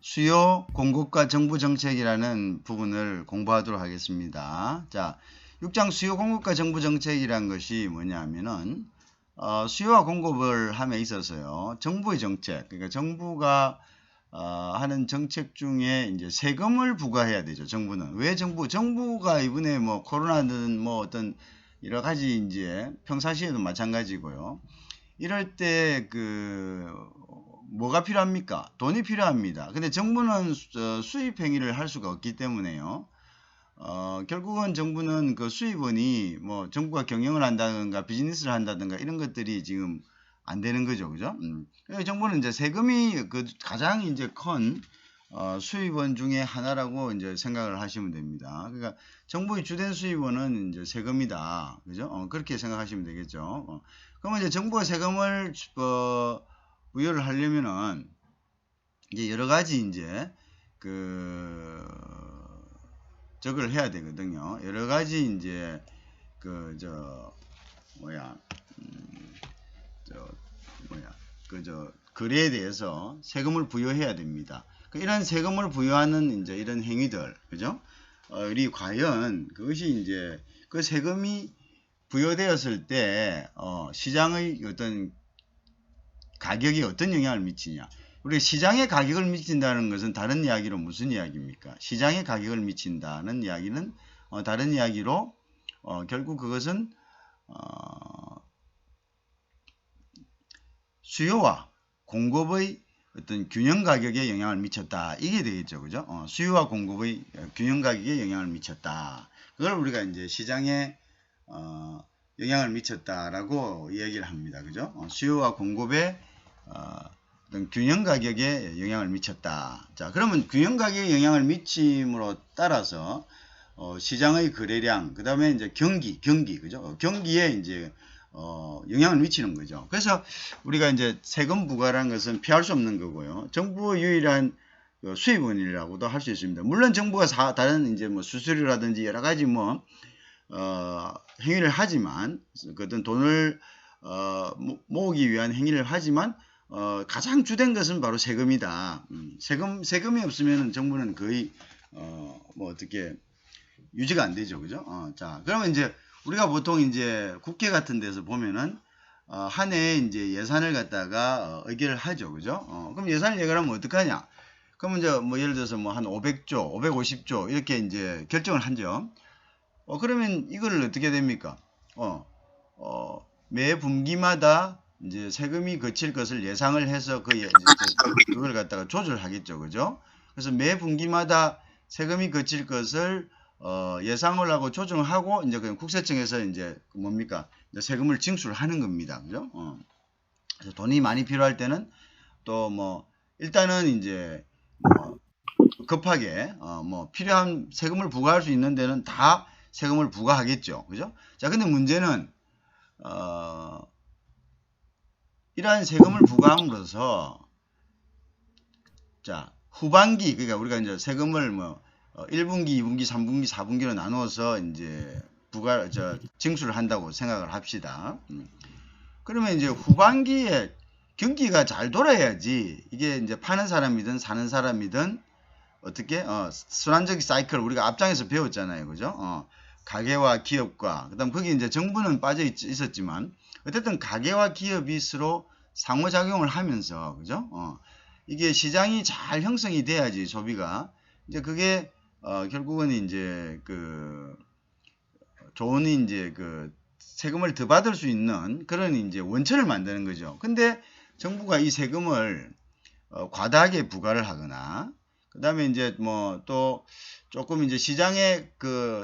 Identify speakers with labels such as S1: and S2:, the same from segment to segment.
S1: 수요 공급과 정부 정책이라는 부분을 공부하도록 하겠습니다. 자, 6장 수요 공급과 정부 정책이란 것이 뭐냐면은 수요와 공급을 함에 있어서요. 정부의 정책, 그러니까 정부가 하는 정책 중에 이제 세금을 부과해야 되죠. 정부는. 왜 정부가 이번에 뭐 코로나든 뭐 어떤 여러 가지 이제 평상시에도 마찬가지고요. 이럴 때 뭐가 필요합니까? 돈이 필요합니다. 근데 정부는 수입 행위를 할 수가 없기 때문에요. 결국은 정부는 그 수입원이 뭐 정부가 경영을 한다든가 비즈니스를 한다든가 이런 것들이 지금 안 되는 거죠. 그죠? 그래서 정부는 이제 세금이 그 가장 이제 큰 수입원 중에 하나라고 이제 생각을 하시면 됩니다. 그러니까 정부의 주된 수입원은 이제 세금이다. 그죠? 그렇게 생각하시면 되겠죠. 그러면 이제 정부가 세금을 부여를 하려면은 이제 여러 가지 이제 저걸 해야 되거든요. 여러 가지 이제 거래에 대해서 세금을 부여해야 됩니다. 이런 세금을 부여하는 이제 이런 행위들, 그죠? 이 과연 그것이 이제 그 세금이 부여되었을 때 시장의 어떤 가격이 어떤 영향을 미치냐? 우리 시장에 가격을 미친다는 것은 다른 이야기로 무슨 이야기입니까? 시장에 가격을 미친다는 이야기는 다른 이야기로 결국 그것은 수요와 공급의 어떤 균형 가격에 영향을 미쳤다. 이게 되겠죠. 그죠? 수요와 공급의 균형 가격에 영향을 미쳤다. 그걸 우리가 이제 시장에 영향을 미쳤다라고 얘기를 합니다. 그죠? 수요와 공급의 어떤 균형 가격에 영향을 미쳤다. 자, 그러면 균형 가격에 영향을 미침으로 따라서 시장의 거래량, 그 다음에 이제 경기, 그죠? 경기에 이제 영향을 미치는 거죠. 그래서 우리가 이제 세금 부과라는 것은 피할 수 없는 거고요. 정부의 유일한 수입원이라고도 할 수 있습니다. 물론 정부가 다른 이제 뭐 수수료라든지 여러 가지 뭐 행위를 하지만 그 어떤 돈을 모으기 위한 행위를 하지만 가장 주된 것은 바로 세금이다. 세금이 없으면 정부는 거의 뭐 어떻게 유지가 안 되죠. 그죠? 자, 그러면 이제 우리가 보통 이제 국회 같은 데서 보면은 한 해에 이제 예산을 갖다가 의결을 하죠. 그죠? 그럼 예산을 예결하면 어떡하냐? 그러면 이제 뭐 예를 들어서 뭐 한 500조, 550조 이렇게 이제 결정을 하죠. 그러면 이거를 어떻게 됩니까? 매 분기마다 이제 세금이 거칠 것을 예상을 해서 그걸 갖다가 조절하겠죠. 그죠? 그래서 매 분기마다 세금이 거칠 것을 예상을 하고 조정을 하고 이제 그냥 국세청에서 이제 뭡니까? 이제 세금을 징수를 하는 겁니다. 그죠? 그래서 돈이 많이 필요할 때는 또 뭐 일단은 이제 급하게 뭐 필요한 세금을 부과할 수 있는 데는 다 세금을 부과하겠죠. 그죠? 자, 근데 문제는 이러한 세금을 부과함으로써 자, 후반기, 그러니까 우리가 이제 세금을 뭐 1분기, 2분기, 3분기, 4분기로 나누어서 이제 징수를 한다고 생각을 합시다. 그러면 이제 후반기에 경기가 잘 돌아야지 이게 이제 파는 사람이든 사는 사람이든 어떻게 순환적 사이클 우리가 앞장에서 배웠잖아요. 그죠? 가게와 기업과 그다음 거기 이제 정부는 빠져 있었지만 어쨌든 가게와 기업이 서로 상호작용을 하면서 그죠? 이게 시장이 잘 형성이 돼야지 소비가 이제 그게 결국은 이제 좋은 이제 세금을 더 받을 수 있는 그런 이제 원천을 만드는 거죠. 근데 정부가 이 세금을 과다하게 부과를 하거나 그 다음에 이제 뭐 또 조금 이제 시장에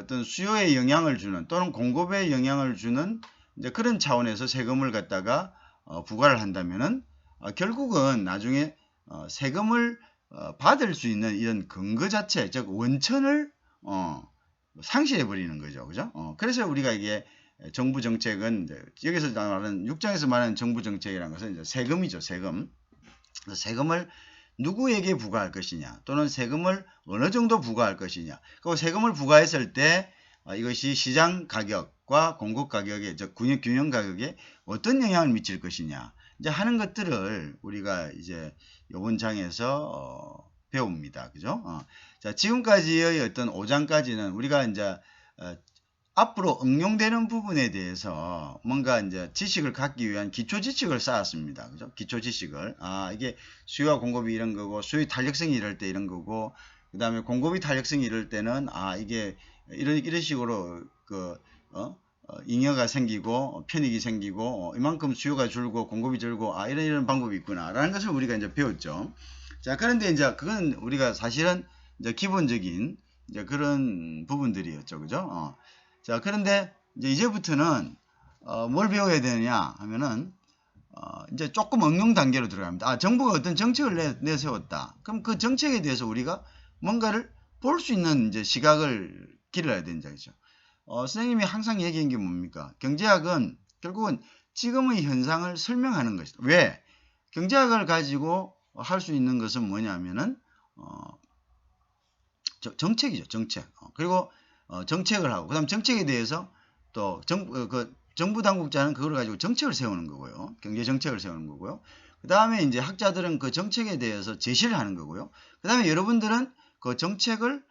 S1: 어떤 수요에 영향을 주는 또는 공급에 영향을 주는 이제 그런 차원에서 세금을 갖다가 부과를 한다면은 결국은 나중에 세금을 받을 수 있는 이런 근거 자체, 즉 원천을 상실해 버리는 거죠. 그죠? 그래서 우리가 이게 정부 정책은 여기서 말하는 6장에서 말하는 정부 정책이라는 것은 이제 세금이죠. 세금. 세금을 누구에게 부과할 것이냐 또는 세금을 어느 정도 부과할 것이냐 그리고 세금을 부과했을 때 이것이 시장 가격과 공급 가격에 즉 균형 가격에 어떤 영향을 미칠 것이냐 이제 하는 것들을 우리가 이제 이번 장에서 배웁니다. 그죠? 자, 지금까지의 어떤 5장까지는 우리가 이제 앞으로 응용되는 부분에 대해서 뭔가 이제 지식을 갖기 위한 기초 지식을 쌓았습니다. 그죠? 기초 지식을. 이게 수요와 공급이 이런 거고, 수요 탄력성이 이럴 때 이런 거고, 그 다음에 공급이 탄력성이 이럴 때는, 이게 이런 식으로 잉여가 생기고, 편익이 생기고, 이만큼 수요가 줄고, 공급이 줄고, 이런 방법이 있구나. 라는 것을 우리가 이제 배웠죠. 자, 그런데 이제 그건 우리가 사실은 이제 기본적인 이제 그런 부분들이었죠. 그죠? 자, 그런데 이제부터는 뭘 배워야 되느냐 하면은 이제 조금 응용 단계로 들어갑니다. 정부가 어떤 정책을 내세웠다. 그럼 그 정책에 대해서 우리가 뭔가를 볼 수 있는 이제 시각을 길러야 된다. 그죠? 선생님이 항상 얘기한 게 뭡니까? 경제학은 결국은 지금의 현상을 설명하는 것이다. 왜? 경제학을 가지고 할 수 있는 것은 뭐냐면은 정책이죠. 정책. 그리고 정책을 하고, 그 다음 정책에 대해서 또 정부 당국자는 그걸 가지고 정책을 세우는 거고요. 경제 정책을 세우는 거고요. 그 다음에 이제 학자들은 그 정책에 대해서 제시를 하는 거고요. 그 다음에 여러분들은 그 정책을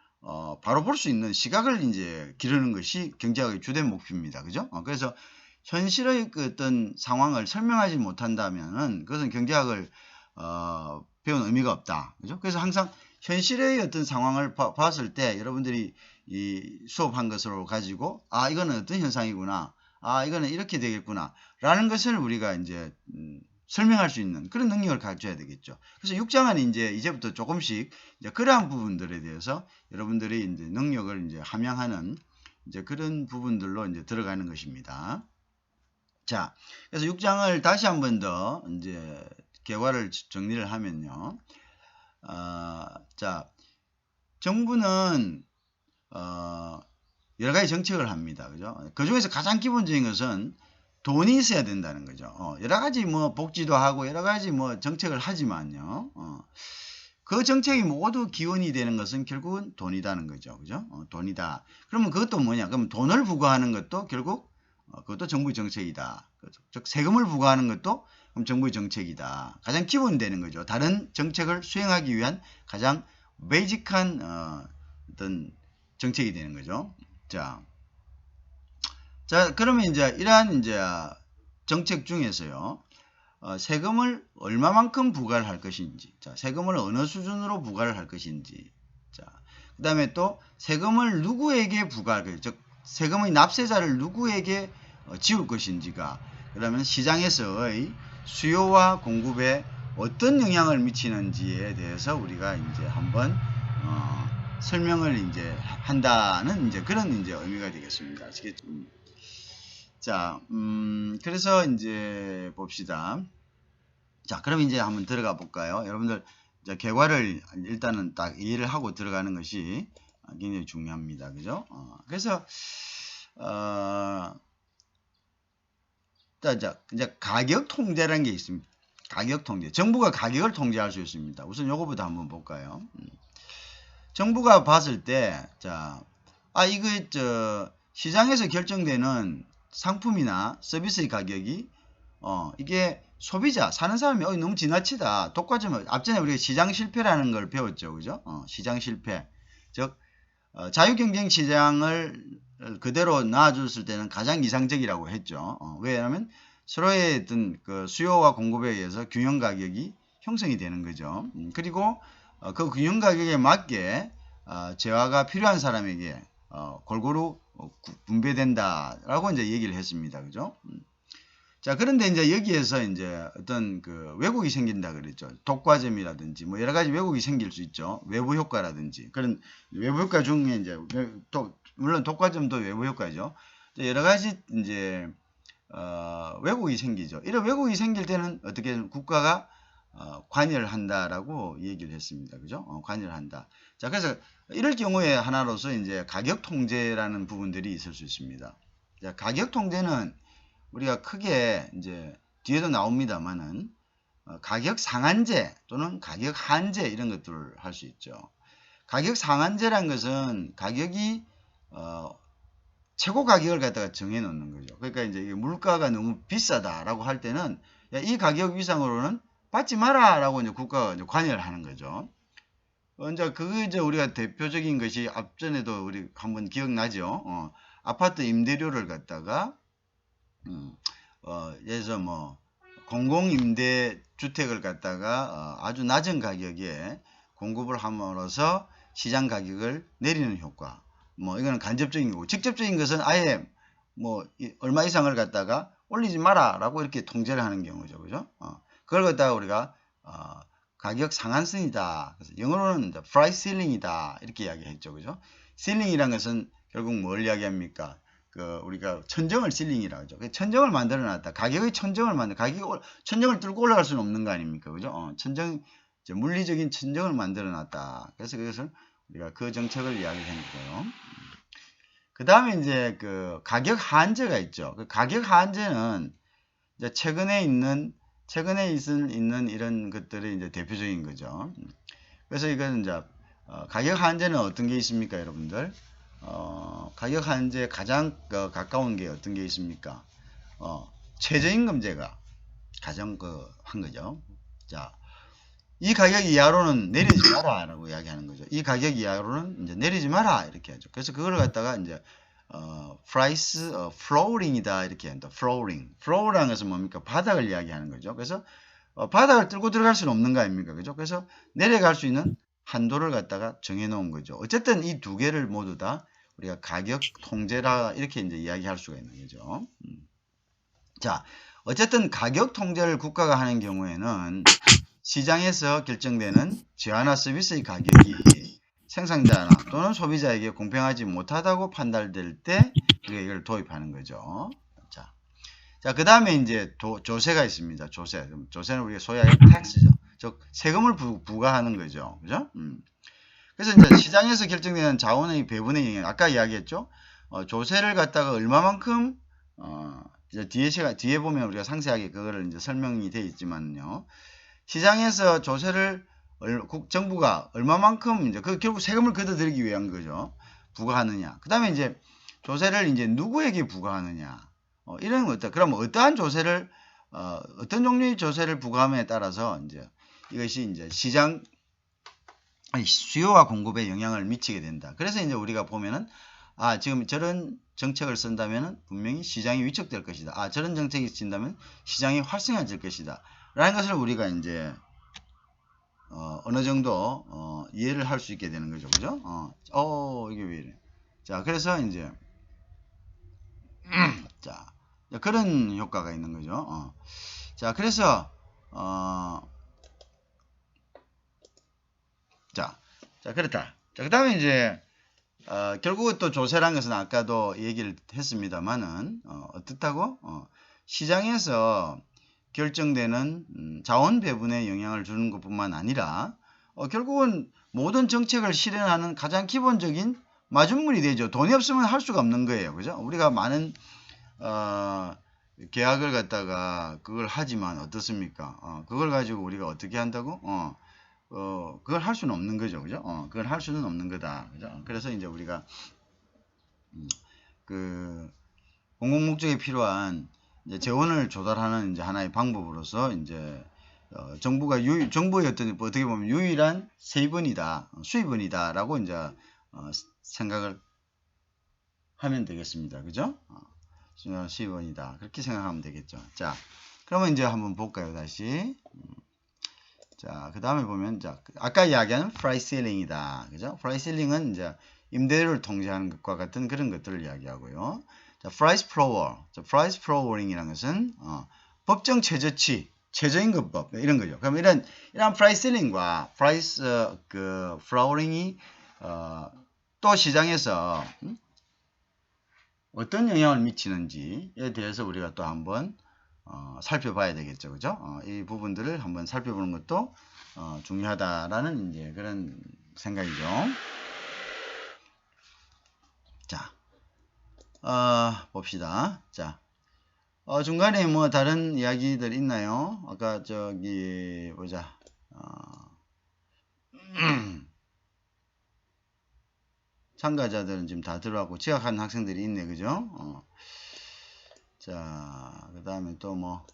S1: 바로 볼 수 있는 시각을 이제 기르는 것이 경제학의 주된 목표입니다. 그죠? 그래서 현실의 그 어떤 상황을 설명하지 못한다면은 그것은 경제학을 배운 의미가 없다. 그죠? 그래서 항상 현실의 어떤 상황을 봤을 때 여러분들이 이 수업한 것으로 가지고 이거는 어떤 현상이구나, 이거는 이렇게 되겠구나 라는 것을 우리가 이제 설명할 수 있는 그런 능력을 가져야 되겠죠. 그래서 6장은 이제부터 조금씩 이제 그러한 부분들에 대해서 여러분들이 이제 능력을 이제 함양하는 이제 그런 부분들로 이제 들어가는 것입니다. 자, 그래서 6장을 다시 한 번 더 이제 개괄을 정리를 하면요. 자, 정부는 여러 가지 정책을 합니다. 그죠? 그 중에서 가장 기본적인 것은 돈이 있어야 된다는 거죠. 여러 가지 뭐 복지도 하고 여러 가지 뭐 정책을 하지만요. 그 정책이 모두 기원이 되는 것은 결국은 돈이다는 거죠. 그죠? 돈이다. 그러면 그것도 뭐냐? 그럼 돈을 부과하는 것도 결국 그것도 정부의 정책이다. 즉 세금을 부과하는 것도 그럼 정부의 정책이다. 가장 기본이 되는 거죠. 다른 정책을 수행하기 위한 가장 베이직한 어떤 정책이 되는 거죠. 자, 그러면 이제 이러한 이제 정책 중에서요, 세금을 얼마만큼 부과를 할 것인지, 자, 세금을 어느 수준으로 부과를 할 것인지, 자, 그 다음에 또 세금을 누구에게 부과할, 즉 세금의 납세자를 누구에게 지울 것인지가, 그러면 시장에서의 수요와 공급에 어떤 영향을 미치는지에 대해서 우리가 이제 한번 설명을 이제 한다는 이제 그런 이제 의미가 되겠습니다. 아시겠죠? 자, 그래서 이제 봅시다. 자, 그럼 이제 한번 들어가 볼까요? 여러분들 이제 개괄을 일단은 딱 이해를 하고 들어가는 것이 굉장히 중요합니다. 그죠? 그래서 자, 이제 가격 통제라는 게 있습니다. 가격 통제. 정부가 가격을 통제할 수 있습니다. 우선 요거부터 한번 볼까요? 정부가 봤을 때, 자, 이거 시장에서 결정되는 상품이나 서비스의 가격이 이게 소비자, 사는 사람이 너무 지나치다. 독과점, 앞전에 우리가 시장 실패라는 걸 배웠죠. 그죠? 시장 실패. 즉, 자유경쟁 시장을 그대로 놔줬을 때는 가장 이상적이라고 했죠. 왜냐하면 서로의 어떤 그 수요와 공급에 의해서 균형 가격이 형성이 되는 거죠. 그리고 그 균형 가격에 맞게 재화가 필요한 사람에게 골고루 분배된다라고 이제 얘기를 했습니다. 그죠? 자, 그런데 이제 여기에서 이제 어떤 그 왜곡이 생긴다 그랬죠. 독과점이라든지 뭐 여러 가지 왜곡이 생길 수 있죠. 외부 효과라든지 그런 외부 효과 중에 이제 물론 독과점도 외부 효과죠. 여러 가지 이제 왜곡이 생기죠. 이런 왜곡이 생길 때는 어떻게 국가가 관여를 한다라고 얘기를 했습니다. 그죠? 관여를 한다. 자, 그래서 이럴 경우에 하나로서 이제 가격 통제라는 부분들이 있을 수 있습니다. 자, 가격 통제는 우리가 크게 이제 뒤에도 나옵니다만은 가격 상한제 또는 가격 한제 이런 것들을 할 수 있죠. 가격 상한제란 것은 가격이 최고 가격을 갖다가 정해 놓는 거죠. 그러니까 이제 물가가 너무 비싸다라고 할 때는 이 가격 이상으로는 받지 마라라고 이제 국가가 이제 관여를 하는 거죠. 이제 그게 이제 우리가 대표적인 것이 앞전에도 우리 한번 기억나죠? 아파트 임대료를 갖다가 예를 들어서 뭐 공공임대 주택을 갖다가 아주 낮은 가격에 공급을 함으로써 시장 가격을 내리는 효과. 뭐 이거는 간접적인 거고, 직접적인 것은 아예 뭐 얼마 이상을 갖다가 올리지 마라라고 이렇게 통제를 하는 경우죠, 그죠? 그걸 갖다가 우리가 가격 상한선이다. 그래서 영어로는 price ceiling이다 이렇게 이야기했죠, 그죠? ceiling이란 것은 결국 뭘 이야기합니까? 우리가 천정을 실링이라고 하죠. 천정을 만들어 놨다. 가격의 천정을 천정을 뚫고 올라갈 수는 없는 거 아닙니까? 그죠? 물리적인 천정을 만들어 놨다. 그래서 그것을 우리가 그 정책을 이야기하는 거예요. 그 다음에 이제 가격 한제가 있죠. 그 가격 한제는 이제 최근에 있는 이런 것들이 이제 대표적인 거죠. 그래서 이건 이제 가격 한제는 어떤 게 있습니까, 여러분들? 가격 한제에 가장 가까운 게 어떤 게 있습니까? 최저임금제가 가장 한 거죠. 자, 이 가격 이하로는 내리지 마라 라고 이야기하는 거죠. 이 가격 이하로는 이제 내리지 마라 이렇게 하죠. 그래서 그걸 갖다가 이제 price flooring이다 이렇게 한다. flooring라는 것은 뭡니까? 바닥을 이야기하는 거죠. 그래서 바닥을 뚫고 들어갈 수는 없는 거 아닙니까? 그죠? 그래서 내려갈 수 있는 한도를 갖다가 정해 놓은 거죠. 어쨌든 이 두 개를 모두 다 우리가 가격 통제라 이렇게 이제 이야기할 수가 있는 거죠. 자, 어쨌든 가격 통제를 국가가 하는 경우에는 시장에서 결정되는 지하나 서비스의 가격이 생산자나 또는 소비자에게 공평하지 못하다고 판단될 때 우리가 이걸 도입하는 거죠. 자, 그 다음에 이제 조세가 있습니다. 조세는 우리가 소위하게 텍스죠. 즉 세금을 부과하는 거죠. 그죠? 그래서 이제 시장에서 결정되는 자원의 배분의 영향, 아까 이야기했죠. 조세를 갖다가 얼마만큼 이제 뒤에 보면 우리가 상세하게 그거를 이제 설명이 되어 있지만요. 시장에서 조세를 정부가 얼마만큼 이제 결국 세금을 걷어들이기 위한 거죠. 부과하느냐. 그 다음에 이제 조세를 이제 누구에게 부과하느냐. 이런 것들. 그럼 어떠한 조세를 어떤 종류의 조세를 부과함에 따라서 이제 이것이 이제 시장 수요와 공급에 영향을 미치게 된다. 그래서 이제 우리가 보면은 지금 저런 정책을 쓴다면은 분명히 시장이 위축될 것이다. 저런 정책이 쓴다면 시장이 활성화될 것이다. 라는 것을 우리가 이제 어느 정도 이해를 할 수 있게 되는 거죠. 그죠? 이게 왜 이래? 자, 그래서 이제 자, 그런 효과가 있는 거죠. 자, 그래서 자, 그렇다. 자, 그 다음에 이제 결국은 또 조세라는 것은 아까도 얘기를 했습니다만은 어떻다고? 시장에서 결정되는 자원 배분에 영향을 주는 것뿐만 아니라 결국은 모든 정책을 실현하는 가장 기본적인 마중물이 되죠. 돈이 없으면 할 수가 없는 거예요. 그죠? 우리가 많은 계약을 갖다가 그걸 하지만 어떻습니까? 그걸 가지고 우리가 어떻게 한다고? 그걸 할 수는 없는 거죠. 그죠? 그걸 할 수는 없는 거다. 그죠? 그래서 이제 우리가 공공 목적에 필요한 이제 재원을 조달하는 이제 하나의 방법으로서 이제 정부의 어떻게 보면 유일한 세입원이다, 수입원이다라고 이제 생각을 하면 되겠습니다. 그죠? 수입원이다 그렇게 생각하면 되겠죠. 자, 그러면 이제 한번 볼까요, 다시. 자, 그 다음에 보면, 아까 이야기하는 price ceiling이다. 그죠? price ceiling은 이제 임대료를 통제하는 것과 같은 그런 것들을 이야기하고요. 자, price floor. 자, price flooring이라는 것은, 법정 최저치, 최저임금법, 이런 거죠. 그럼 이런 price ceiling과 price, flooring이, 또 시장에서, 어떤 영향을 미치는지에 대해서 우리가 또 한번 살펴봐야 되겠죠. 그죠? 이 부분들을 한번 살펴보는 것도 중요하다라는 이제 그런 생각이죠. 자, 봅시다. 자, 중간에 뭐 다른 이야기들 있나요? 아까 저기 보자. 참가자들은 지금 다 들어왔고 지각한 학생들이 있네. 그죠? 자, 그 다음에 또 뭐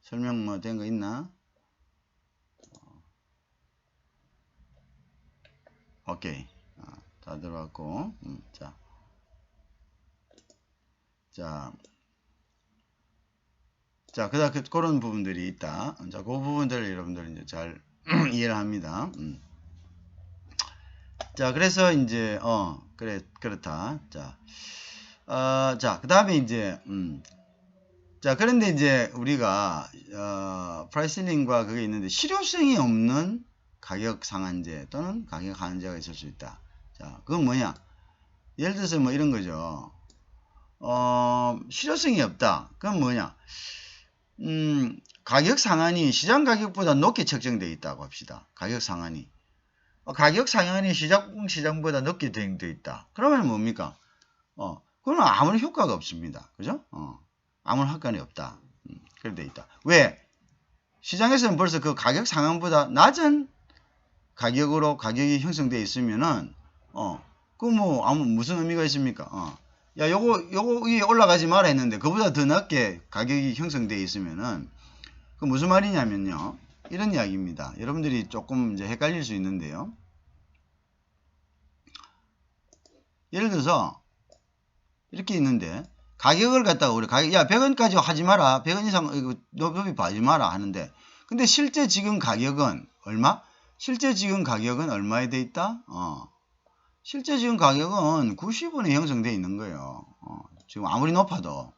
S1: 설명 된 거 있나? 오케이. 다 들어갔고, 자, 그런 부분들이 있다. 자, 그 부분들을 여러분들 이제 잘 이해를 합니다. 자, 그래서 이제, 그렇다. 자, 그 다음에 이제, 자, 그런데 이제 우리가, 프라이슬링과 그게 있는데, 실효성이 없는 가격 상한제 또는 가격 하한제가 있을 수 있다. 자, 그건 뭐냐? 예를 들어서 뭐 이런 거죠. 실효성이 없다. 그건 뭐냐? 가격 상한이 시장 가격보다 높게 책정되어 있다고 합시다. 가격 상한이. 가격 상한이 시장보다 높게 되어 있다. 그러면 뭡니까? 그건 아무런 효과가 없습니다. 그죠? 아무런 효과는 없다. 그렇게 되어 있다. 왜? 시장에서는 벌써 그 가격 상한보다 낮은 가격으로 가격이 형성되어 있으면은, 그 뭐, 무슨 의미가 있습니까? 야, 요거 위에 올라가지 마라 했는데, 그보다 더 낮게 가격이 형성되어 있으면은, 그 무슨 말이냐면요. 이런 이야기입니다. 여러분들이 조금 이제 헷갈릴 수 있는데요. 예를 들어서, 이렇게 있는데, 가격을 갖다가 우리 야, 100원까지 하지 마라. 100원 이상, 이거 높이 봐지 마라 하는데, 근데 실제 지금 가격은 얼마? 실제 지금 가격은 얼마에 돼 있다? 실제 지금 가격은 90원에 형성되어 있는 거예요. 지금 아무리 높아도.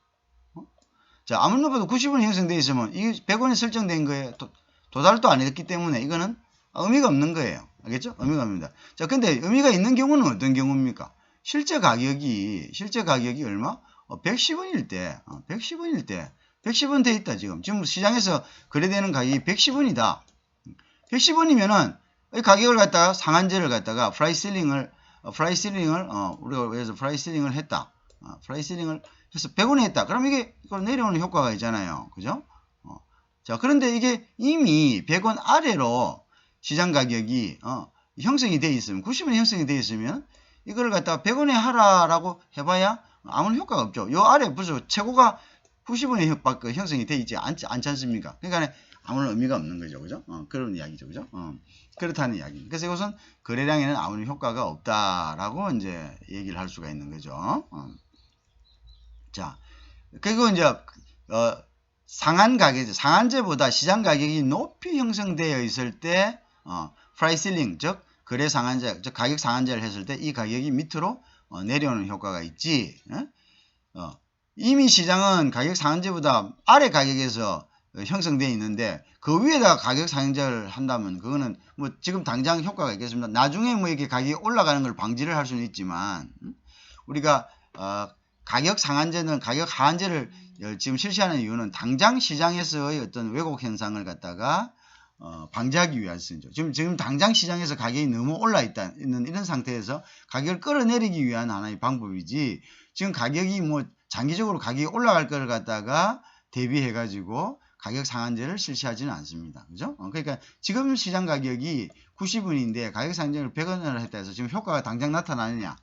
S1: 자, 아무리 높아도 90원에 형성되어 있으면 이게 100원에 설정된 거에 도달도 안 했기 때문에 이거는 의미가 없는 거예요. 알겠죠? 의미가 없습니다. 자, 근데 의미가 있는 경우는 어떤 경우입니까? 실제 가격이 얼마? 110원일 때, 110원 돼 있다, 지금. 지금 시장에서 거래되는 가격이 110원이다. 110원이면은, 이 가격을 갖다가, 상한제를 갖다가, 프라이슬링을, 우리가 그래서 프라이슬링을 했다. 프라이슬링을 해서 100원에 했다. 그럼 이게 내려오는 효과가 있잖아요. 그죠? 자, 그런데 이게 이미 100원 아래로 시장 가격이, 형성이 돼 있으면, 90원에 형성이 돼 있으면, 이걸 갖다가 100원에 하라라고 해봐야 아무런 효과가 없죠. 요 아래 벌써 최고가 90원에 형성이 돼 있지 않지 않습니까? 그러니까 아무런 의미가 없는 거죠. 그죠? 그런 이야기죠. 그죠? 그렇다는 이야기. 그래서 이것은 거래량에는 아무런 효과가 없다라고 이제 얘기를 할 수가 있는 거죠. 자, 그리고 이제, 상한 가격, 상한제보다 시장 가격이 높이 형성되어 있을 때, 프라이슬링, 즉, 거래 상한제, 즉, 가격 상한제를 했을 때 이 가격이 밑으로 내려오는 효과가 있지. 이미 시장은 가격 상한제보다 아래 가격에서 형성되어 있는데 그 위에다가 가격 상한제를 한다면 그거는 뭐 지금 당장 효과가 있겠습니다. 나중에 뭐 이렇게 가격이 올라가는 걸 방지를 할 수는 있지만 우리가 가격 상한제는 가격 하한제를 지금 실시하는 이유는 당장 시장에서의 어떤 왜곡 현상을 갖다가 방지하기 위해서죠. 지금 당장 시장에서 가격이 너무 올라 있는 이런 상태에서 가격을 끌어내리기 위한 하나의 방법이지 지금 가격이 뭐 장기적으로 가격이 올라갈 걸 갖다가 대비해 가지고 가격 상한제를 실시하지는 않습니다. 그죠? 그러니까 지금 시장 가격이 90원인데 가격 상한제를 100원을 했다 해서 지금 효과가 당장 나타나느냐?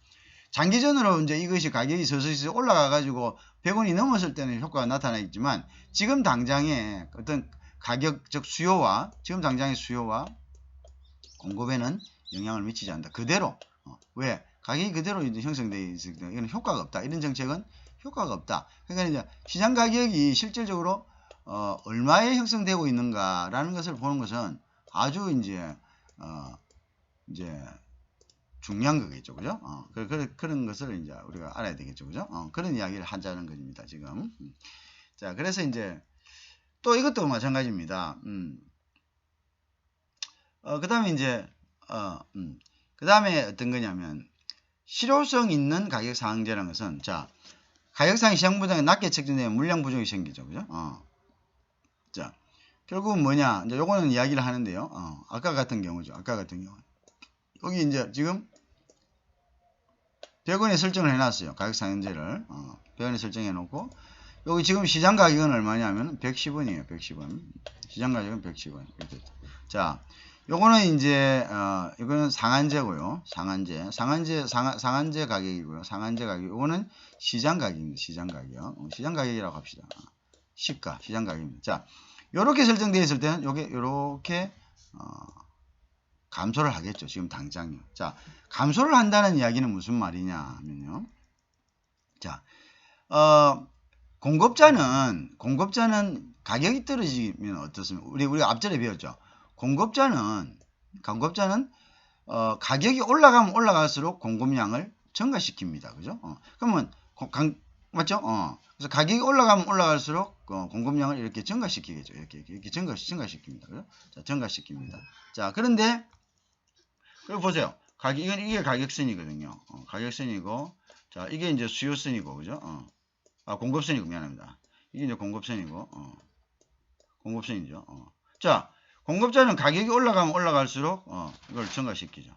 S1: 장기전으로 이제 이것이 가격이 서서히 올라가 가지고 100원이 넘었을 때는 효과가 나타나 있지만 지금 당장의 어떤 가격적 수요와 지금 당장의 수요와 공급에는 영향을 미치지 않는다. 그대로 왜 가격이 그대로 이제 형성되어 있을 때 이건 효과가 없다. 이런 정책은 효과가 없다. 그러니까 이제 시장 가격이 실질적으로 얼마에 형성되고 있는가라는 것을 보는 것은 아주 이제 중요한 거겠죠, 그죠? 그런 것을 이제 우리가 알아야 되겠죠, 그죠? 그런 이야기를 하자는 겁니다, 지금. 자, 그래서 이제 또 이것도 마찬가지입니다. 그 다음에 이제, 그 다음에 어떤 거냐면, 실효성 있는 가격 상한제라는 것은, 자, 가격상이 시장보다 낮게 책정되면 물량 부족이 생기죠, 그죠? 자, 결국은 뭐냐, 이제 요거는 이야기를 하는데요. 아까 같은 경우죠, 아까 같은 경우. 여기 이제 지금 100원에 설정을 해놨어요. 가격 상한제를. 100원에 설정해 놓고, 여기 지금 시장 가격은 얼마냐면 110원이에요. 110원. 시장 가격은 110원. 자, 요거는 이제 이거는 상한제고요. 상한제 가격이고요. 상한제 가격. 요거는 시장 가격입니다. 시장 가격. 시장 가격이라고 합시다. 시가, 시장 가격입니다. 자, 요렇게 설정되어 있을 때는 요게 요렇게 감소를 하겠죠. 지금 당장요. 자, 감소를 한다는 이야기는 무슨 말이냐 하면요. 자, 공급자는 가격이 떨어지면 어떻습니까? 우리가 앞전에 배웠죠. 공급자는 가격이 올라가면 올라갈수록 공급량을 증가시킵니다. 그죠? 그러면 맞죠? 그래서 가격이 올라가면 올라갈수록 공급량을 이렇게 증가시키겠죠. 이렇게 증가시킵니다. 그죠? 자, 증가시킵니다. 자, 그런데 그리고 보세요. 이게 가격선이거든요. 가격선이고, 자, 이게 이제 수요선이고, 그죠? 공급선이고, 미안합니다. 이게 이제 공급선이고, 공급선이죠. 자, 공급자는 가격이 올라가면 올라갈수록, 이걸 증가시키죠.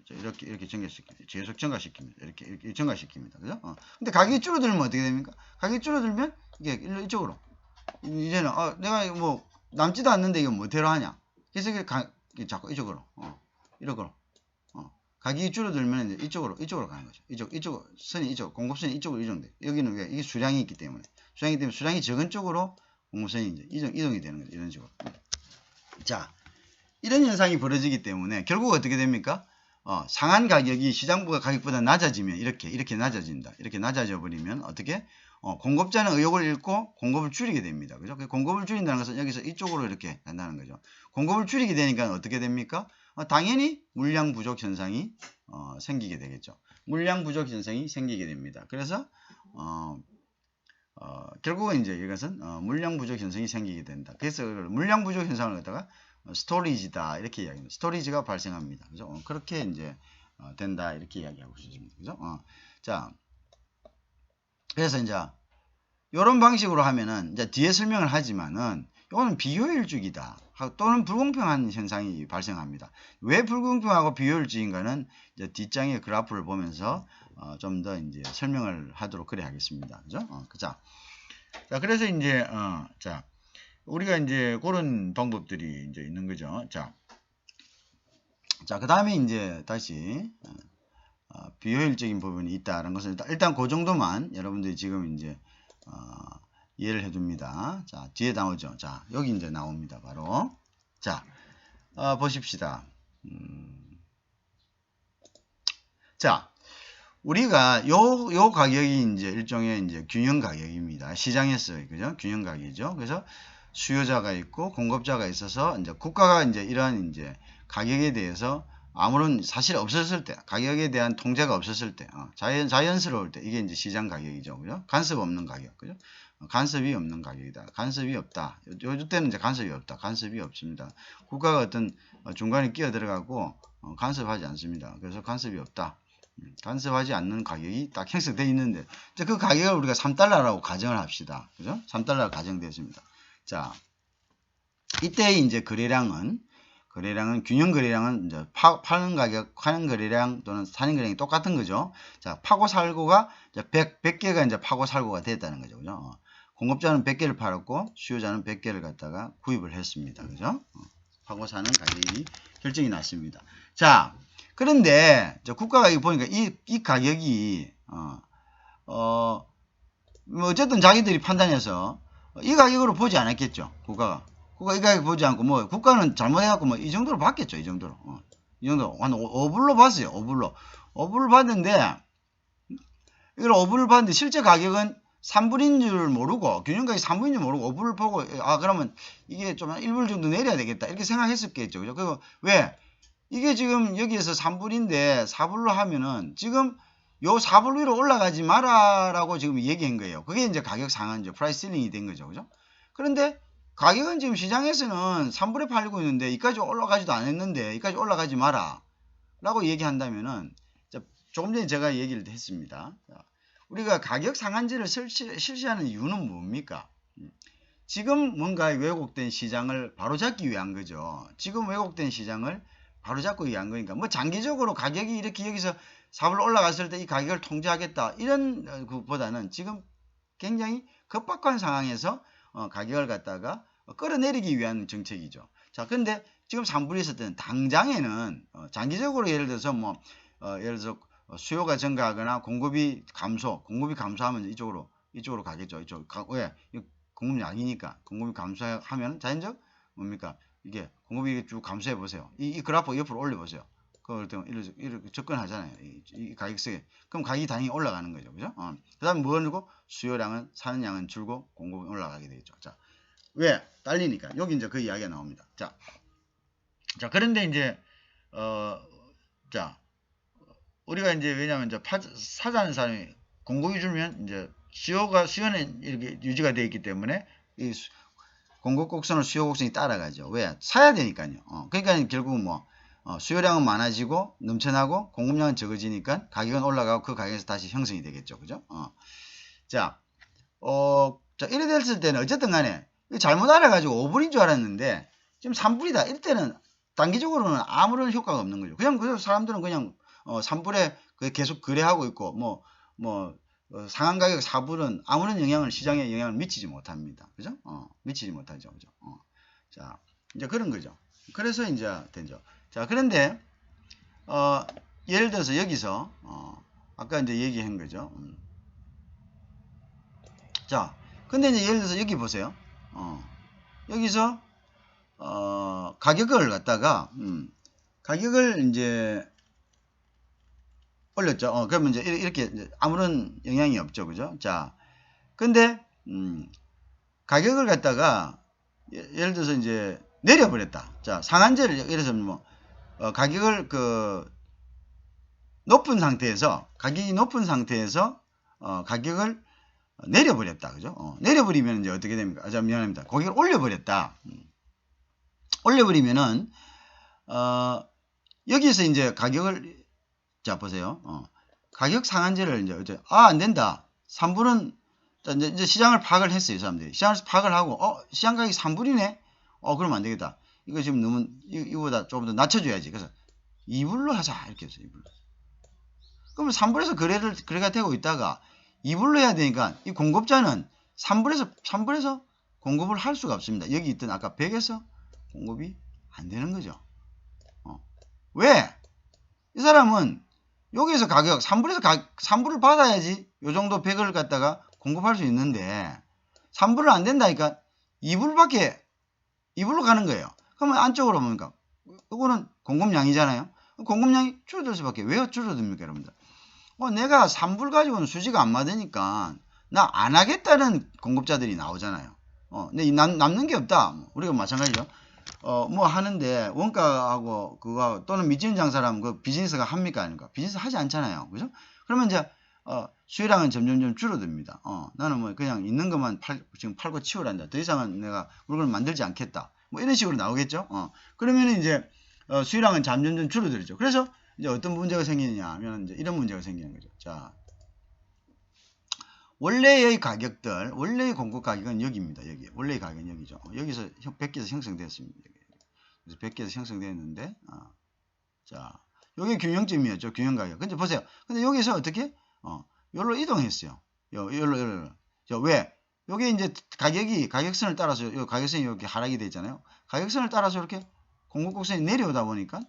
S1: 이렇게 증가시킵니다. 계속 증가시킵니다. 이렇게 증가시킵니다. 그죠? 근데 가격이 줄어들면 어떻게 됩니까? 가격이 줄어들면, 이게 이쪽으로. 이제는, 내가 뭐, 남지도 않는데 이거 뭐대로 하냐? 그래서 이게 자꾸 이쪽으로, 이쪽으로. 가격이 줄어들면 이제 이쪽으로 가는 거죠. 이쪽 선이 공급선이 이쪽으로 이동돼. 여기는 왜? 이게 수량이 있기 때문에. 수량이 적은 쪽으로 공급선이 이제 이동이 되는 거죠. 이런 식으로. 자, 이런 현상이 벌어지기 때문에 결국 어떻게 됩니까? 상한 가격이 시장부가 가격보다 낮아지면 이렇게 낮아진다. 이렇게 낮아져 버리면 어떻게? 공급자는 의욕을 잃고 공급을 줄이게 됩니다. 그죠? 공급을 줄인다는 것은 여기서 이쪽으로 이렇게 간다는 거죠. 공급을 줄이게 되니까 어떻게 됩니까? 당연히 물량 부족 현상이 생기게 되겠죠. 물량 부족 현상이 생기게 됩니다. 그래서 결국은 이제 이것은 물량 부족 현상이 생기게 된다. 그래서 물량 부족 현상을 갖다가 스토리지다 이렇게 이야기합니다. 스토리지가 발생합니다. 그죠? 그렇게 이제 된다 이렇게 이야기하고 있습니다. 그죠? 자, 그래서 이제 이런 방식으로 하면은 이제 뒤에 설명을 하지만은 이거는 비효율적이다 또는 불공평한 현상이 발생합니다. 왜 불공평하고 비효율적인가는 이제 뒷장의 그래프를 보면서 좀 더 이제 설명을 하도록 그래 하겠습니다. 그죠? 자, 그래서 이제 자, 우리가 이제 그런 방법들이 이제 있는 거죠. 자, 그다음에 이제 다시 비효율적인 부분이 있다는 것은 일단 그 정도만 여러분들이 지금 이제 이해를 해줍니다. 자, 뒤에 나오죠. 자, 여기 이제 나옵니다. 바로. 자, 보십시다. 자, 우리가 요 가격이 이제 일종의 이제 균형 가격입니다. 시장에서의, 그죠? 균형 가격이죠. 그래서 수요자가 있고 공급자가 있어서 이제 국가가 이제 이러한 이제 가격에 대해서 아무런 사실 없었을 때, 가격에 대한 통제가 없었을 때, 자연스러울 때, 이게 이제 시장 가격이죠. 그죠? 간섭 없는 가격. 그죠? 간섭이 없는 가격이다. 간섭이 없다. 요때는 이제 간섭이 없다. 간섭이 없습니다. 국가가 어떤 중간에 끼어 들어가고 간섭하지 않습니다. 그래서 간섭이 없다. 간섭하지 않는 가격이 딱 형성되어 있는데, 이제 그 가격을 우리가 3달러라고 가정을 합시다. 그죠? 3달러가 가정되었습니다. 자, 이때 이제 거래량은 균형 거래량은 이제 파는 가격, 파는 거래량 또는 사는 거래량이 똑같은 거죠. 자, 파고 살고가 이제 100개가 이제 파고 살고가 됐다는 거죠. 그죠? 공급자는 100개를 팔았고 수요자는 100개를 갖다가 구입을 했습니다. 그죠? 파고 사는 가격이 결정이 났습니다. 자, 그런데 국가가 이거 보니까 이 가격이 뭐 어쨌든 자기들이 판단해서 이 가격으로 보지 않았겠죠. 국가가 이 가격 보지 않고 뭐 국가는 잘못해갖고 뭐 이 정도로 봤겠죠. 이 정도로 한 5불로 봤어요. 5불로 봤는데 이걸 5불을 봤는데 실제 가격은 3불인 줄 모르고 균형가격이 3불인 줄 모르고 5불을 보고 그러면 이게 좀 1불 정도 내려야 되겠다 이렇게 생각했었겠죠. 그죠? 그리고 왜 이게 지금 여기에서 3불인데 4불로 하면은 지금 요 4불 위로 올라가지 마라라고 지금 얘기한 거예요. 그게 이제 가격 상한죠. 프라이스 실링이 된 거죠. 그죠? 그런데 가격은 지금 시장에서는 3불에 팔리고 있는데 이까지 올라가지도 않았는데 이까지 올라가지 마라 라고 얘기한다면은 조금 전에 제가 얘기를 했습니다. 우리가 가격 상한제를 실시하는 이유는 뭡니까? 지금 뭔가 왜곡된 시장을 바로잡기 위한 거죠. 지금 왜곡된 시장을 바로잡기 위한 거니까 뭐 장기적으로 가격이 이렇게 여기서 4불 올라갔을 때 이 가격을 통제하겠다 이런 것보다는 지금 굉장히 급박한 상황에서 가격을 갖다가 끌어내리기 위한 정책이죠. 자, 근데 지금 3불이 있을 때는 당장에는 장기적으로 예를 들어서 예를 들어서 수요가 증가하거나 공급이 감소하면 이쪽으로 가겠죠. 왜? 공급이 약이니까 공급이 감소하면 자연적 뭡니까? 이게 공급이 이게 쭉 감소해 보세요. 이 그래프 옆으로 올려 보세요. 그럴 때 이렇게 접근하잖아요. 이 가격세. 그럼 가격이 당연히 올라가는 거죠. 그죠? 그 다음에 뭐고 수요량은, 사는 양은 줄고 공급은 올라가게 되겠죠. 자, 왜? 딸리니까. 여기 이제 그 이야기가 나옵니다. 자, 그런데 이제, 자, 우리가 이제 왜냐면 이제 사자는 사람이 공급이 줄면 이제 수요는 이렇게 유지가 되어 있기 때문에 이 공급 곡선을 수요 곡선이 따라가죠. 왜? 사야 되니까요. 그러니까 결국은 뭐 수요량은 많아지고 넘쳐나고 공급량은 적어지니까 가격은 올라가고 그 가격에서 다시 형성이 되겠죠. 그죠? 자, 이래 됐을 때는 어쨌든 간에 잘못 알아가지고 5불인 줄 알았는데 지금 3불이다. 이럴 때는 단기적으로는 아무런 효과가 없는 거죠. 그냥 사람들은 그냥 3불에 계속 거래하고 있고 상한 가격 4불은 아무런 시장에 영향을 미치지 못합니다. 그죠? 미치지 못하죠. 그죠? 자, 이제 그런 거죠. 그래서 이제 되죠. 자, 그런데 예를 들어서 여기서 아까 이제 얘기한 거죠. 자, 근데 이제 예를 들어서 여기 보세요. 여기서 가격을 갖다가 가격을 이제 올렸죠. 그러면 이제 이렇게 아무런 영향이 없죠. 그죠? 자, 근데 가격을 갖다가 예를 들어서 이제 내려버렸다. 자, 상한제를 예를 들어서 뭐 가격을 가격이 높은 상태에서 가격을 내려버렸다. 그죠? 내려버리면 이제 어떻게 됩니까? 미안합니다. 가격을 올려버렸다. 올려버리면은 여기서 이제 가격을 자 보세요. 가격 상한제를 이제 안 된다. 3불은 이제 시장을 파악을 했어요. 사람들이 시장을 파악을 하고 시장 가격이 3불이네. 그러면 안 되겠다. 이거 지금 너무 이거보다 조금 더 낮춰줘야지. 그래서 2불로 하자 이렇게 했어요. 2불로. 그러면 3불에서 거래가 되고 있다가 2불로 해야 되니까 이 공급자는 3불에서 공급을 할 수가 없습니다. 여기 있던 아까 100에서 공급이 안 되는 거죠. 왜? 이 사람은 여기에서 가격 3불을 받아야지 요 정도 100을 갖다가 공급할 수 있는데 3불은 안 된다니까 2불로 가는 거예요. 그러면 안쪽으로 뭡니까? 이거는 공급량이잖아요. 공급량이 줄어들 수밖에. 왜 줄어듭니까, 여러분들? 내가 3불 가지고는 수지가 안 맞으니까 나 안 하겠다는 공급자들이 나오잖아요. 근데 남는 게 없다. 우리가 마찬가지죠. 뭐 하는데 원가하고 그거 또는 미지는 장사라면 그 비즈니스가 합니까 아닌가? 비즈니스 하지 않잖아요. 그죠? 그러면 이제 수요량은 점점 줄어듭니다. 나는 뭐 그냥 있는 것만 지금 팔고 치우란다. 더 이상은 내가 물건을 만들지 않겠다. 뭐 이런 식으로 나오겠죠. 그러면 이제 수요량은 점점 줄어들죠. 그래서 이제 어떤 문제가 생기느냐 하면 이제 이런 문제가 생기는 거죠. 자, 원래의 공급 가격은 여기입니다. 여기. 원래의 가격은 여기죠. 여기서 100개에서 형성되었습니다. 그래서 100개에서 형성되었는데, 자, 요게 균형점이었죠. 균형 가격. 근데 보세요. 근데 여기서 어떻게? 여기로 이동했어요. 여기로. 왜? 요게 이제 가격선을 따라서, 요 가격선이 이렇게 하락이 되잖아요. 가격선을 따라서 이렇게 공급 곡선이 내려오다 보니까,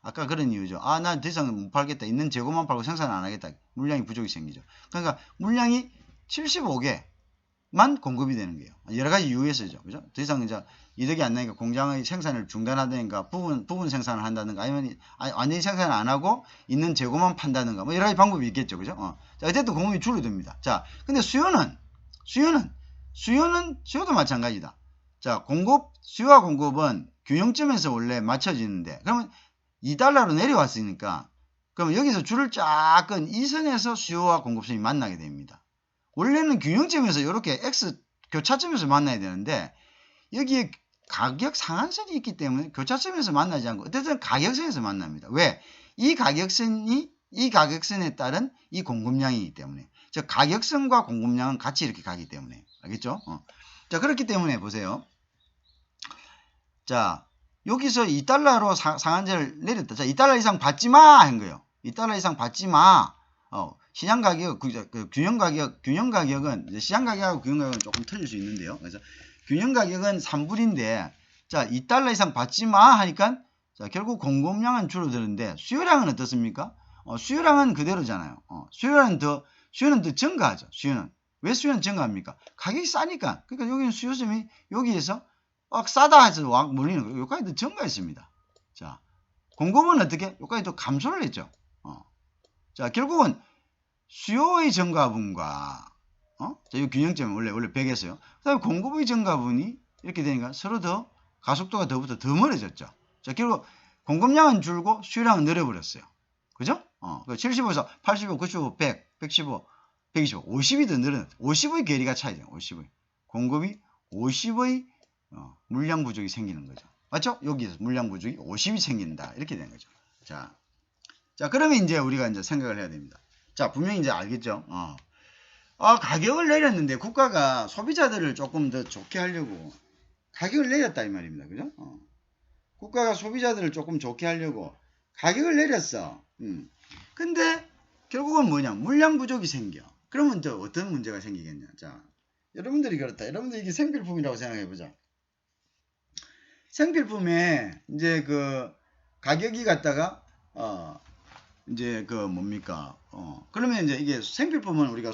S1: 아까 그런 이유죠. 나 더 이상 못 팔겠다. 있는 재고만 팔고 생산 안 하겠다. 물량이 부족이 생기죠. 그러니까 물량이 75개만 공급이 되는 거예요. 여러 가지 이유에서죠. 그죠? 더 이상 이제 이득이 안 나니까 공장의 생산을 중단하든가 부분 생산을 한다든가 아니면 완전히 생산을 안 하고 있는 재고만 판다든가 뭐 여러 가지 방법이 있겠죠. 그죠? 자, 어쨌든 공급이 줄어듭니다. 자, 근데 수요도 마찬가지다. 자, 수요와 공급은 균형점에서 원래 맞춰지는데 그러면 2달러로 내려왔으니까 그러면 여기서 줄을 쫙 끈 이 선에서 수요와 공급선이 만나게 됩니다. 원래는 균형점에서 이렇게 X 교차점에서 만나야 되는데 여기에 가격 상한선이 있기 때문에 교차점에서 만나지 않고 어쨌든 가격선에서 만납니다. 왜? 이 가격선에 따른 이 공급량이기 때문에 즉 가격선과 공급량은 같이 이렇게 가기 때문에 알겠죠? 자, 그렇기 때문에 보세요. 자, 여기서 2달러로 상한제를 내렸다. 자, 2달러 이상 받지 마! 한 거예요. 2달러 이상 받지 마! 시장 가격, 균형 가격은, 시장 가격하고 균형 가격은 조금 틀릴 수 있는데요. 그래서 균형 가격은 3불인데, 자, 2달러 이상 받지 마! 하니까, 자, 결국 공급량은 줄어드는데, 수요량은 어떻습니까? 수요량은 그대로잖아요. 수요는 더 증가하죠. 수요는. 왜 수요는 증가합니까? 가격이 싸니까. 그러니까 여기는 수요점이 여기에서 싸다 해서 막 물리는 거예요. 여기까지도 증가했습니다. 자, 공급은 어떻게? 여기까지도 감소를 했죠. 자, 결국은 수요의 증가분과 자, 이 균형점이 원래 100이었어요. 그 다음에 공급의 증가분이 이렇게 되니까 서로 더 가속도가 더 멀어졌죠. 자, 결국 공급량은 줄고 수요량은 늘어버렸어요. 그죠? 75에서 85, 95, 100, 115, 125, 50이 더 늘어났어요. 50의 괴리가 차이죠. 50의. 공급이 50의 물량 부족이 생기는 거죠. 맞죠? 여기에서 물량 부족이 50이 생긴다. 이렇게 되는 거죠. 자, 그러면 이제 우리가 이제 생각을 해야 됩니다. 자, 분명히 이제 알겠죠? 가격을 내렸는데 국가가 소비자들을 조금 더 좋게 하려고 가격을 내렸다 이 말입니다. 그죠? 국가가 소비자들을 조금 좋게 하려고 가격을 내렸어. 근데 결국은 뭐냐? 물량 부족이 생겨. 그러면 또 어떤 문제가 생기겠냐? 자, 여러분들이 그렇다. 여러분들 이게 생필품이라고 생각해 보자. 생필품에 이제 그 가격이 갖다가 이제 그 뭡니까? 그러면 이제 이게 생필품은 우리가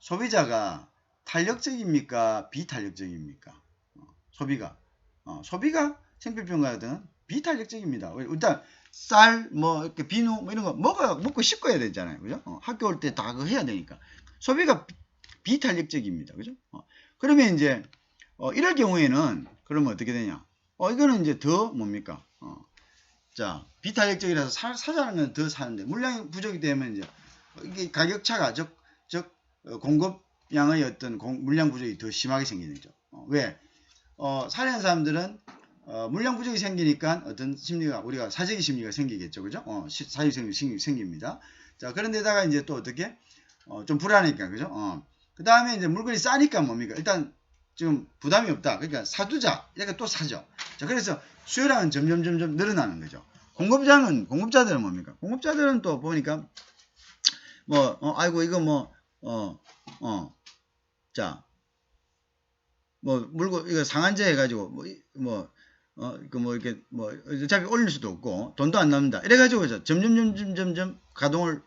S1: 소비자가 탄력적입니까? 비탄력적입니까? 소비가 생필품 같은 비탄력적입니다. 일단 쌀, 뭐 이렇게 비누 뭐 이런 거 먹고 씻고 해야 되잖아요. 그죠? 학교 올 때 다 그거 해야 되니까. 소비가 비탄력적입니다. 그죠? 그러면 이제 이럴 경우에는 그러면 어떻게 되냐? 이거는 이제 더 뭡니까? 자, 비탄력적이라서 사자는 건 더 사는데 물량이 부족이 되면 이제 이게 가격차가 즉 공급량의 어떤 물량 부족이 더 심하게 생기는 거죠. 왜? 사려는 사람들은 물량 부족이 생기니까 어떤 심리가 우리가 사재기 심리가 생기겠죠. 그죠? 사재기 심리 생깁니다. 자, 그런데다가 이제 또 어떻게 좀 불안하니까 그죠? 그 다음에 이제 물건이 싸니까 뭡니까? 일단 지금 부담이 없다. 그러니까 사두자. 이렇게 또 사죠. 자, 그래서 수요량은 점점 늘어나는 거죠. 공급자들은 뭡니까? 공급자들은 또 보니까 아이고 이거 자, 물건 이거 상한제 해가지고 이렇게 어차피 올릴 수도 없고 돈도 안 남는다. 이래가지고 점점 가동을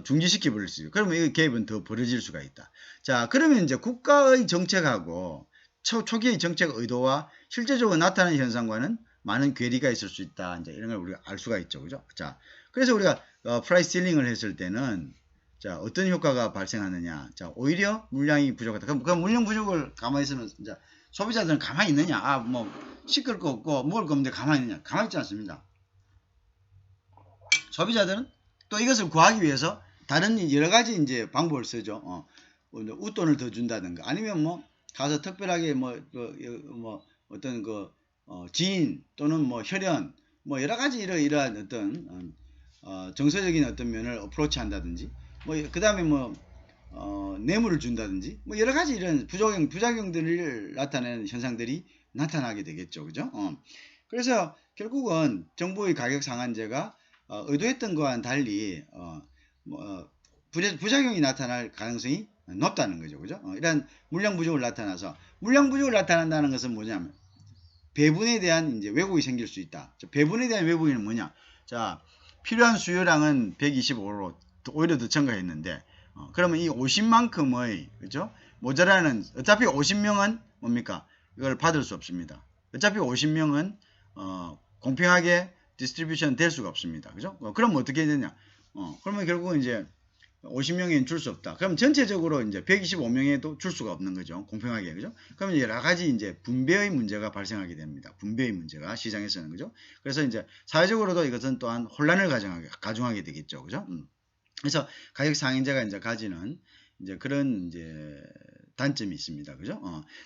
S1: 중지시켜 버릴 수 있어요. 그러면 이 갭은 더 벌어질 수가 있다. 자, 그러면 이제 국가의 정책하고 초기의 정책 의도와 실제적으로 나타나는 현상과는 많은 괴리가 있을 수 있다. 이제 이런 걸 우리가 알 수가 있죠. 그죠? 자, 그래서 우리가 프라이스 딜링을 했을 때는 자, 어떤 효과가 발생하느냐? 자, 오히려 물량이 부족하다. 그럼 물량 부족을 가만히 있으면 이제 소비자들은 가만히 있느냐? 시끌 거 없고 먹을 거 없는데 가만히 있느냐? 가만히 있지 않습니다. 소비자들은 또 이것을 구하기 위해서 다른 여러 가지 이제 방법을 쓰죠. 웃돈을 더 준다든가 아니면 가서 특별하게 어떤 지인 또는 혈연 여러 가지 이러한 어떤 정서적인 어떤 면을 어프로치 한다든지 그 다음에 뇌물을 준다든지 여러 가지 이런 부작용들을 나타내는 현상들이 나타나게 되겠죠. 그죠? 그래서 결국은 정부의 가격 상한제가 의도했던 것과는 달리 부작용이 나타날 가능성이 높다는 거죠. 그죠? 이런 물량 부족을 나타나서 물량 부족을 나타난다는 것은 뭐냐면 배분에 대한 이제 왜곡이 생길 수 있다. 배분에 대한 왜곡이 뭐냐? 자, 필요한 수요량은 125로 오히려 더 증가했는데 그러면 이 50만큼의 그죠? 모자라는 어차피 50명은 뭡니까? 이걸 받을 수 없습니다. 어차피 50명은 공평하게 디스트리뷰션 될 수가 없습니다. 그죠? 그럼 어떻게 되냐? 그러면 결국은 이제 50명에는 줄 수 없다. 그럼 전체적으로 이제 125명에도 줄 수가 없는 거죠. 공평하게. 그죠? 그러면 여러 가지 이제 분배의 문제가 발생하게 됩니다. 분배의 문제가 시장에서는. 그죠? 그래서 이제 사회적으로도 이것은 또한 혼란을 가중하게 되겠죠. 그죠? 그래서 가격 상한제가 이제 가지는 이제 그런 이제 단점이 있습니다. 그죠?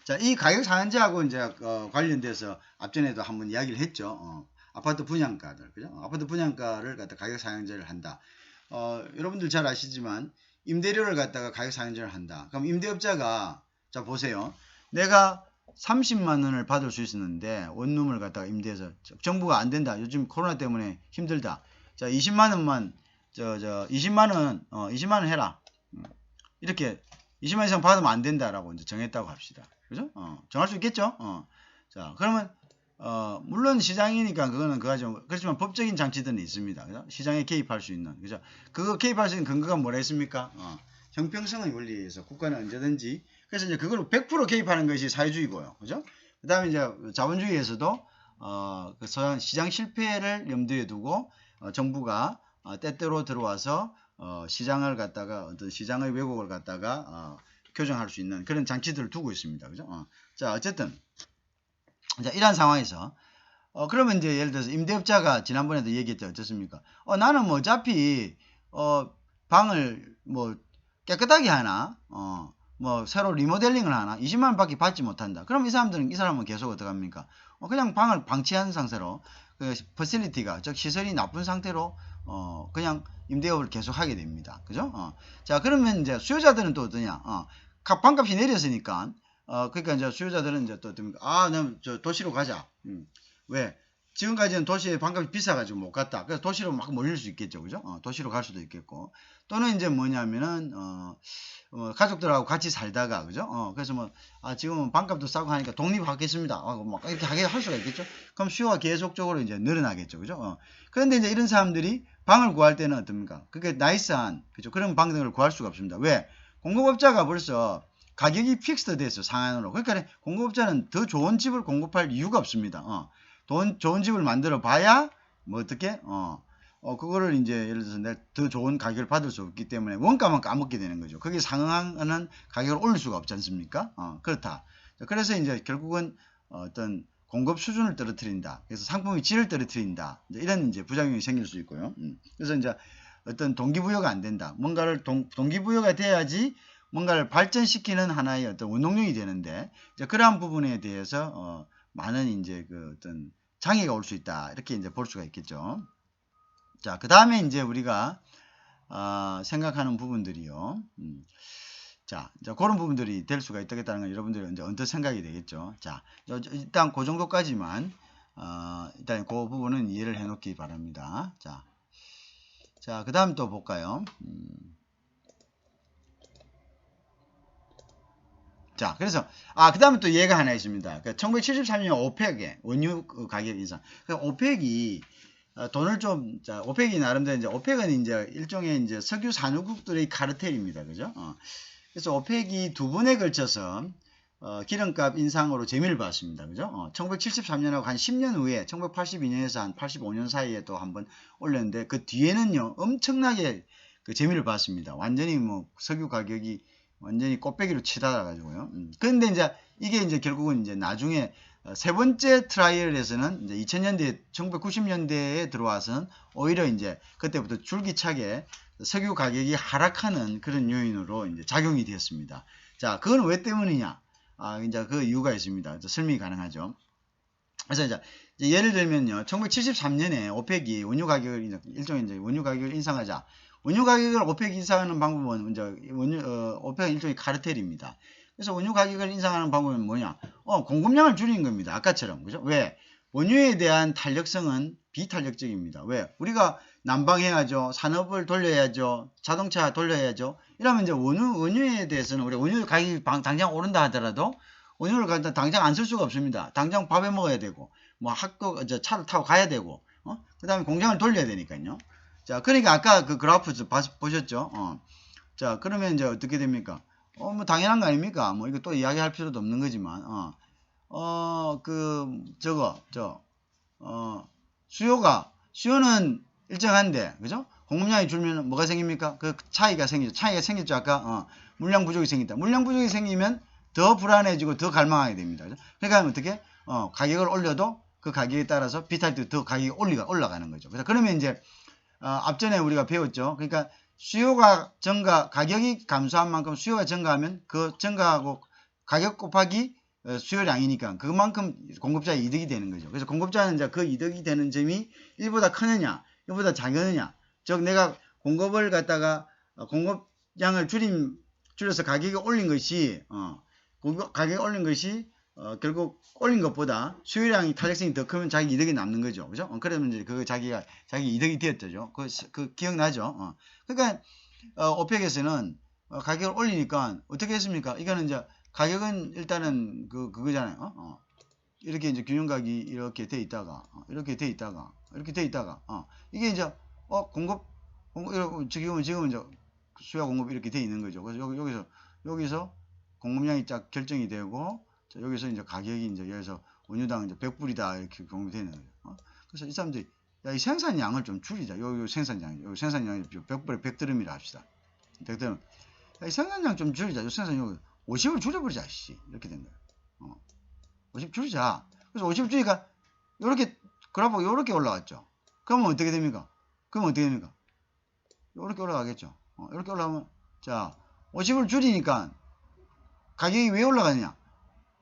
S1: 자, 이 가격 상한제하고 이제 관련돼서 앞전에도 한번 이야기를 했죠. 아파트 분양가들. 그죠? 아파트 분양가를 갖다 가격 상한제를 한다. 여러분들 잘 아시지만 임대료를 갖다가 가격 상한제를 한다. 그럼 임대업자가 자 보세요. 내가 30만 원을 받을 수 있었는데 원룸을 갖다가 임대해서 정부가 안 된다. 요즘 코로나 때문에 힘들다. 자, 20만 원만 20만 원 해라. 이렇게 20만 이상 받으면 안 된다라고 이제 정했다고 합시다. 그죠? 정할 수 있겠죠? 자, 그러면 물론 시장이니까 그거는 그거죠. 그렇지만 법적인 장치들은 있습니다. 그죠? 시장에 개입할 수 있는. 그죠? 그거 개입할 수 있는 근거가 뭐라 했습니까? 형평성의 원리에서 국가는 언제든지 그래서 이제 그걸 100% 개입하는 것이 사회주의고요. 그죠? 그 다음에 이제 자본주의에서도 그 시장 실패를 염두에 두고 정부가 때때로 들어와서 시장을 갖다가 어떤 시장의 왜곡을 갖다가 교정할 수 있는 그런 장치들을 두고 있습니다. 그죠? 자, 어쨌든 자, 이러한 상황에서 그러면 이제 예를 들어서 임대업자가 지난번에도 얘기했죠. 어떻습니까? 나는 뭐 어차피 방을 뭐 깨끗하게 하나 뭐 새로 리모델링을 하나 20만 원밖에 받지 못한다. 그럼 이 사람은 계속 어떡합니까? 그냥 방을 방치한 상태로 그 퍼실리티가 즉 시설이 나쁜 상태로 그냥 임대업을 계속 하게 됩니다. 그죠? 자, 그러면 이제 수요자들은 또 어떠냐? 방값이 내렸으니까 그러니까 이제 수요자들은 이제 또 어떻습니까? 저 도시로 가자. 왜? 지금까지는 도시에 방값이 비싸가지고 못 갔다. 그래서 도시로 막 몰릴 수 있겠죠. 그죠? 도시로 갈 수도 있겠고. 또는 이제 뭐냐면은, 가족들하고 같이 살다가, 그죠? 그래서 뭐, 지금은 방값도 싸고 하니까 독립하겠습니다. 막 이렇게 하게 할 수가 있겠죠? 그럼 수요가 계속적으로 이제 늘어나겠죠. 그죠? 그런데 이제 이런 사람들이 방을 구할 때는 어떻습니까? 그게 나이스한, 그죠? 그런 방들을 구할 수가 없습니다. 왜? 공급업자가 벌써 가격이 픽스드 됐어요. 상한으로. 그러니까 공급업자는 더 좋은 집을 공급할 이유가 없습니다. 좋은 집을 만들어 봐야 뭐 어떻게 그거를 이제 예를 들어서 내가 더 좋은 가격을 받을 수 없기 때문에 원가만 까먹게 되는 거죠. 거기에 상응하는 가격을 올릴 수가 없지 않습니까? 그렇다. 그래서 이제 결국은 어떤 공급 수준을 떨어뜨린다. 그래서 상품의 질을 떨어뜨린다. 이런 이제 부작용이 생길 수 있고요. 그래서 이제 어떤 동기부여가 안 된다. 뭔가를 동기부여가 돼야지 뭔가를 발전시키는 하나의 어떤 원동력이 되는데 이제 그러한 부분에 대해서 많은 이제 그 어떤 장애가 올 수 있다. 이렇게 이제 볼 수가 있겠죠. 자, 그 다음에 이제 우리가 생각하는 부분들이요. 자, 그런 부분들이 될 수가 있다는 건 여러분들이 이제 언뜻 생각이 되겠죠. 자, 일단 그 정도까지만 일단 그 부분은 이해를 해놓기 바랍니다. 자, 그 다음 또 볼까요? 자, 그래서 그 다음에 또 예가 하나 있습니다. 1973년 오펙의 원유 가격 인상. 오펙이 돈을 좀, 자, 오펙이 나름대로 이제 오펙은 이제 일종의 이제 석유 산유국들의 카르텔입니다. 그죠? 그래서 오펙이 두 번에 걸쳐서 기름값 인상으로 재미를 봤습니다. 그죠? 1973년하고 한 10년 후에 1982년에서 한 85년 사이에 또 한번 올렸는데 그 뒤에는요 엄청나게 그 재미를 봤습니다. 완전히 뭐 석유 가격이 완전히 꽃배기로 치닫아가지고요. 그런데 이제 이게 이제 결국은 이제 나중에 세 번째 트라이얼에서는 이제 2000년대, 1990년대에 들어와서는 오히려 이제 그때부터 줄기차게 석유 가격이 하락하는 그런 요인으로 이제 작용이 되었습니다. 자, 그건 왜 때문이냐? 이제 그 이유가 있습니다. 설명이 가능하죠. 그래서 이제 예를 들면요, 1973년에 오펙이 원유 가격을 일종의 이제 원유 가격을 인상하자. 원유 가격을 오펙 인상하는 방법은 이제 오펙은 일종의 카르텔입니다. 그래서 원유 가격을 인상하는 방법은 뭐냐? 공급량을 줄이는 겁니다. 아까처럼. 그죠? 왜? 원유에 대한 탄력성은 비탄력적입니다. 왜? 우리가 난방해야죠. 산업을 돌려야죠. 자동차 돌려야죠. 이러면 이제 원유에 대해서는 우리 원유 가격이 당장 오른다 하더라도 원유를 갖다 당장 안 쓸 수가 없습니다. 당장 밥에 먹어야 되고, 뭐 차를 타고 가야 되고, 그 다음에 공장을 돌려야 되니까요. 자, 그러니까 아까 그 그래프 보셨죠? 자, 그러면 이제 어떻게 됩니까? 뭐 당연한 거 아닙니까? 뭐 이거 또 이야기할 필요도 없는 거지만, 수요는 일정한데, 그죠? 공급량이 줄면 뭐가 생깁니까? 그 차이가 생기죠. 차이가 생겼죠. 아까, 물량 부족이 생긴다. 물량 부족이 생기면 더 불안해지고 더 갈망하게 됩니다. 그죠? 그러니까 어떻게? 가격을 올려도 그 가격에 따라서 비탈 때 더 가격이 올라가는 거죠. 그래서 그러면 이제, 앞전에 우리가 배웠죠. 그러니까 수요가 가격이 감소한 만큼 수요가 증가하면 그 증가하고 가격 곱하기 수요량이니까 그만큼 공급자의 이득이 되는 거죠. 그래서 공급자는 이제 그 이득이 되는 점이 1보다 크느냐, 1보다 작느냐. 즉 내가 공급을 갖다가 공급량을 줄여서 가격이 올린 것이 결국 올린 것보다 수요량이 탄력성이 더 크면 자기 이득이 남는 거죠. 그죠? 그러면 이제 자기 이득이 되었죠. 그 기억나죠? 그러니까, 오펙에서는 가격을 올리니까 어떻게 했습니까? 이거는 이제 가격은 일단은 그거잖아요. 이렇게 이제 균형각이 이렇게 돼 있다가, 이렇게 돼 있다가, 이게 이제, 지금은 이제 수요 공급 이렇게 돼 있는 거죠. 그래서 여기서 공급량이 딱 결정이 되고, 자, 여기서 이제 가격이 이제 여기서 원유당 이제 100불이다 이렇게 공유되는 거예요. 그래서 이 사람들이 야, 이 생산량을 좀 줄이자. 요 생산량이 100불에 100드럼이라 합시다. 100드럼. 야, 이 생산량 좀 줄이자. 요 생산량 50을 줄여버리자. 씨. 이렇게 된 거예요. 50 줄이자. 그래서 50 줄이니까 요렇게 그래프가 요렇게 올라갔죠. 그러면 어떻게 됩니까? 요렇게 올라가겠죠. 이렇게 올라가면 자 50을 줄이니까 가격이 왜 올라가느냐?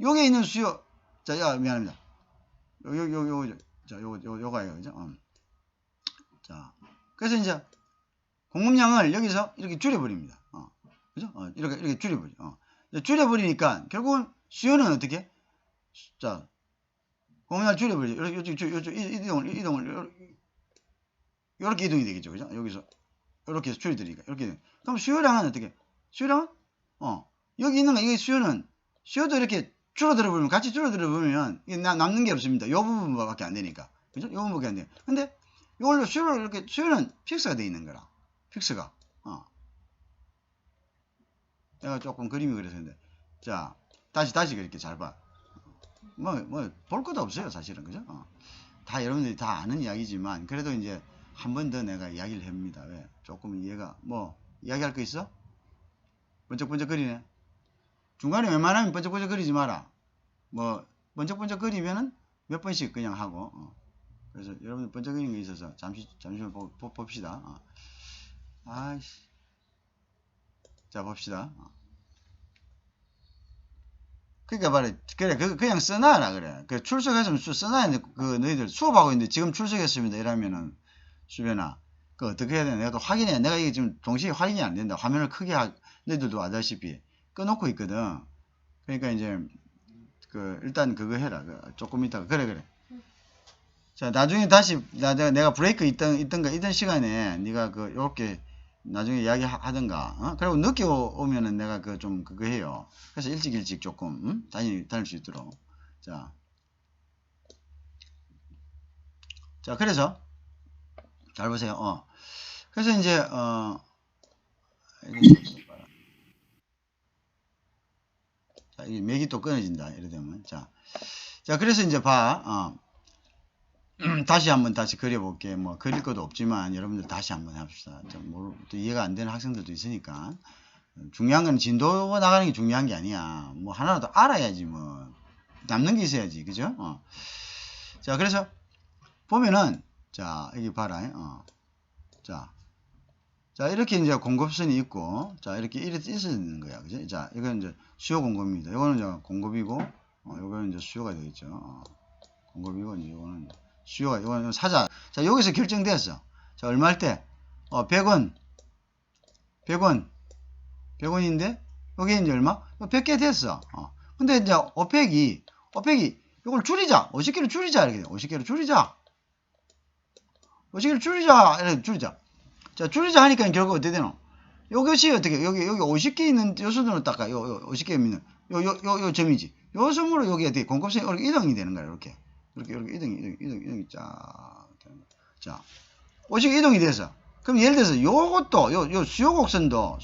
S1: 여기에 있는 수요 자, 야, 미안합니다. 요거예요. 그죠? 자, 그래서 이제 공급량을 여기서 이렇게 줄여버립니다. 그죠? 이렇게 줄여버려. 줄여버리니까 결국은 수요는 어떻게? 자, 공급량을 줄여버리죠. 이동을 이렇게 이동이 되겠죠. 그죠? 여기서 이렇게 해서 줄여드리니까 이렇게. 그럼 수요량은 어떻게? 수요량은 여기 있는 거 이게 수요도 이렇게 줄어들어 버리면 같이 줄어들어 버리면 이게 남는 게 없습니다. 요 부분밖에 안 되니까. 그죠? 요 부분밖에 안 돼요. 근데 이걸로 수요는 픽스가 되어 있는 거라. 픽스가. 내가 조금 그림이 그래서인데. 자, 다시 그렇게 잘 봐. 볼 것도 없어요, 사실은. 그죠? 다 여러분들이 다 아는 이야기지만, 그래도 이제 한 번 더 내가 이야기를 해봅니다. 왜? 조금 이해가, 이야기할 거 있어? 번쩍번쩍거리네. 중간에 웬만하면 번쩍번쩍거리지 마라. 번쩍번쩍 거리면은 몇 번씩 그냥 하고. 그래서 여러분들 번쩍거리는 게 있어서 잠시만 봅시다. 아이씨. 자, 봅시다. 그러니까 말해. 그래, 그냥 써놔라, 그래. 그 출석했으면 써놔야 돼. 그, 너희들 수업하고 있는데 지금 출석했습니다. 이러면은, 수변아. 그 어떻게 해야 되나? 내가 또 확인해. 내가 이게 지금 동시에 확인이 안 된다. 화면을 크게 너희들도 알다시피 꺼놓고 있거든. 그러니까 이제, 일단 그거 해라. 조금 있다가. 그래. 자, 나중에 다시, 내가 브레이크 있던 시간에, 네가 요렇게, 나중에 이야기 하든가, 그리고 늦게 오면은 내가 그거 해요. 그래서 일찍 조금, 다닐 수 있도록. 자, 그래서, 잘 보세요. 그래서 이제, 자, 이게 맥이 또 끊어진다. 이래 되면. 자, 그래서 이제 다시 그려볼게. 그릴 것도 없지만, 여러분들 다시 한번 합시다. 또 이해가 안 되는 학생들도 있으니까. 중요한 건 진도 나가는 게 중요한 게 아니야. 하나라도 알아야지, 남는 게 있어야지. 그죠? 자, 그래서, 보면은, 자, 여기 봐라. 자, 이렇게 이제 공급선이 있고, 자, 이렇게 있어야 되는 거야. 그죠? 자, 이건 이제 수요 공급입니다. 이거는 이제 공급이고, 이거는 이제 수요가 되겠죠. 공급이고, 이거는 수요가, 이거는 사자. 자, 여기서 결정됐어. 자, 얼마일 때? 100원인데, 여기 이제 얼마? 100개 됐어. 근데 이제 오펙이, 이걸 줄이자. 50개를 줄이자. 이렇게 돼. 50개를 줄이자. 이렇게 줄이자. 자, 줄이자 하니까 결국 어떻게 되노? 요것이 어떻게, 여기 50개 있는 요 수준으로 닦아. 요 50개 있는, 요 점이지. 요 점으로 여기 어떻게 공급선이 이렇게 이동이 되는 거야. 이렇게 이동이 자, 50개 이동이 돼서. 그럼 예를 들어서 요것도, 요 수요곡선도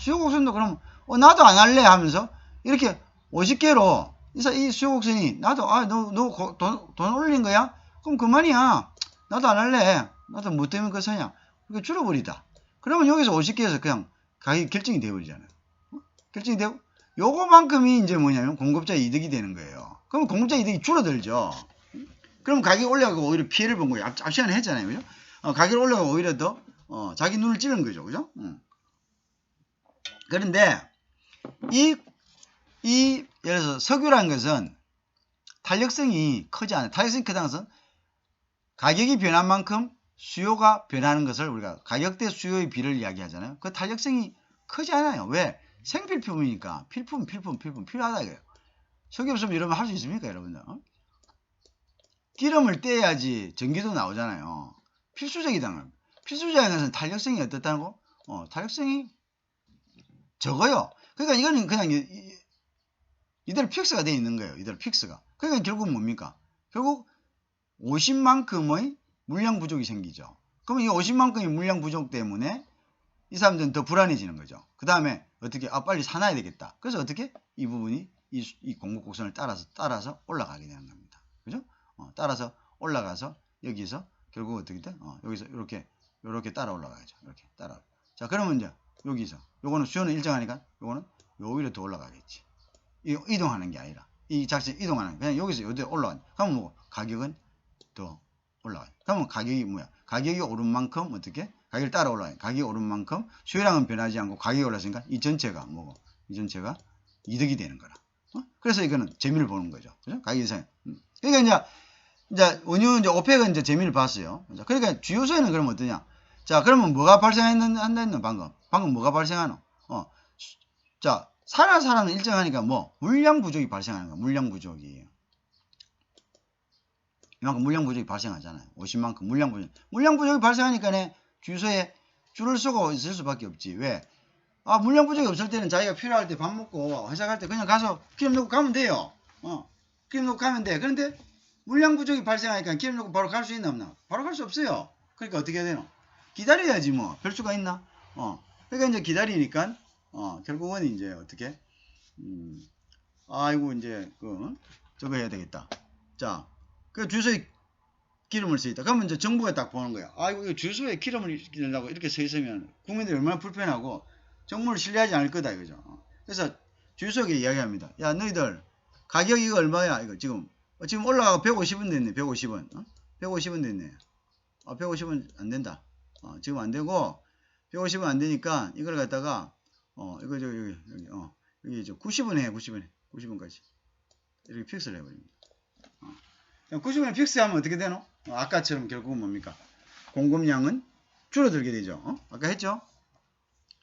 S1: 그럼, 나도 안 할래 하면서, 이렇게 50개로, 이 수요곡선이, 나도, 너 돈 올린 거야? 그럼 그만이야. 나도 안 할래. 나도 뭐 때문에 그거 사냐? 이렇게 줄어버리다. 그러면 여기서 50개에서 그냥 가격이 결정이 되어버리잖아요. 결정이 되고, 요거만큼이 이제 뭐냐면 공급자 이득이 되는 거예요. 그럼 공급자 이득이 줄어들죠. 그럼 가격이 올라가고 오히려 피해를 본 거예요. 앞 시간에 했잖아요. 그죠? 가격이 올라가고 오히려 더, 자기 눈을 찌른 거죠. 그죠? 그런데, 예를 들어서 석유라는 것은 탄력성이 크지 않아요. 탄력성이 크다는 것은 가격이 변한 만큼 수요가 변하는 것을 우리가 가격 대 수요의 비를 이야기하잖아요. 그 탄력성이 크지 않아요. 왜? 생필품이니까. 필품 필요하다 이거예요. 석유 없으면 이러면 할 수 있습니까, 여러분들? 기름을 떼야지 전기도 나오잖아요. 필수적이다는. 필수적인 것은 탄력성이 어떻다는 거? 탄력성이 적어요. 그러니까 이거는 그냥 이대로 픽스가 되어 있는 거예요. 이대로 픽스가. 그러니까 결국 뭡니까? 결국 50만큼의 물량 부족이 생기죠. 그러면 이 50만큼의 물량 부족 때문에 이 사람들은 더 불안해지는 거죠. 그 다음에 어떻게, 빨리 사놔야 되겠다. 그래서 어떻게? 이 부분이 이 공급 곡선을 따라서 올라가게 되는 겁니다. 그죠? 따라서 올라가서 여기서 결국 어떻게 돼? 여기서 이렇게 따라 올라가죠. 이렇게 따라. 자, 그러면 이제 여기서 요거는 수요는 일정하니까 요거는 요 위로 더 올라가겠지. 이동하는 게 아니라 이 자체 이동하는 그냥 여기서 요대 올라가. 그러면 뭐 가격은 더 올라가요. 그러면 가격이 뭐야? 가격이 오른 만큼 어떻게? 가격을 따라 올라가요. 가격이 오른 만큼 수요량은 변하지 않고 가격이 올랐으니까 이 전체가 뭐고? 이 전체가 이득이 되는 거라. 그래서 이거는 재미를 보는 거죠. 그죠? 가격 이상. 그러니까 이제 원유 이제 오펙은 이제 재미를 봤어요. 그러니까 주요소에는 그러면 어떠냐? 자, 그러면 뭐가 발생한다는 방금 뭐가 발생하노? 자, 사라는 일정하니까 뭐 물량 부족이 발생하는 거야. 물량 부족이에요. 이만큼 물량 부족이 발생하잖아요. 50만큼 물량 부족이 발생하니까 주유소에 줄을 서고 있을 수밖에 없지. 왜? 물량 부족이 없을 때는 자기가 필요할 때 밥 먹고 회사 갈 때 그냥 가서 기름 넣고 가면 돼요. 기름 넣고 가면 돼. 그런데 물량 부족이 발생하니까 기름 넣고 바로 갈 수 있나 없나? 바로 갈 수 없어요. 그러니까 어떻게 해야 되노? 기다려야지 뭐. 별 수가 있나? 그러니까 이제 기다리니까 결국은 이제 어떻게? 아이고 이제 저거 해야 되겠다. 자, 그 주유소에 기름을 쓰있다. 그러면 이제 정부가 딱 보는 거야. 아이고 이거 주유소에 기름을 넣으려고 이렇게 서 있으면 국민들이 얼마나 불편하고 정부를 신뢰하지 않을 거다 이거죠. 그래서 주유소에 이야기합니다. 야, 너희들 가격 이거 얼마야? 이거 지금 올라가고 150원 됐네. 150원. 150원 됐네. 150원 안 된다. 지금 안 되고 150원 안 되니까 이걸 갖다가 이거 여기 90원 해. 90원까지. 이렇게 픽스를 해버립니다. 90원에 픽스하면 어떻게 되노? 아까처럼 결국은 뭡니까? 공급량은 줄어들게 되죠. 아까 했죠?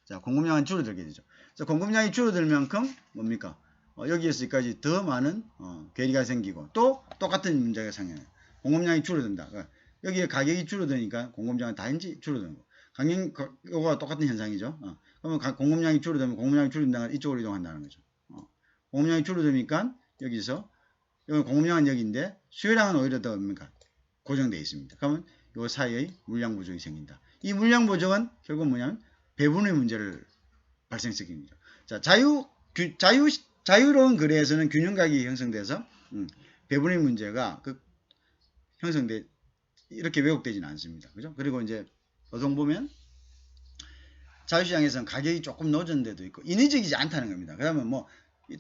S1: 자, 공급량은 줄어들게 되죠. 자, 공급량이 줄어들 만큼 뭡니까? 여기에서까지 더 많은 괴리가 생기고 또 똑같은 문제가 생겨요. 공급량이 줄어든다. 여기에 가격이 줄어드니까 공급량은 다인지 줄어드는 거. 이거와 똑같은 현상이죠. 그러면 공급량이 줄어들면 공급량이 줄어든다는 이쪽으로 이동한다는 거죠. 공급량이 줄어드니까 여기서 여기 공급량은 여기인데 수요량은 오히려 더 뭡니까? 고정되어 있습니다. 그러면 이 사이의 물량 부족이 생긴다. 이 물량 부족은 결국 뭐냐면 배분의 문제를 발생시킵니다. 자, 자유로운 거래에서는 균형 가격이 형성돼서 배분의 문제가 이렇게 왜곡되지는 않습니다. 그죠? 그리고 이제 보통 보면 자유시장에서는 가격이 조금 낮은 데도 있고 인위적이지 않다는 겁니다. 그러면 뭐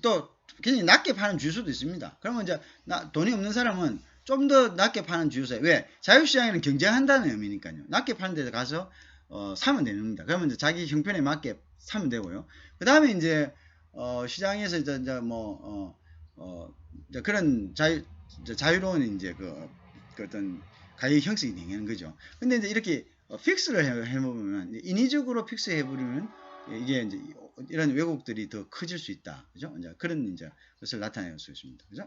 S1: 또 굉장히 낮게 파는 주유소도 있습니다. 그러면 이제 돈이 없는 사람은 좀 더 낮게 파는 주유소에 왜? 자유시장에는 경쟁한다는 의미니까요. 낮게 파는 데서 가서 사면 됩니다. 그러면 이제 자기 형편에 맞게 사면 되고요. 그 다음에 이제 시장에서 이제 그런 자유로운 이제 그 어떤 가격 형성이 되는 거죠. 근데 이제 이렇게 픽스를 해보면 인위적으로 픽스 해버리면 이게 이제 이런 왜곡들이 더 커질 수 있다. 그죠? 이제 그런 이제 것을 나타낼 수 있습니다. 그죠?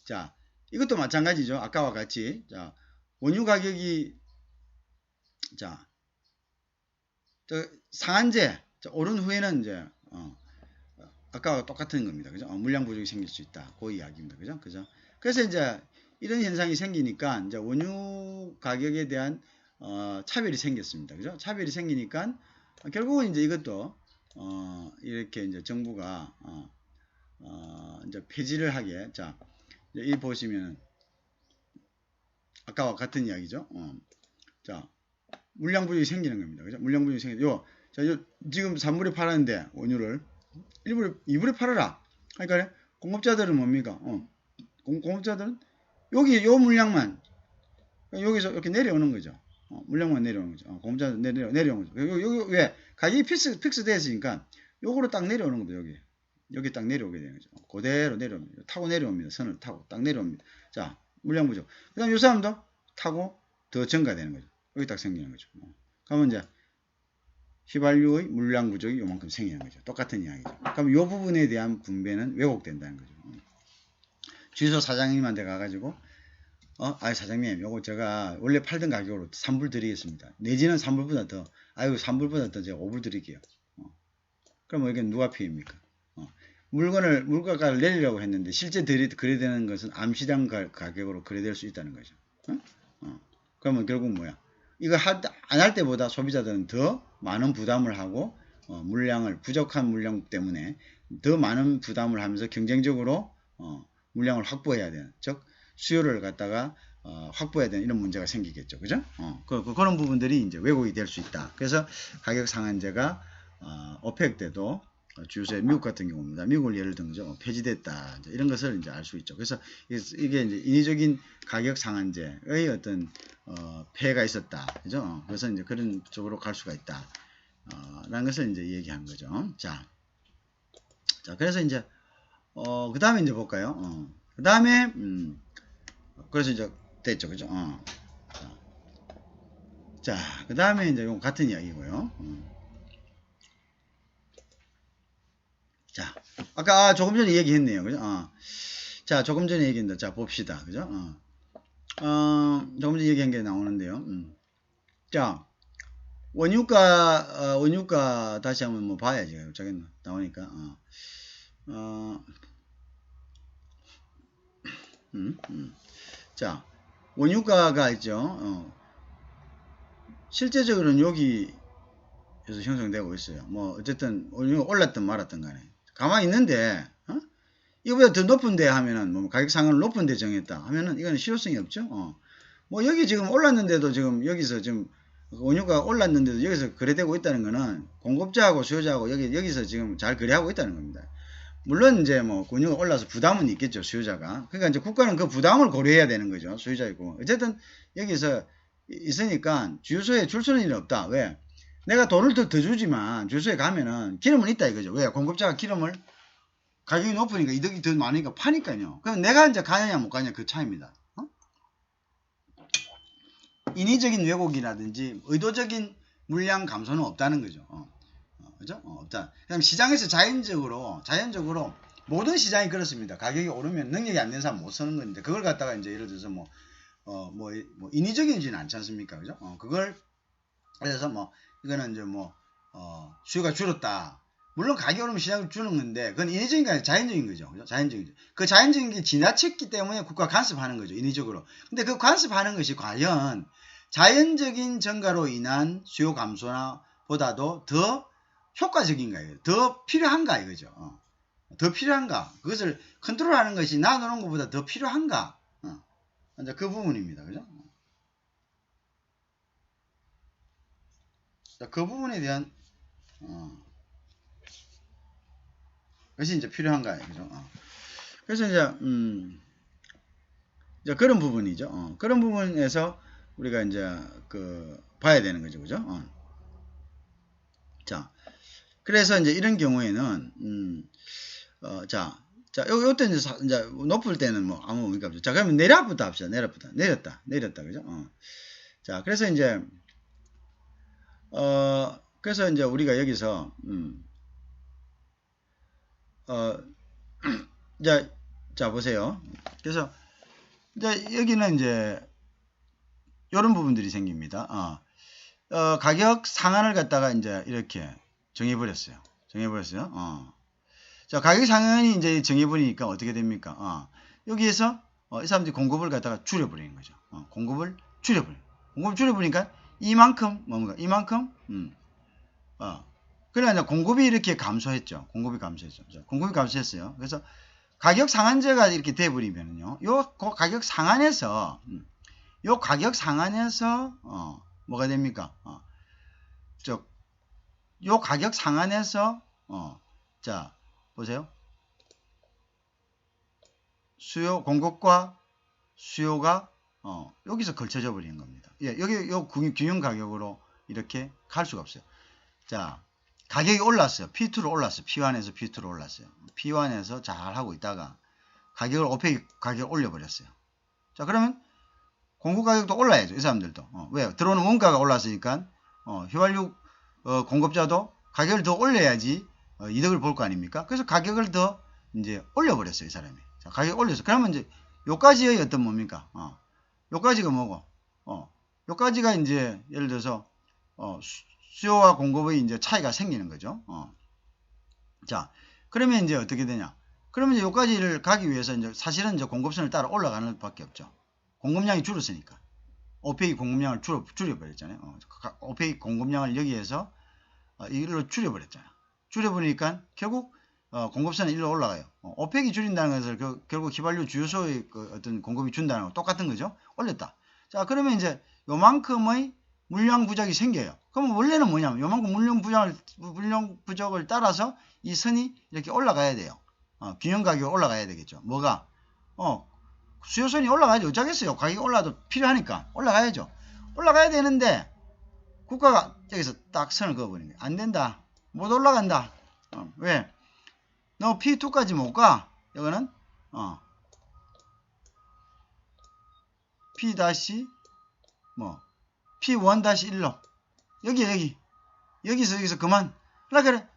S1: 자, 이것도 마찬가지죠. 아까와 같이. 자, 원유 가격이 상한제 오른 후에는 이제 아까와 똑같은 겁니다. 그죠? 물량 부족이 생길 수 있다. 그 이야기입니다. 그죠? 그래서 이제 이런 현상이 생기니까 이제 원유 가격에 대한 차별이 생겼습니다. 그죠? 차별이 생기니까 결국은 이제 이것도 이렇게 이제 정부가 이제 폐지를 하게. 자, 이 보시면 아까와 같은 이야기죠. 자, 물량 부족이 생기는 겁니다. 그죠? 물량 부족이 생기죠. 지금 3불에 팔았는데 원유를 2불에 팔아라. 그러니까 공급자들은 뭡니까? 공급자들은 여기 요 물량만 여기서 이렇게 내려오는 거죠. 물량만 내려오는 거죠. 공급자들 내려오는 거죠. 여기 왜 가격이 픽스 됐으니까 요거로 딱 내려오는 겁니다. 여기 딱 내려오게 되는 거죠. 그대로 내려옵니다. 타고 내려옵니다. 선을 타고 딱 내려옵니다. 자, 물량 부족. 그 다음 요 사람도 타고 더 증가되는 거죠. 여기 딱 생기는 거죠. 그러면 이제 휘발유의 물량 부족이 요만큼 생기는 거죠. 똑같은 이야기죠. 그럼 요 부분에 대한 분배는 왜곡된다는 거죠. 주유소 사장님한테 가가지고 사장님 요거 제가 원래 팔던 가격으로 3불 드리겠습니다. 내지는 3불보다 더 3불보다 더 제가 5불 드릴게요. 그럼 이게 누가 피해입니까? 물가를 내리려고 했는데 실제 거래되는 것은 암시장 가격으로 거래될 수 있다는 거죠. 그러면 결국 뭐야? 이거 안 할 때보다 소비자들은 더 많은 부담을 하고 물량을 부족한 물량 때문에 더 많은 부담을 하면서 경쟁적으로 물량을 확보해야 되는, 즉 수요를 갖다가 확보해야 되는 이런 문제가 생기겠죠. 그죠? 그런 부분들이 이제 왜곡이 될 수 있다. 그래서 가격 상한제가 오펙 때도 주요세 미국 같은 경우입니다. 미국을 예를 든 거죠. 폐지됐다. 이런 것을 이제 알 수 있죠. 그래서 이게 이제 인위적인 가격 상한제의 어떤 폐해가 있었다. 그죠? 그래서 이제 그런 쪽으로 갈 수가 있다. 라는 것을 이제 얘기한 거죠. 자, 그래서 이제 그 다음에 이제 볼까요? 그 다음에 그래서 이제 됐죠, 그죠? 자, 그 다음에 이제 요 같은 이야기고요. 자, 아까 조금 전에 얘기했네요, 그죠? 자, 조금 전에 얘기했는데, 자, 봅시다, 그죠? 조금 전에 얘기한 게 나오는데요. 자, 원유가 다시 한번 뭐 봐야지, 저기 나오니까. 자, 원유가가 있죠. 실제적으로는 여기에서 형성되고 있어요. 뭐 어쨌든 원유가 올랐든 말았든 간에 가만히 있는데 이거보다 더 높은데 하면은 뭐 가격 상한을 높은데 정했다 하면은 이거는 실효성이 없죠. 뭐 여기 지금 올랐는데도 지금 여기서 지금 원유가 올랐는데도 여기서 거래되고 있다는 거는 공급자하고 수요자하고 여기서 지금 잘 거래하고 있다는 겁니다. 물론 이제 뭐 원유가 올라서 부담은 있겠죠, 수요자가. 그러니까 이제 국가는 그 부담을 고려해야 되는 거죠, 수요자이고. 어쨌든 여기서 있으니까 주유소에 줄 서는 일은 없다. 왜? 내가 돈을 더 주지만 주유소에 가면은 기름은 있다 이거죠. 왜? 공급자가 기름을 가격이 높으니까 이득이 더 많으니까 파니까요. 그럼 내가 이제 가느냐 못 가느냐 그 차이입니다. 인위적인 왜곡이라든지 의도적인 물량 감소는 없다는 거죠. 그죠? 없다. 그다음 시장에서 자연적으로 모든 시장이 그렇습니다. 가격이 오르면 능력이 안 되는 사람 못 쓰는 건데 그걸 갖다가 이제 예를 들어서 뭐 인위적이지는 않지 않습니까? 그죠? 그걸 그래서 뭐 이거는 이제 뭐 수요가 줄었다. 물론 가격이 오르면 시장을 주는 건데 그건 인위적인 게 아니라 자연적인 거죠. 그죠? 자연적인. 그 자연적인 게 지나쳤기 때문에 국가 간섭하는 거죠. 인위적으로. 근데 그 간섭하는 것이 과연 자연적인 증가로 인한 수요 감소나 보다도 더 효과적인가 더 필요한가 이거죠. 더 필요한가? 그것을 컨트롤하는 것이 나누는 것보다 더 필요한가? 이제 그 부분입니다. 그죠? 자, 그 부분에 대한 것이 이제 필요한가? 그죠? 그래서 이제 그런 부분이죠. 그런 부분에서 우리가 이제 봐야 되는 거죠. 그죠? 자, 그래서 이제 이런 경우에는 요때 이제 높을 때는 뭐 아무 의미가 없죠. 자, 그러면 내려부터 합시다. 내렸다. 그죠? 자, 그래서 이제 우리가 여기서 자 보세요. 그래서 이제 여기는 이제 이런 부분들이 생깁니다. 가격 상한을 갖다가 이제 이렇게 정해버렸어요. 자, 가격 상한이 이제 정해버리니까 어떻게 됩니까? 여기에서 이 사람들이 공급을 갖다가 줄여버리는 거죠. 공급을 줄여버리니까 이만큼 뭡니까? 이만큼 그러니까 공급이 이렇게 감소했죠. 공급이 감소했어요. 그래서 가격 상한제가 이렇게 돼버리면요, 요 가격 상한에서 뭐가 됩니까? 요 가격 상한에서 자 보세요. 공급과 수요가 여기서 걸쳐져 버리는 겁니다. 예, 여기 요 균형 가격으로 이렇게 갈 수가 없어요. 자, 가격이 올랐어요. P2로 올랐어요. P1에서 P2로 올랐어요. P1에서 잘 하고 있다가 오펙이 가격을 올려버렸어요. 자, 그러면 공급 가격도 올라야죠. 이 사람들도. 왜요? 들어오는 원가가 올랐으니까 휘발유 공급자도 가격을 더 올려야지 이득을 볼 거 아닙니까? 그래서 가격을 더 이제 올려버렸어요. 이 사람이. 자, 가격 올렸어. 그러면 이제 요까지의 어떤 뭡니까? 요까지가 뭐고? 요까지가 이제 예를 들어서 수요와 공급의 이제 차이가 생기는 거죠. 자, 그러면 이제 어떻게 되냐? 그러면 이제 여기까지를 가기 위해서 이제 사실은 이제 공급선을 따라 올라가는 밖에 없죠. 공급량이 줄었으니까. 오펙이 공급량을 줄여버렸잖아요. 오펙이 공급량을 여기에서 일로 줄여버렸잖아. 줄여버리니까 결국 공급선은 일로 올라가요. 오펙이 줄인다는 것을 결국 휘발유 주유소의 어떤 공급이 준다는 거 똑같은 거죠. 올렸다. 자, 그러면 이제 요만큼의 물량 부족이 생겨요. 그럼 원래는 뭐냐면 요만큼 물량 부족을 따라서 이 선이 이렇게 올라가야 돼요. 균형 가격이 올라가야 되겠죠. 뭐가? 수요선이 올라가야죠. 어쩌겠어요. 가격이 올라도 필요하니까 올라가야죠. 올라가야 되는데 국가가 여기서 딱 선을 그어버리는 거예요. 안 된다. 못 올라간다. 왜? 너 P2까지 못 가. 이거는 P P1-1로 여기서 그만. 그래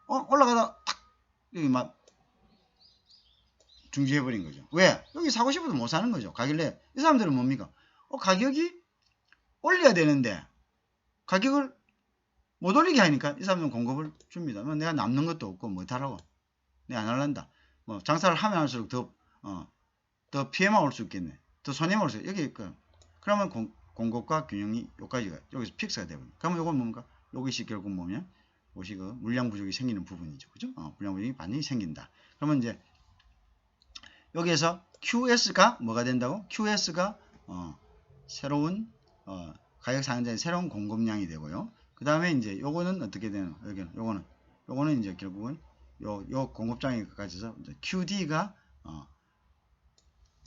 S1: 올라가다 탁 여기 막 중지해버린 거죠. 왜? 여기 사고 싶어도 못 사는 거죠. 가길래 이 사람들은 뭡니까? 가격이 올려야 되는데 가격을 못 올리게 하니까 이 사람들은 공급을 줍니다. 내가 남는 것도 없고 못하라고. 내가 안 할란다. 장사를 하면 할수록 더 피해만 올 수 있겠네. 더 손해만 올 수 있겠네. 여기 그러면 공급과 균형이 여기서 픽스가 되거든요. 그러면 이건 뭡니까? 이것이 결국 뭐면 이것이 물량 부족이 생기는 부분이죠. 그죠? 물량 부족이 반드시 생긴다. 그러면 이제 여기에서 QS가 뭐가 된다고? QS가 새로운 가격 상한자의 새로운 공급량이 되고요. 그 다음에 이제 요거는 어떻게 되는? 요거는 이제 결국은 요 공급장에까지 해서 QD가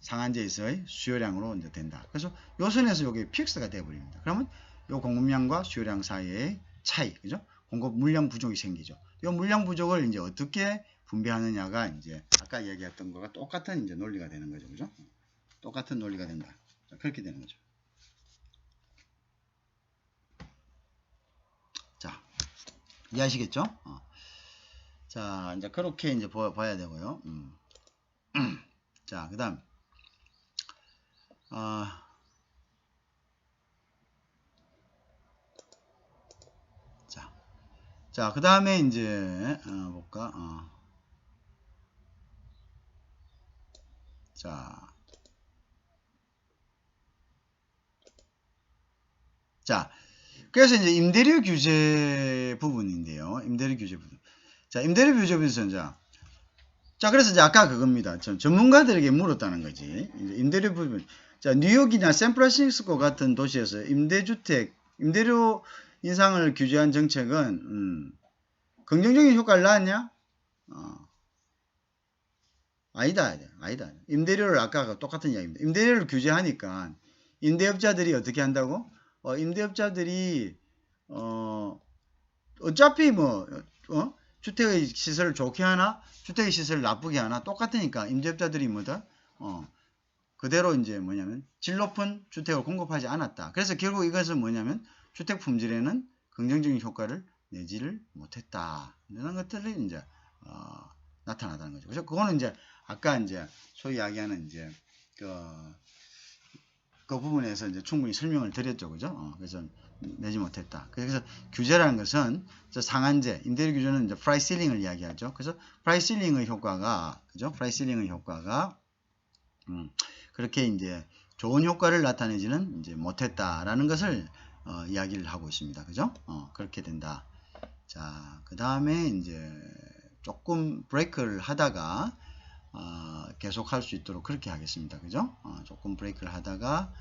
S1: 상한제에서의 수요량으로 이제 된다. 그래서 요 선에서 요게 픽스가 되어 버립니다. 그러면 요 공급량과 수요량 사이의 차이, 그죠? 공급 물량 부족이 생기죠. 요 물량 부족을 이제 어떻게 분배하느냐가 이제 아까 얘기했던 거가 똑같은 이제 논리가 되는 거죠. 그죠? 똑같은 논리가 된다. 자, 그렇게 되는 거죠. 자, 이해하시겠죠? 자, 이제 그렇게 이제 봐야 되고요. 자, 그 다음, 자, 그 다음에 이제, 볼까? 자, 그래서 이제 임대료 규제 부분인데요. 임대료 규제 부분. 자, 임대료 규제 부분에서 자, 그래서 이제 아까 그겁니다. 전문가들에게 물었다는 거지. 이제 임대료 부분. 자, 뉴욕이나 샌프란시스코 같은 도시에서 임대료 인상을 규제한 정책은 긍정적인 효과를 낳았냐? 아니다. 임대료를 아까 똑같은 이야기입니다. 임대료를 규제하니까 임대업자들이 어떻게 한다고? 임대업자들이 어차피 주택의 시설을 좋게 하나 주택의 시설을 나쁘게 하나 똑같으니까 임대업자들이 뭐다? 그대로 이제 뭐냐면 질 높은 주택을 공급하지 않았다. 그래서 결국 이것은 뭐냐면 주택 품질에는 긍정적인 효과를 내지를 못했다. 이런 것들이 이제 나타나다는 거죠. 그래서 그거는 이제 아까 이제 소위 이야기하는 이제 그 부분에서 이제 충분히 설명을 드렸죠. 그죠? 그래서 내지 못했다. 그래서 규제라는 것은 상한제, 임대료 규제는 이제 프라이스 실링을 이야기하죠. 그래서 프라이스 실링의 효과가, 그죠? 프라이스 실링의 효과가, 그렇게 이제 좋은 효과를 나타내지는 이제 못했다라는 것을 이야기를 하고 있습니다. 그죠? 그렇게 된다. 자, 그 다음에 이제 조금 브레이크를 하다가 계속 할 수 있도록 그렇게 하겠습니다. 그죠? 조금 브레이크를 하다가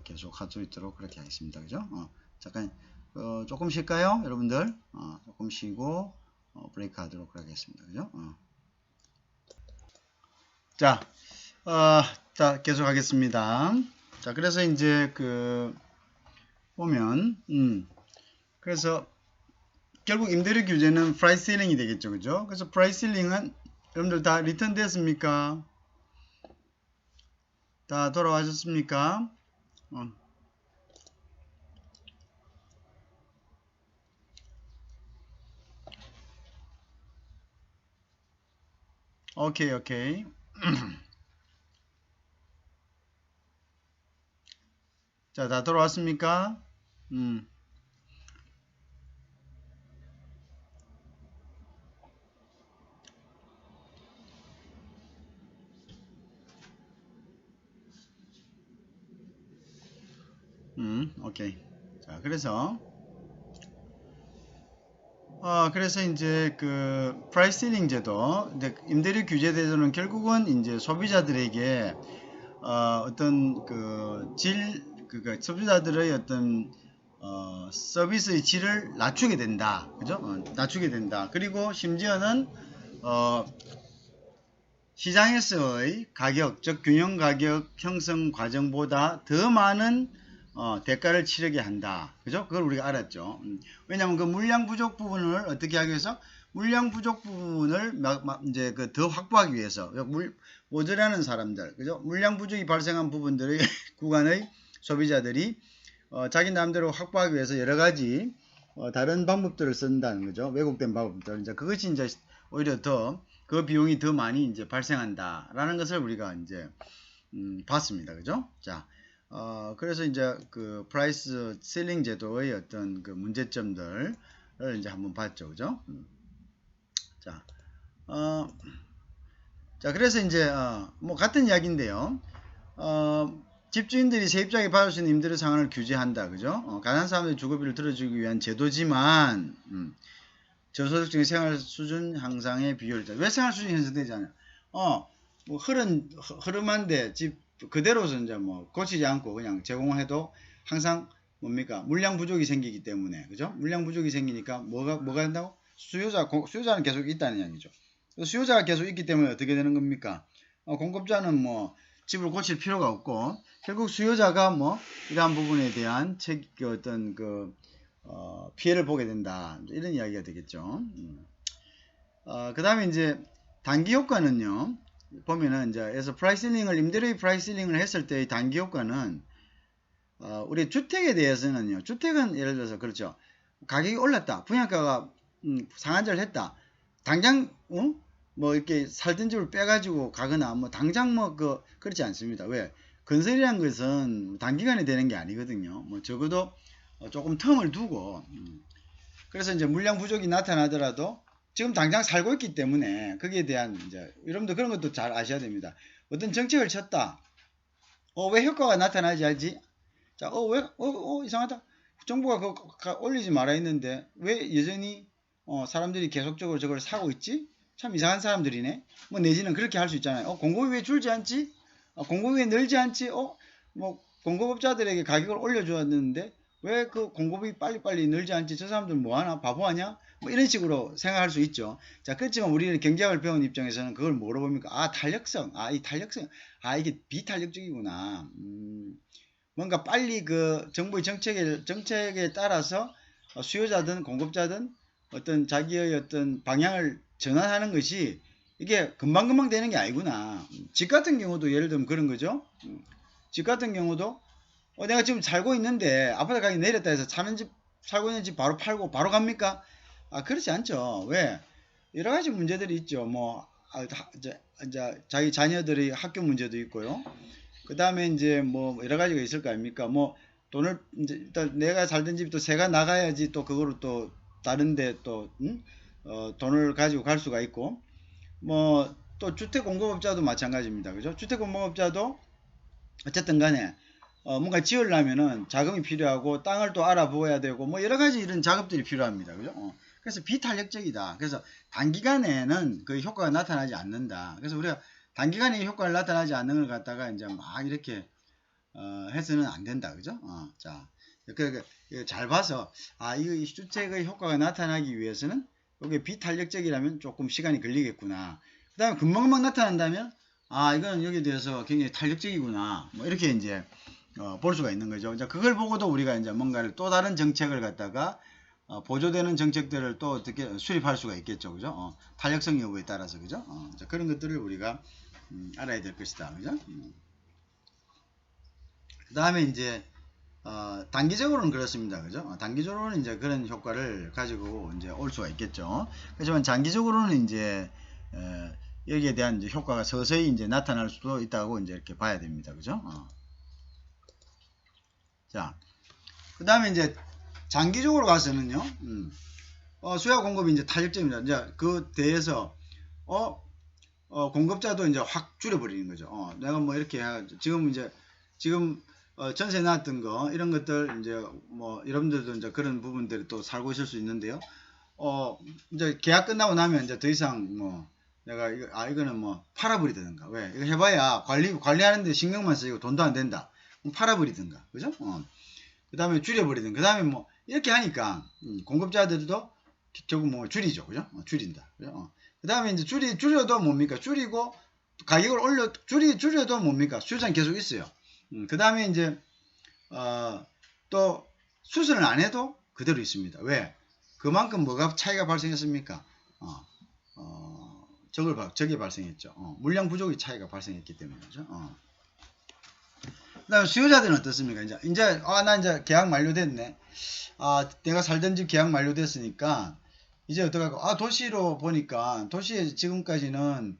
S1: 계속 할 수 있도록 그렇게 하겠습니다. 그죠? 잠깐 조금 쉴까요? 여러분들 조금 쉬고 브레이크 하도록 하겠습니다. 그죠? 자, 자 계속 하겠습니다. 자, 그래서 이제 보면 그래서 결국 임대료 규제는 프라이스 실링이 되겠죠. 그죠? 그래서 프라이스 실링은 여러분들 다 리턴 됐습니까? 다 돌아와셨습니까? 오케이. 자, 다 돌아왔습니까? 오케이. 자, 그래서 그래서 이제 그 프라이스 실링 제도, 근데 임대료 규제 제도는 결국은 이제 소비자들에게 어떤 그러니까 소비자들의 어떤 서비스의 질을 낮추게 된다, 그죠? 낮추게 된다. 그리고 심지어는 시장에서의 가격, 즉 균형 가격 형성 과정보다 더 많은 대가를 치르게 한다. 그죠? 그걸 우리가 알았죠. 왜냐하면 그 물량 부족 부분을 어떻게 하기 위해서 물량 부족 부분을 이제 그 더 확보하기 위해서 모자라는 사람들, 그죠? 물량 부족이 발생한 부분들의 구간의 소비자들이 자기 나름대로 확보하기 위해서 여러 가지 다른 방법들을 쓴다는 거죠. 왜곡된 방법들. 이제 그것이 이제 오히려 더 그 비용이 더 많이 이제 발생한다라는 것을 우리가 이제 봤습니다. 그죠? 자, 그래서 이제 그 프라이스 셀링 제도의 어떤 그 문제점들을 이제 한번 봤죠. 그죠? 자, 자, 그래서 이제 뭐 같은 이야기인데요. 집주인들이 세입자에게 받을 수 있는 임대료 상한을 규제한다. 그죠? 가난한 사람들의 주거비를 들어주기 위한 제도지만 저소득층의 생활 수준 향상의 비율이다. 왜 생활 수준이 향상되지 않아요? 뭐 흐름한데 집 그대로서 이제 뭐 고치지 않고 그냥 제공해도 항상 뭡니까? 물량 부족이 생기기 때문에, 그죠? 물량 부족이 생기니까 뭐가 된다고? 수요자는 계속 있다는 이야기죠. 수요자가 계속 있기 때문에 어떻게 되는 겁니까? 공급자는 뭐 집을 고칠 필요가 없고 결국 수요자가 뭐 이러한 부분에 대한 어떤 피해를 보게 된다. 이런 이야기가 되겠죠. 그 다음에 이제 단기 효과는요. 보면은 이제 그래서 프라이싱을 임대료의 프라이싱을 했을 때의 단기 효과는 우리 주택에 대해서는요. 주택은 예를 들어서 그렇죠. 가격이 올랐다. 분양가가 상한제를 했다. 당장 뭐 이렇게 살던 집을 빼가지고 가거나 뭐 당장 뭐 그렇지 않습니다. 왜? 건설이란 것은 단기간에 되는 게 아니거든요. 뭐 적어도 조금 텀을 두고 그래서 이제 물량 부족이 나타나더라도 지금 당장 살고 있기 때문에 거기에 대한 이제 여러분들 그런 것도 잘 아셔야 됩니다. 어떤 정책을 쳤다. 왜 효과가 나타나지 알지? 자, 이상하다. 정부가 그거 올리지 말아 했는데 왜 여전히 사람들이 계속적으로 저걸 사고 있지? 참 이상한 사람들이네. 뭐 내지는 그렇게 할 수 있잖아요. 공급이 왜 줄지 않지? 공급이 왜 늘지 않지? 뭐 공급업자들에게 가격을 올려주었는데 왜 그 공급이 빨리빨리 늘지 않지? 저 사람들 뭐하나? 바보 아냐? 뭐 이런 식으로 생각할 수 있죠. 자, 그렇지만 우리는 경제학을 배운 입장에서는 그걸 뭐로 봅니까? 탄력성. 이 탄력성. 이게 비탄력적이구나. 뭔가 빨리 그 정부의 정책에 따라서 수요자든 공급자든 어떤 자기의 어떤 방향을 전환하는 것이 이게 금방금방 되는 게 아니구나. 집 같은 경우도 예를 들면 그런 거죠. 집 같은 경우도 내가 지금 살고 있는데 아파트 가격이 내렸다 해서 살고 있는 집 바로 팔고 바로 갑니까? 그렇지 않죠. 왜? 여러 가지 문제들이 있죠. 뭐 자기 자녀들의 학교 문제도 있고요. 그 다음에 이제 뭐 여러 가지가 있을 거 아닙니까? 뭐 돈을 이제 일단 내가 살던 집이 또 새가 나가야지 또 그거를 또 다른데 또 돈을 가지고 갈 수가 있고 뭐 또 주택공급업자도 마찬가지입니다. 그죠? 주택공급업자도 어쨌든 간에 뭔가 지으려면은 자금이 필요하고 땅을 또 알아보아야 되고 뭐 여러 가지 이런 작업들이 필요합니다. 그죠? 그래서 비탄력적이다. 그래서 단기간에는 그 효과가 나타나지 않는다. 그래서 우리가 단기간에 효과를 나타나지 않는 걸 갖다가 이제 막 이렇게 해서는 안 된다. 그죠? 자, 잘 봐서 이 주택의 효과가 나타나기 위해서는 이게 비탄력적이라면 조금 시간이 걸리겠구나. 그 다음에 금방금방 나타난다면 이건 여기에 대해서 굉장히 탄력적이구나. 뭐 이렇게 이제 볼 수가 있는 거죠. 이제 그걸 보고도 우리가 이제 뭔가를 또 다른 정책을 갖다가 보조되는 정책들을 또 어떻게 수립할 수가 있겠죠. 그죠? 탄력성 여부에 따라서. 그죠? 그런 것들을 우리가 알아야 될 것이다. 그죠? 그 다음에 이제 단기적으로는 그렇습니다. 그죠? 단기적으로는 이제 그런 효과를 가지고 이제 올 수가 있겠죠. 하지만 장기적으로는 이제 여기에 대한 이제 효과가 서서히 이제 나타날 수도 있다고 이제 이렇게 봐야 됩니다. 그죠? 자, 그 다음에 이제 장기적으로 가서는요, 수요 공급이 이제 탄력적입니다. 이제 그 대해서, 공급자도 이제 확 줄여버리는 거죠. 내가 뭐 이렇게 지금 전세 나왔던 거, 이런 것들, 이제 뭐, 여러분들도 이제 그런 부분들이 또 살고 있을 수 있는데요. 이제 계약 끝나고 나면 이제 더 이상 뭐 내가 이거는 뭐 팔아버리든가. 왜? 이거 해봐야 관리하는데 신경만 쓰이고 돈도 안 된다. 그럼 팔아버리든가. 그죠? 그 다음에 줄여버리든. 그 다음에 뭐 이렇게 하니까 공급자들도 결국 뭐 줄이죠. 그죠? 줄인다. 그죠? 그 다음에 이제 줄여도 뭡니까? 줄이고 가격을 줄여도 뭡니까? 수요자는 계속 있어요. 그 다음에 이제 또 수선을 안 해도 그대로 있습니다. 왜? 그만큼 뭐가 차이가 발생했습니까? 적이 발생했죠. 물량 부족의 차이가 발생했기 때문이죠. 그 다음에 수요자들은 어떻습니까? 나 이제 계약 만료됐네. 내가 살던 집 계약 만료됐으니까, 이제 어떡하고, 도시로 보니까, 도시에 지금까지는,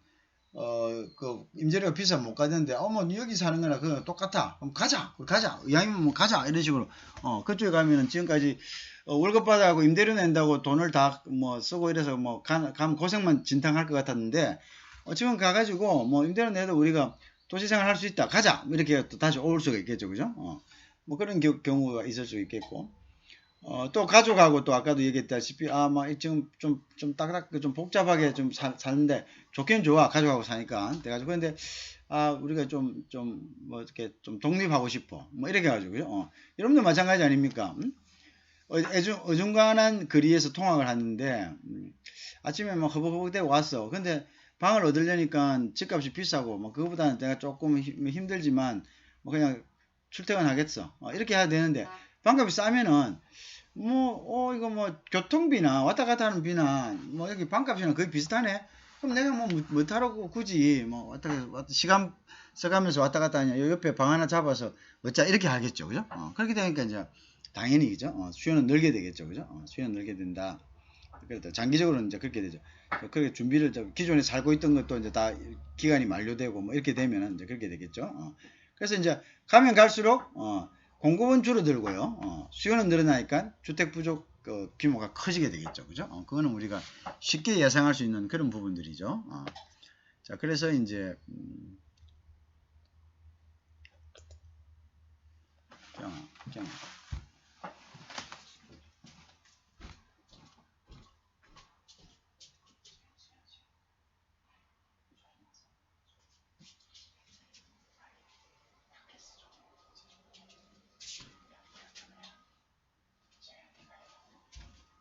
S1: 임대료가 비싸면 못 가는데, 뭐, 여기 사는 거나 그거 똑같아. 그럼 가자. 이왕이면 뭐 가자. 이런 식으로. 그쪽에 가면은 지금까지, 월급 받아가고 임대료 낸다고 돈을 다 뭐 쓰고 이래서 뭐 가면 고생만 진탕할 것 같았는데, 지금 가가지고 뭐 임대료 내도 우리가 도시생활 할 수 있다. 가자. 이렇게 또 다시 올 수가 있겠죠. 그죠? 뭐 그런 경우가 있을 수 있겠고. 또 가족하고 또 아까도 얘기했다시피 막 지금 좀 딱딱 좀 복잡하게 좀 사는데 좋긴 좋아. 가족하고 사니까. 돼가지고 근데 우리가 뭐 이렇게 좀 독립하고 싶어. 뭐 이렇게 해가지고 그죠? 여러분도 마찬가지 아닙니까? 어중간한 거리에서 통학을 하는데 아침에 막 허벅허벅대고 왔어. 근데 방을 얻으려니까 집값이 비싸고 뭐 그거보다는 내가 조금 힘들지만 뭐 그냥 출퇴근하겠어. 이렇게 해야 되는데 방값이 싸면은 뭐 이거 뭐 교통비나 왔다 갔다 하는 비나 뭐 여기 방값이랑 거의 비슷하네. 그럼 내가 뭐 타라고 굳이 뭐 왔다 시간 써가면서 왔다 갔다 하냐. 옆에 방 하나 잡아서 어쩌 이렇게 하겠죠. 그죠? 그렇게 되니까 이제 당연히 그죠? 수요는 늘게 되겠죠. 그죠? 수요는 늘게 된다. 그래도 장기적으로는 이제 그렇게 되죠. 그렇게 준비를 기존에 살고 있던 것도 이제 다 기간이 만료되고 뭐 이렇게 되면은 이제 그렇게 되겠죠. 그래서 이제 가면 갈수록 공급은 줄어들고요. 수요는 늘어나니까 주택 부족 규모가 커지게 되겠죠. 그죠? 그거는 우리가 쉽게 예상할 수 있는 그런 부분들이죠. 자, 그래서 이제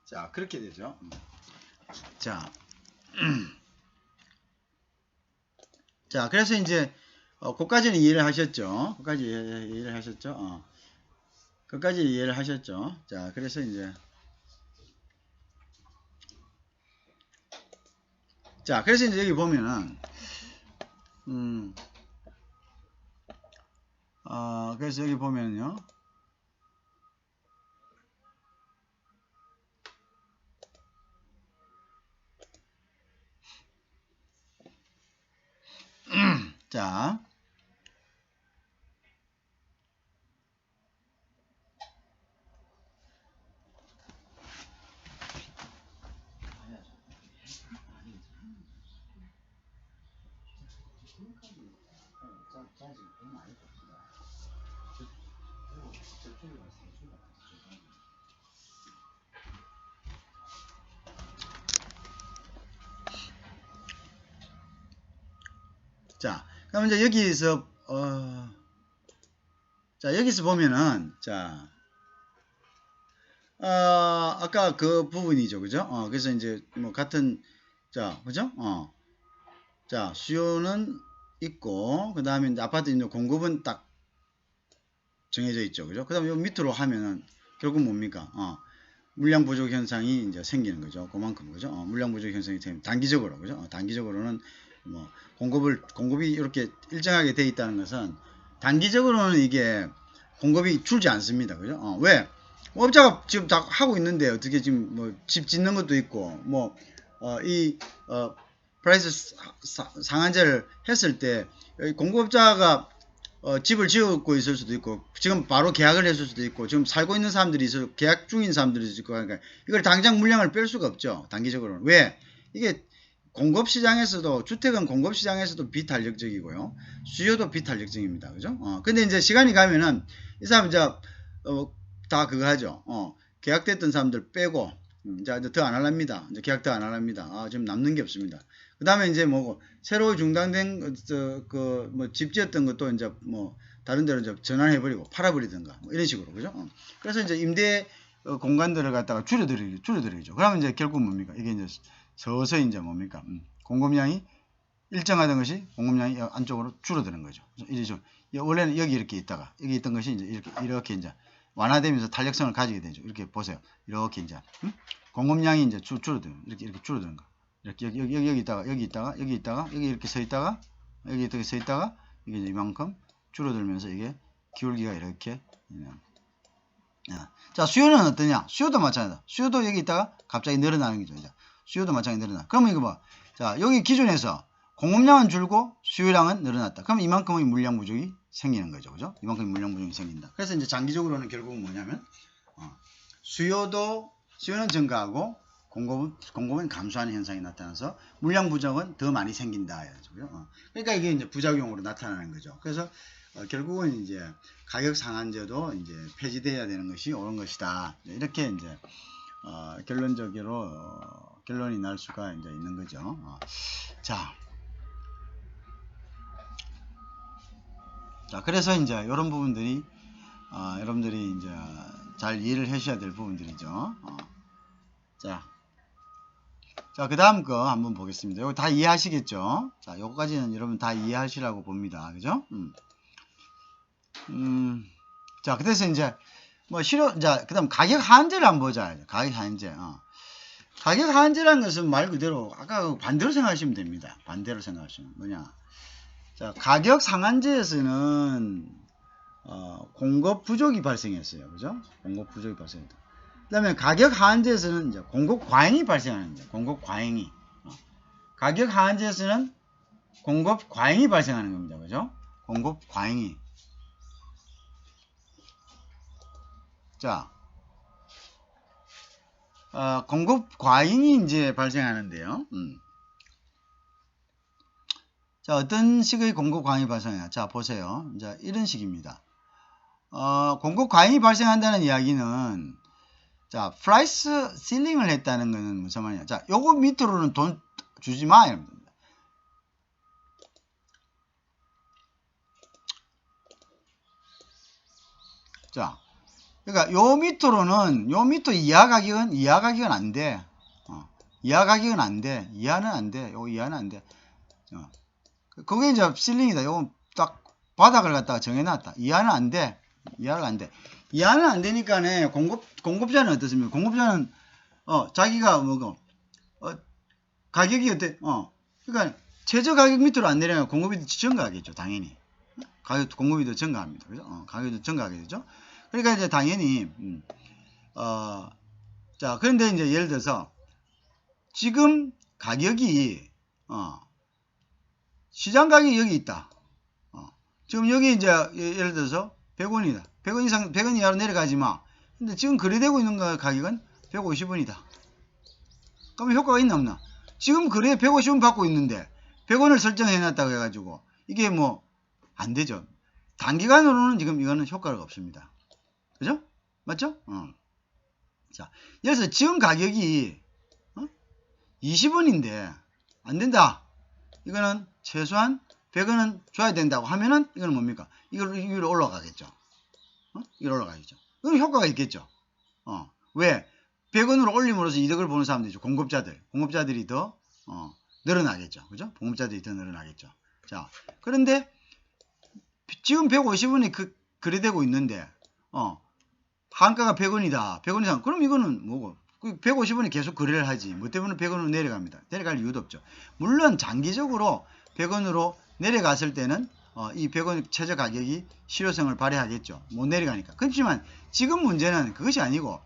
S1: 자, 그렇게 되죠. 자, 자, 그래서 이제 그까지는 이해를 하셨죠. 그까지 이해를 하셨죠. 그까지 이해를 하셨죠. 자, 그래서 이제 그래서 이제 여기 보면은 그래서 여기 보면요. 자, 자, 그럼 이제 여기서 여기서 보면은 아까 그 부분이죠, 그죠? 그래서 이제 뭐 같은 그죠? 자, 수요는 있고 그 다음에 이제 아파트 이제 공급은 딱 정해져 있죠, 그죠? 그 다음에 요 밑으로 하면은 결국 뭡니까? 물량 부족 현상이 이제 생기는 거죠. 그만큼 그죠? 물량 부족 현상이 생기는 단기적으로 그죠? 단기적으로는 뭐 공급이 이렇게 일정하게 돼 있다는 것은 단기적으로는 이게 공급이 줄지 않습니다. 그죠? 왜? 업자가 지금 다 하고 있는데 어떻게 지금 뭐 집 짓는 것도 있고 프라이스 상한제를 했을 때 공급자가 집을 지었고 있을 수도 있고 지금 바로 계약을 했을 수도 있고 지금 살고 있는 사람들이 있어 계약 중인 사람들이 있고 그러니까 이걸 당장 물량을 뺄 수가 없죠. 단기적으로는. 왜? 이게 공급시장에서도 주택은 공급시장에서도 비탄력적이고요. 수요도 비탄력적입니다. 그죠? 근데 이제 시간이 가면은 이 사람 이제 다 그거 하죠. 계약됐던 사람들 빼고 자, 이제 더 안 할랍니다. 이제 계약 더 안 할랍니다. 지금 남는 게 없습니다. 그 다음에 이제 뭐고, 새로 중단된, 뭐, 집 지었던 것도 이제 뭐, 다른 데로 이제 전환해버리고, 팔아버리든가, 뭐, 이런 식으로, 그죠? 그래서 이제 임대 공간들을 갖다가 줄여드리죠. 그러면 이제 결국 뭡니까? 이게 이제 서서히 이제 뭡니까? 공급량이 일정하던 것이 공급량이 안쪽으로 줄어드는 거죠. 이제 원래는 여기 이렇게 있다가, 여기 있던 것이 이제 이렇게 이제 완화되면서 탄력성을 가지게 되죠. 이렇게 보세요. 이렇게 이제, 공급량이 이제 줄어드는, 이렇게 줄어드는 거. 이렇게 여기 있다가 여기 이렇게 서 있다가 여기 이렇게 서 있다가 이게 이제 이만큼 줄어들면서 이게 기울기가 이렇게. 자, 수요는 어떠냐? 수요도 마찬가지다. 수요도 여기 있다가 갑자기 늘어나는 거죠. 이제. 수요도 마찬가지 늘어나. 그러면 이거 뭐, 자, 여기 기준에서 공급량은 줄고 수요량은 늘어났다. 그럼 이만큼의 물량 부족이 생기는 거죠. 그죠? 이만큼의 물량 부족이 생긴다. 그래서 이제 장기적으로는 결국은 뭐냐면, 수요는 증가하고 공급은 감소하는 현상이 나타나서 물량 부족은 더 많이 생긴다. 그러니까 이게 이제 부작용으로 나타나는 거죠. 그래서 결국은 이제 가격 상한제도 이제 폐지돼야 되는 것이 옳은 것이다. 이렇게 이제 결론적으로 결론이 날 수가 이제 있는 거죠. 자, 그래서 이제 이런 부분들이 여러분들이 이제 잘 이해를 하셔야 될 부분들이죠. 자, 그 다음 거 한번 보겠습니다. 이거 다 이해하시겠죠? 자, 요거까지는 여러분 다 이해하시라고 봅니다. 그죠? 자, 그래서 이제, 뭐, 자, 그 다음 가격 하한제를 한번 보자. 가격 하한제. 가격 하한제라는 것은 말 그대로, 아까 반대로 생각하시면 됩니다. 반대로 생각하시면. 뭐냐. 자, 가격 상한제에서는, 공급 부족이 발생했어요. 그죠? 공급 부족이 발생했다. 그 다음에 가격 하한제에서는 이제 공급 과잉이 발생하는 거예요. 공급 과잉이. 가격 하한제에서는 공급 과잉이 발생하는 겁니다. 그죠? 공급 과잉이. 자, 공급 과잉이 이제 발생하는데요. 자, 어떤 식의 공급 과잉이 발생해요? 자, 보세요. 이제 이런 식입니다. 공급 과잉이 발생한다는 이야기는, 자, 프라이스 실링을 했다는 것은 무슨 말이냐. 자, 요거 밑으로는 돈 주지 마. 이럽니다. 자, 그러니까 요 밑으로는, 요 밑으로 이하 가격은 안 돼. 이하 가격은 안 돼. 이하는 안 돼. 요 이하는 안 돼. 그게 이제 실링이다. 요거 딱 바닥을 갖다가 정해놨다. 이하는 안 돼. 이하는 안 돼. 이하는 안 되니까네. 공급자는 어떻습니까? 공급자는, 자기가 뭐고, 가격이 어때? 그러니까 최저 가격 밑으로 안 내려면 공급이 증가하겠죠. 당연히. 공급이 더 증가합니다. 그죠? 가격이 더 증가하게 되죠. 그러니까 이제 당연히, 자, 그런데 이제 예를 들어서, 지금 가격이, 시장 가격이 여기 있다. 지금 여기 이제 예를 들어서 100원이다. 100원 이하로 내려가지 마. 근데 지금 거래되고 있는 가격은 150원이다. 그러면 효과가 있나 없나? 지금 거래 150원 받고 있는데 100원을 설정해 놨다고 해가지고 이게 뭐 안 되죠. 단기간으로는 지금 이거는 효과가 없습니다. 그죠? 맞죠? 자, 예를 들어서 지금 가격이 20원인데 안 된다. 이거는 최소한 100원은 줘야 된다고 하면은 이거는 뭡니까? 이걸로 올라가겠죠. 이걸 올라가겠죠. 그럼 효과가 있겠죠. 왜? 100원으로 올림으로써 이득을 보는 사람들이죠. 공급자들이 더 늘어나겠죠. 그죠? 공급자들이 더 늘어나겠죠. 자, 그런데 지금 150원이 거래되고 있는데 한가가 100원이다. 100원 이상. 그럼 이거는 뭐고? 150원이 계속 거래를 하지. 뭐 때문에 100원으로 내려갑니다. 내려갈 이유도 없죠. 물론 장기적으로 100원으로 내려갔을 때는 이 100원 최저 가격이 실효성을 발휘하겠죠. 못 내려가니까. 그렇지만 지금 문제는 그것이 아니고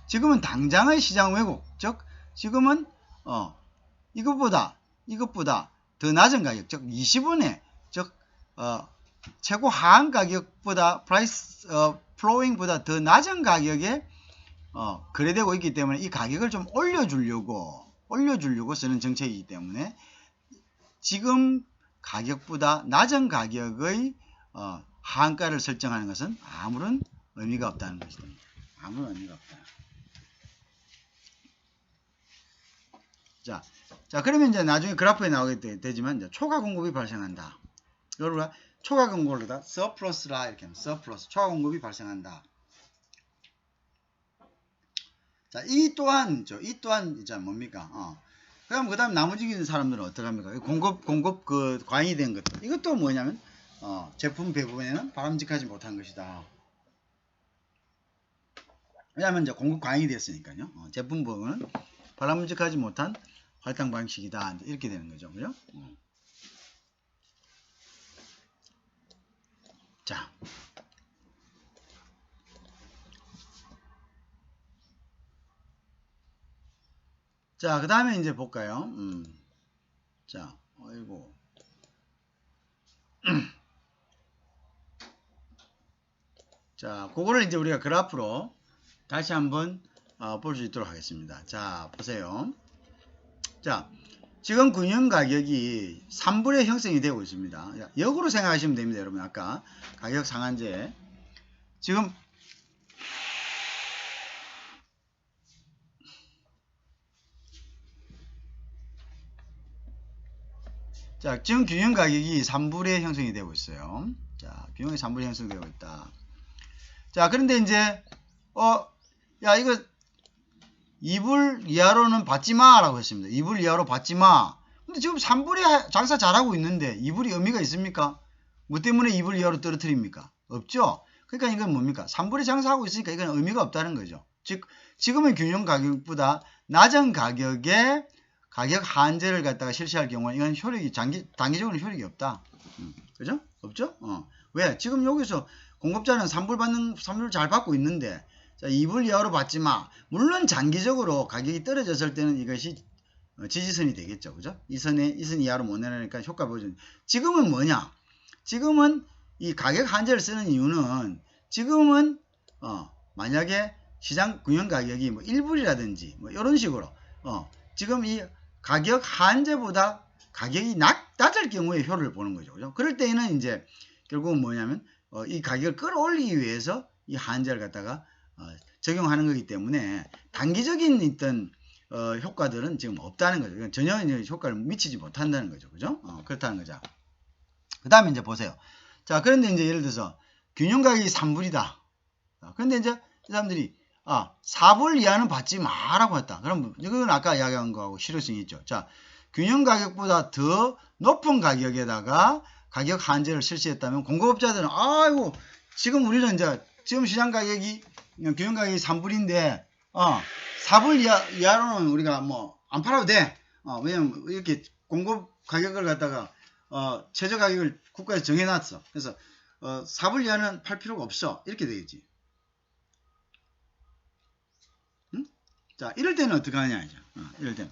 S1: 지금은 당장의 시장 왜곡, 즉 지금은 이것보다 더 낮은 가격, 즉 20원에 즉 최고 하한 가격보다 플로잉보다 더 낮은 가격에 거래되고 있기 때문에 이 가격을 좀 올려주려고 쓰는 정책이기 때문에 지금 가격보다 낮은 가격의 하한가를 설정하는 것은 아무런 의미가 없다는 것입니다. 아무런 의미가 없다. 자, 그러면 이제 나중에 그래프에 나오게 되지만, 이제 초과 공급이 발생한다. 이걸 우리가 초과 공급을 서플러스라 이렇게 하면 서플러스, 초과 공급이 발생한다. 자, 이 또한 이제 뭡니까? 그 다음 나머지 사람들은 어떻게 합니까? 공급 과잉이 된 것들. 이것도 뭐냐면, 제품 배분에는 바람직하지 못한 것이다. 왜냐하면 이제 공급 과잉이 됐으니까요. 제품 배분은 바람직하지 못한 할당 방식이다. 이렇게 되는 거죠. 그죠? 자. 자, 그 다음에 이제 볼까요? 자, 아이고. 자, 그거를 이제 우리가 그래프로 다시 한번 볼 수 있도록 하겠습니다. 자, 보세요. 자, 지금 금융 가격이 3불에 형성이 되고 있습니다. 역으로 생각하시면 됩니다, 여러분. 아까 가격 상한제. 지금 자, 지금 균형 가격이 3불에 형성이 되고 있어요. 자, 균형이 3불에 형성되고 있다. 자, 그런데 이제 야, 이거 2불 이하로는 받지 마라고 했습니다. 2불 이하로 받지 마. 근데 지금 3불에 장사 잘하고 있는데 2불이 의미가 있습니까? 뭐 때문에 2불 이하로 떨어뜨립니까? 없죠. 그러니까 이건 뭡니까? 3불에 장사하고 있으니까 이건 의미가 없다는 거죠. 즉 지금의 균형 가격보다 낮은 가격에 가격 한제를 갖다가 실시할 경우는 이건 효력이 단기적으로 효력이 없다. 그죠? 없죠? 왜? 지금 여기서 공급자는 3불 잘 받고 있는데, 자, 2불 이하로 받지 마. 물론 장기적으로 가격이 떨어졌을 때는 이것이 지지선이 되겠죠. 그죠? 이 선 이하로 못 내려니까 효과 보여주는. 지금은 뭐냐? 지금은 이 가격 한제를 쓰는 이유는 지금은 만약에 시장 금융 가격이 뭐 1불이라든지 뭐 이런 식으로 지금 이 가격 한제보다 가격이 낮을 경우에 효를 보는 거죠. 그죠? 그럴 때에는 이제 결국은 뭐냐면 이 가격을 끌어올리기 위해서 이 한제를 갖다가 적용하는 거기 때문에 단기적인 있던 효과들은 지금 없다는 거죠. 그러니까 전혀 효과를 미치지 못한다는 거죠. 그죠? 그렇다는 거죠. 그 다음에 이제 보세요. 자, 그런데 이제 예를 들어서 균형 가격이 3불이다. 그런데 이제 이 사람들이 4불 이하는 받지 마라고 했다. 그럼 이건 아까 이야기한 거하고 실효성이 있죠. 자, 균형 가격보다 더 높은 가격에다가 가격 한제를 실시했다면 공급업자들은 아이고 지금 우리는 이제 지금 시장 가격이 균형 가격이 3불인데 4불 이하로는 우리가 뭐 안 팔아도 돼. 왜냐면 이렇게 공급 가격을 갖다가 최저 가격을 국가에서 정해놨어. 그래서 4불 이하는 팔 필요가 없어. 이렇게 되겠지. 응? 자, 이럴 때는 어떻게 하냐 이제. 이럴 때는.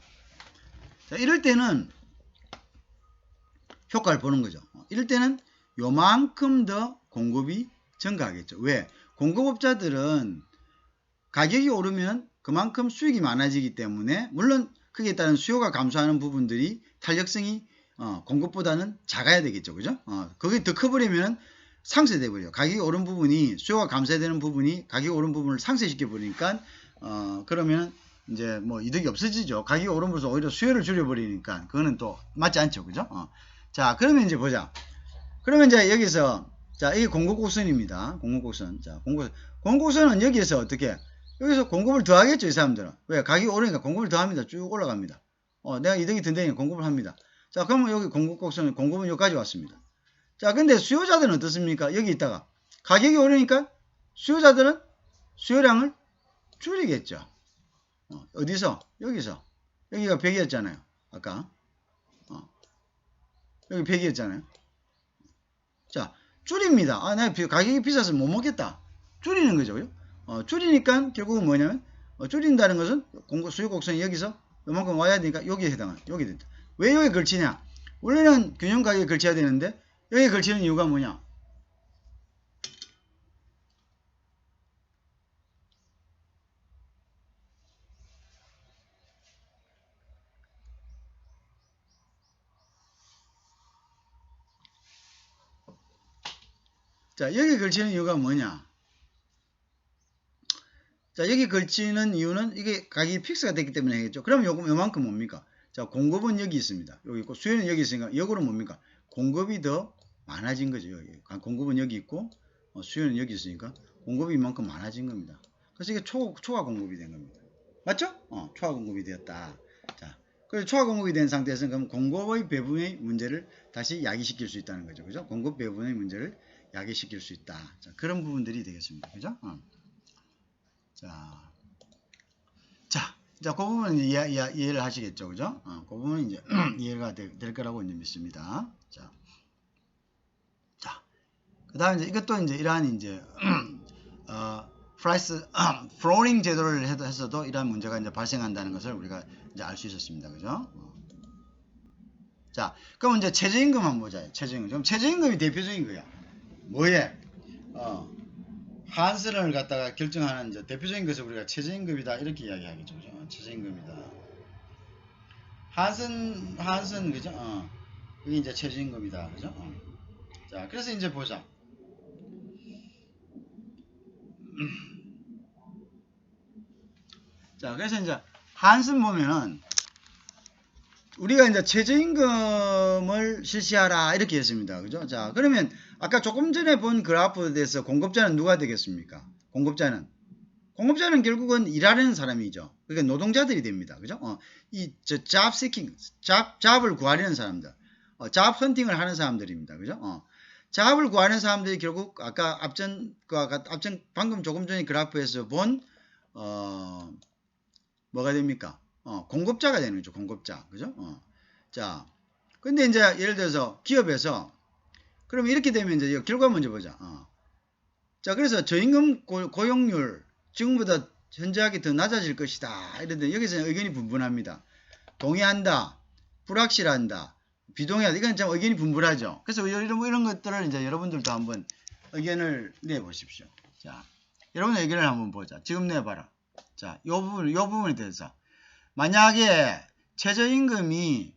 S1: 자, 이럴 때는 효과를 보는 거죠. 이럴 때는 요만큼 더 공급이 증가하겠죠. 왜? 공급업자들은 가격이 오르면 그만큼 수익이 많아지기 때문에 물론 거기에 따른 수요가 감소하는 부분들이 탄력성이 공급보다는 작아야 되겠죠. 그죠? 그게 더 커버리면 상쇄돼 버려요. 가격이 오른 부분이 수요가 감소되는 부분이 가격이 오른 부분을 상쇄시켜 버리니까 그러면 이제 뭐 이득이 없어지죠. 가격이 오름으로써 오히려 수요를 줄여 버리니까 그거는 또 맞지 않죠. 그죠? 자, 그러면 이제 보자. 그러면 이제 여기서 자, 이게 공급곡선입니다. 공급곡선. 자, 공급곡선은 여기서 어떻게? 여기서 공급을 더하겠죠, 이 사람들은. 왜? 가격이 오르니까 공급을 더합니다. 쭉 올라갑니다. 내가 이득이 든다니까 공급을 합니다. 자, 그러면 여기 공급곡선은 공급은 여기까지 왔습니다. 자, 근데 수요자들은 어떻습니까? 여기 있다가 가격이 오르니까 수요자들은 수요량을 줄이겠죠. 어디서? 여기서. 여기가 100이었잖아요. 아까. 여기 100이었잖아요. 자, 줄입니다. 내가 가격이 비싸서 못 먹겠다. 줄이는 거죠. 그죠? 줄이니까 결국은 뭐냐면 줄인다는 것은 수요 곡선이 여기서 이만큼 와야 되니까 여기에 해당하는 여기 된다. 왜 여기 걸치냐? 원래는 균형 가격에 걸쳐야 되는데 여기 걸치는 이유가 뭐냐? 자, 여기 걸치는 이유가 뭐냐? 자, 여기 걸치는 이유는 이게 가격이 픽스가 됐기 때문에 하겠죠. 그럼 요만큼 뭡니까? 자, 공급은 여기 있습니다. 여기 있고 수요는 여기 있으니까 역으로 뭡니까? 공급이 더 많아진 거죠. 여기. 공급은 여기 있고 수요는 여기 있으니까 공급이 이만큼 많아진 겁니다. 그래서 이게 초과 공급이 된 겁니다. 맞죠? 초과 공급이 되었다. 자, 그래서 초과 공급이 된 상태에서는 그럼 공급의 배분의 문제를 다시 야기시킬 수 있다는 거죠. 그죠? 공급 배분의 문제를 야기시킬 수 있다. 자, 그런 부분들이 되겠습니다. 그죠? 자, 그 부분은 이해를 하시겠죠. 그죠? 그 부분은 이제 이해가 될 거라고 이제 믿습니다. 자, 그 다음에 이것도 이제 이러한 이제, 프라이스, 플로링 제도를 했어도 이러한 문제가 이제 발생한다는 것을 우리가 이제 알 수 있었습니다. 그죠? 자, 그럼 이제 최저임금 한번 보자. 최저임금. 그럼 최저임금이 대표적인 거야. 뭐에? 한선을 갖다가 결정하는 이제 대표적인 것을 우리가 최저임금이다 이렇게 이야기하겠죠. 그죠? 최저임금이다. 한선 그죠? 이게 이제 최저임금이다. 그죠? 자, 그래서 이제 보자. 자, 그래서 이제 한선 보면은 우리가 이제 최저임금을 실시하라 이렇게 했습니다. 그죠? 자, 그러면 아까 조금 전에 본 그래프에 대해서 공급자는 누가 되겠습니까? 공급자는 결국은 일하는 사람이죠. 그러니까 노동자들이 됩니다. 그죠? job seeking, 잡을 구하려는 사람들, job hunting을 하는 사람들입니다. 그죠? 잡을 구하는 사람들이 결국 아까 앞전 방금 조금 전에 그래프에서 본 뭐가 됩니까? 공급자가 되는 거죠. 공급자. 그죠? 자, 근데 이제 예를 들어서 기업에서 그럼 이렇게 되면 이제 결과 먼저 보자. 자, 그래서 저임금 고용률 지금보다 현저하게 더 낮아질 것이다. 이런데 여기서는 의견이 분분합니다. 동의한다, 불확실한다, 비동의한다. 이건 참 의견이 분분하죠. 그래서 이런 것들을 이제 여러분들도 한번 의견을 내보십시오. 자, 여러분의 의견을 한번 보자. 지금 내봐라. 자, 요 부분에 대해서 만약에 최저임금이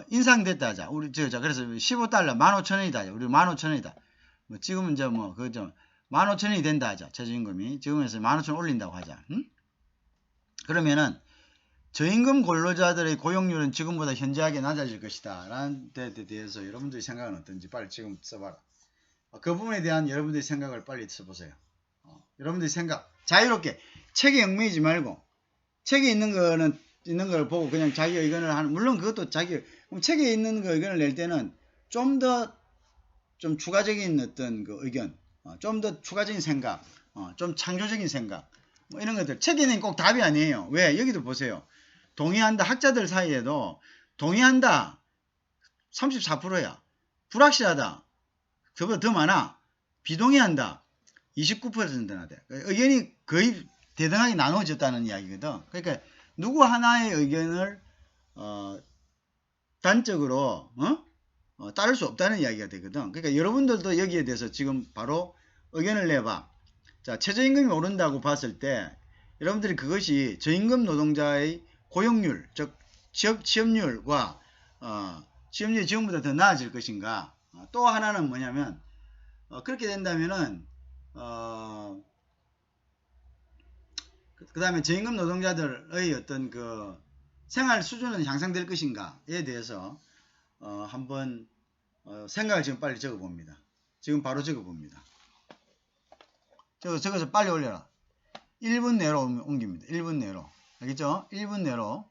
S1: 인상됐다 하자. 우리 자 그래서 15달러 15,000원이다 하자. 우리 15,000원이다. 뭐 지금은 이제 뭐 그죠 15,000원이 된다 하자. 최저임금이 지금에서 15,000원 올린다고 하자. 응? 그러면은 저임금 근로자들의 고용률은 지금보다 현저하게 낮아질 것이다 라는 데 대해서 여러분들의 생각은 어떤지 빨리 지금 써봐라. 그 부분에 대한 여러분들의 생각을 빨리 써보세요. 여러분들의 생각 자유롭게 책에 얽매이지 말고 책에 있는 걸 보고 그냥 자기 의견을 하는, 물론 그것도 그럼 책에 있는 그 의견을 낼 때는 좀 추가적인 어떤 그 의견, 좀 더 추가적인 생각, 좀 창조적인 생각, 뭐 이런 것들. 책에 있는 꼭 답이 아니에요. 왜? 여기도 보세요. 동의한다. 학자들 사이에도 동의한다. 34%야. 불확실하다. 그보다 더 많아. 비동의한다. 29%나 돼. 의견이 거의 대등하게 나눠졌다는 이야기거든. 그러니까 누구 하나의 의견을 단적으로 따를 수 없다는 이야기가 되거든. 그러니까 여러분들도 여기에 대해서 지금 바로 의견을 내봐. 자, 최저임금이 오른다고 봤을 때 여러분들이 그것이 저임금 노동자의 고용률, 즉 취업률과 취업률이 지금보다 더 나아질 것인가. 또 하나는 뭐냐면 그렇게 된다면은 그 다음에 저임금 노동자들의 어떤 그 생활 수준은 향상될 것인가에 대해서 한번 생각을 지금 빨리 적어봅니다. 지금 바로 적어봅니다. 적어서 빨리 올려라. 1분 내로 옮깁니다. 1분 내로. 알겠죠? 1분 내로.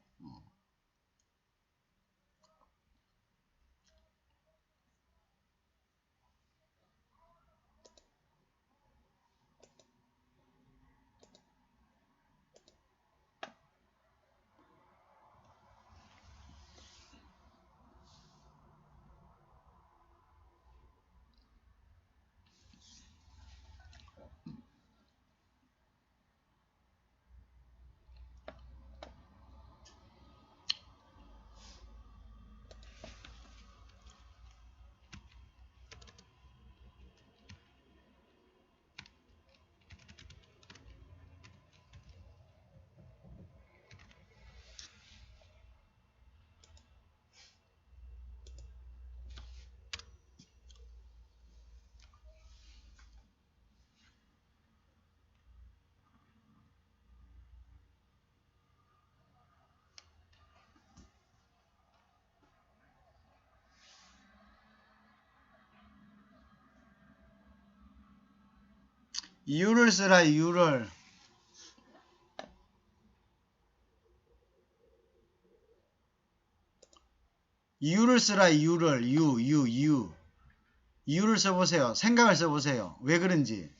S1: 이유를 쓰라. 이유를. 이유를 쓰라. 이유를. 이유를 써보세요. 생각을 써보세요. 왜 그런지.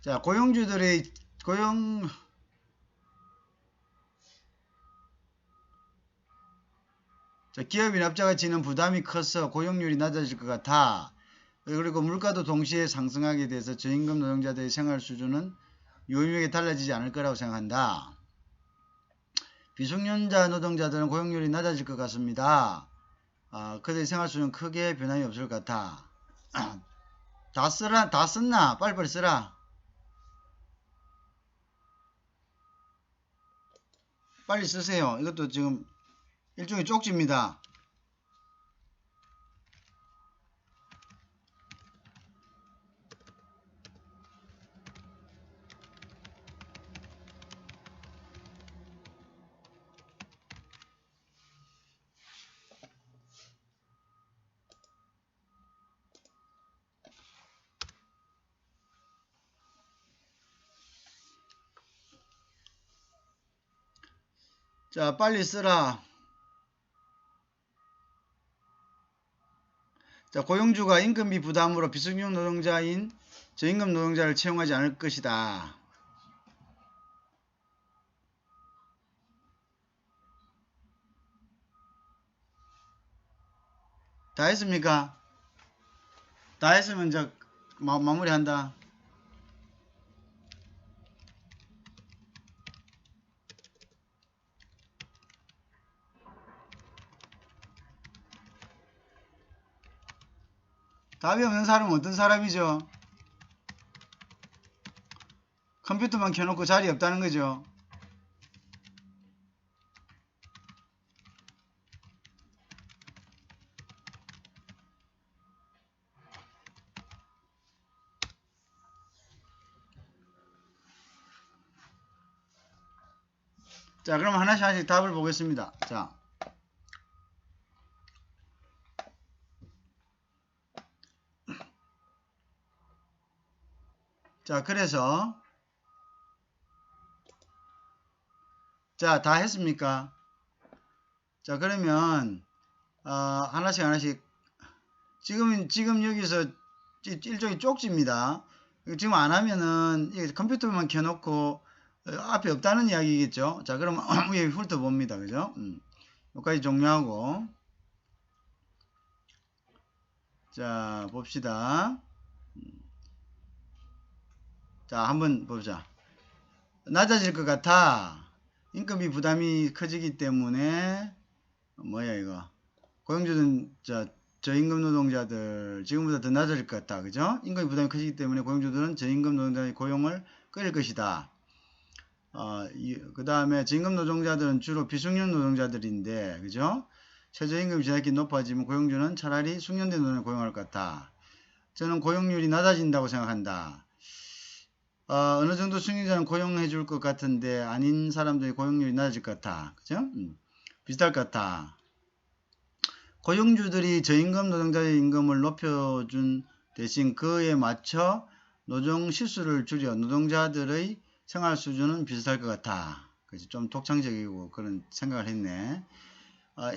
S1: 자, 고용주들의 자, 기업인 업자가 지는 부담이 커서 고용률이 낮아질 것 같아. 그리고 물가도 동시에 상승하게 돼서 저임금 노동자들의 생활 수준은 유의미하게 달라지지 않을 거라고 생각한다. 비숙련자 노동자들은 고용률이 낮아질 것 같습니다. 그들의 생활 수준은 크게 변함이 없을 것 같아. 다 썼나? 빨리빨리 쓰라. 빨리 쓰세요. 이것도 지금 일종의 쪽지입니다. 자, 빨리 쓰라. 자, 고용주가 임금비 부담으로 비숙련 노동자인 저임금 노동자를 채용하지 않을 것이다. 다 했습니까? 다 했으면 이제 마무리한다. 답이 없는 사람은 어떤 사람이죠? 컴퓨터만 켜놓고 자리 없다는 거죠. 자, 그럼 하나씩 답을 보겠습니다. 자, 그래서 자, 다 했습니까? 자, 그러면 하나씩 지금 여기서 일종의 쪽지입니다. 지금 안 하면은 컴퓨터만 켜놓고 앞에 없다는 이야기겠죠. 자, 그럼 위에 훑어봅니다. 그죠? 여기까지 종료하고 자, 봅시다. 자, 한번 보자. 낮아질 것 같아. 임금비 부담이 커지기 때문에 뭐야 이거. 고용주는 저임금 노동자들 지금보다 더 낮아질 것 같다. 그죠? 임금비 부담이 커지기 때문에 고용주들은 저임금 노동자의 고용을 끌 것이다. 그 다음에 저임금 노동자들은 주로 비숙련 노동자들인데, 그죠? 최저임금이 지나치게 높아지면 고용주는 차라리 숙련된 노동을 고용할 것 같다. 저는 고용률이 낮아진다고 생각한다. 어느 정도 숙련자는 고용해 줄 것 같은데, 아닌 사람들이 고용률이 낮아질 것 같아. 그죠? 비슷할 것 같아. 고용주들이 저임금 노동자의 임금을 높여준 대신 그에 맞춰 노동 시수를 줄여 노동자들의 생활 수준은 비슷할 것 같아. 그래서 좀 독창적이고 그런 생각을 했네.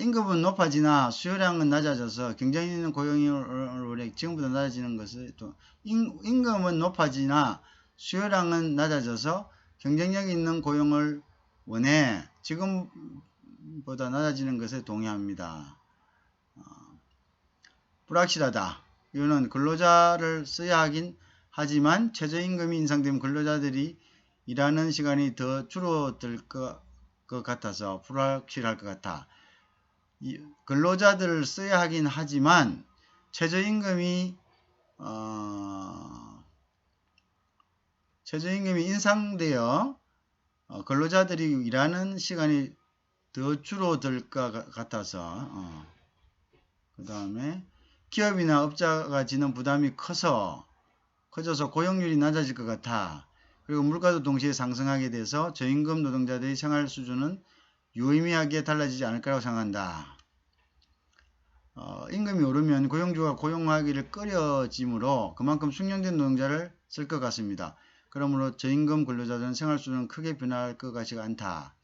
S1: 임금은 높아지나 수요량은 낮아져서 경쟁 있는 고용률이 지금보다 낮아지는 것을 또 임금은 높아지나 수요량은 낮아져서 경쟁력 있는 고용을 원해. 지금보다 낮아지는 것에 동의합니다. 불확실하다. 이유는 근로자를 써야 하긴 하지만 최저임금이 인상되면 근로자들이 일하는 시간이 더 줄어들 것 같아서 불확실할 것 같아. 근로자들을 써야 하긴 하지만 최저임금이 인상되어 근로자들이 일하는 시간이 더 줄어들 것 같아서 그 다음에 기업이나 업자가 지는 부담이 커져서 고용률이 낮아질 것 같아. 그리고 물가도 동시에 상승하게 돼서 저임금 노동자들의 생활 수준은 유의미하게 달라지지 않을 거라고 생각한다. 임금이 오르면 고용주가 고용하기를 꺼려지므로 그만큼 숙련된 노동자를 쓸 것 같습니다. 그러므로 저임금 근로자들은 생활 수준은 크게 변할 것 같지가 않다.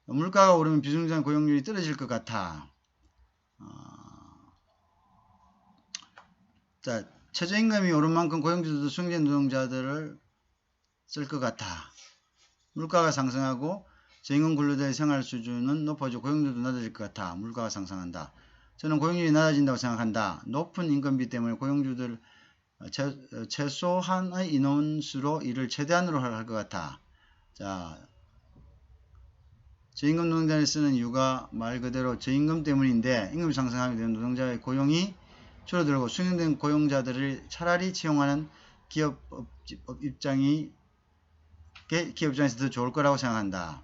S1: 물가가 오르면 비정규직 고용률이 떨어질 것 같아. 자, 최저임금이 오른 만큼 고용주들도 숙련된 노동자들을 쓸 것 같아. 물가가 상승하고 저임금 근로자의 생활 수준은 높아지고 고용률도 낮아질 것 같아. 물가가 상승한다. 저는 고용률이 낮아진다고 생각한다. 높은 임금비 때문에 고용주들 최소한의 인원수로 일을 최대한으로 할 것 같아. 자, 저임금 노동자를 쓰는 이유가 말 그대로 저임금 때문인데 임금이 상승하게 되면 노동자의 고용이 줄어들고 숙련된 고용자들을 차라리 채용하는 기업 입장에서 더 좋을 거라고 생각한다.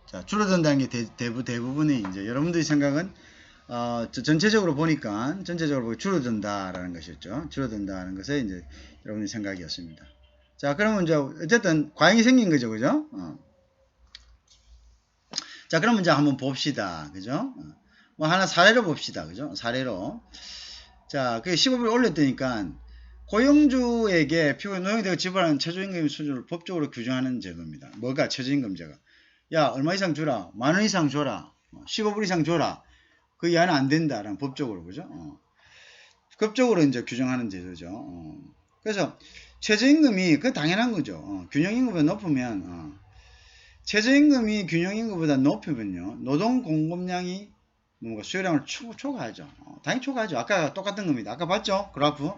S1: 자, 줄어든다는 게 대부분의 이제 여러분들의 생각은 전체적으로 보니까 줄어든다라는 것이었죠. 줄어든다는 것에 이제 여러분의 생각이었습니다. 자, 그러면 이제 어쨌든 과잉이 생긴 거죠, 그죠? 자, 그러면 이제 한번 봅시다, 그죠? 뭐 하나 사례로 봅시다, 그죠? 사례로. 자, 그 15불 올렸다니까 고용주에게 피고 노동자가 지불하는 최저임금 수준을 법적으로 규정하는 제도입니다. 뭐가 최저임금제가? 야, 얼마 이상 줘라. 10,000원 이상 줘라. 15불 이상 줘라. 그 이하는 안 된다라는 법적으로, 그죠? 법적으로 이제 규정하는 제도죠. 그래서 최저임금이 그 당연한 거죠. 균형임금보다 높으면 최저임금이 균형임금보다 높으면요 노동 공급량이 뭔가 수요량을 초과하죠. 당연히 초과하죠. 아까 똑같은 겁니다. 아까 봤죠? 그래프.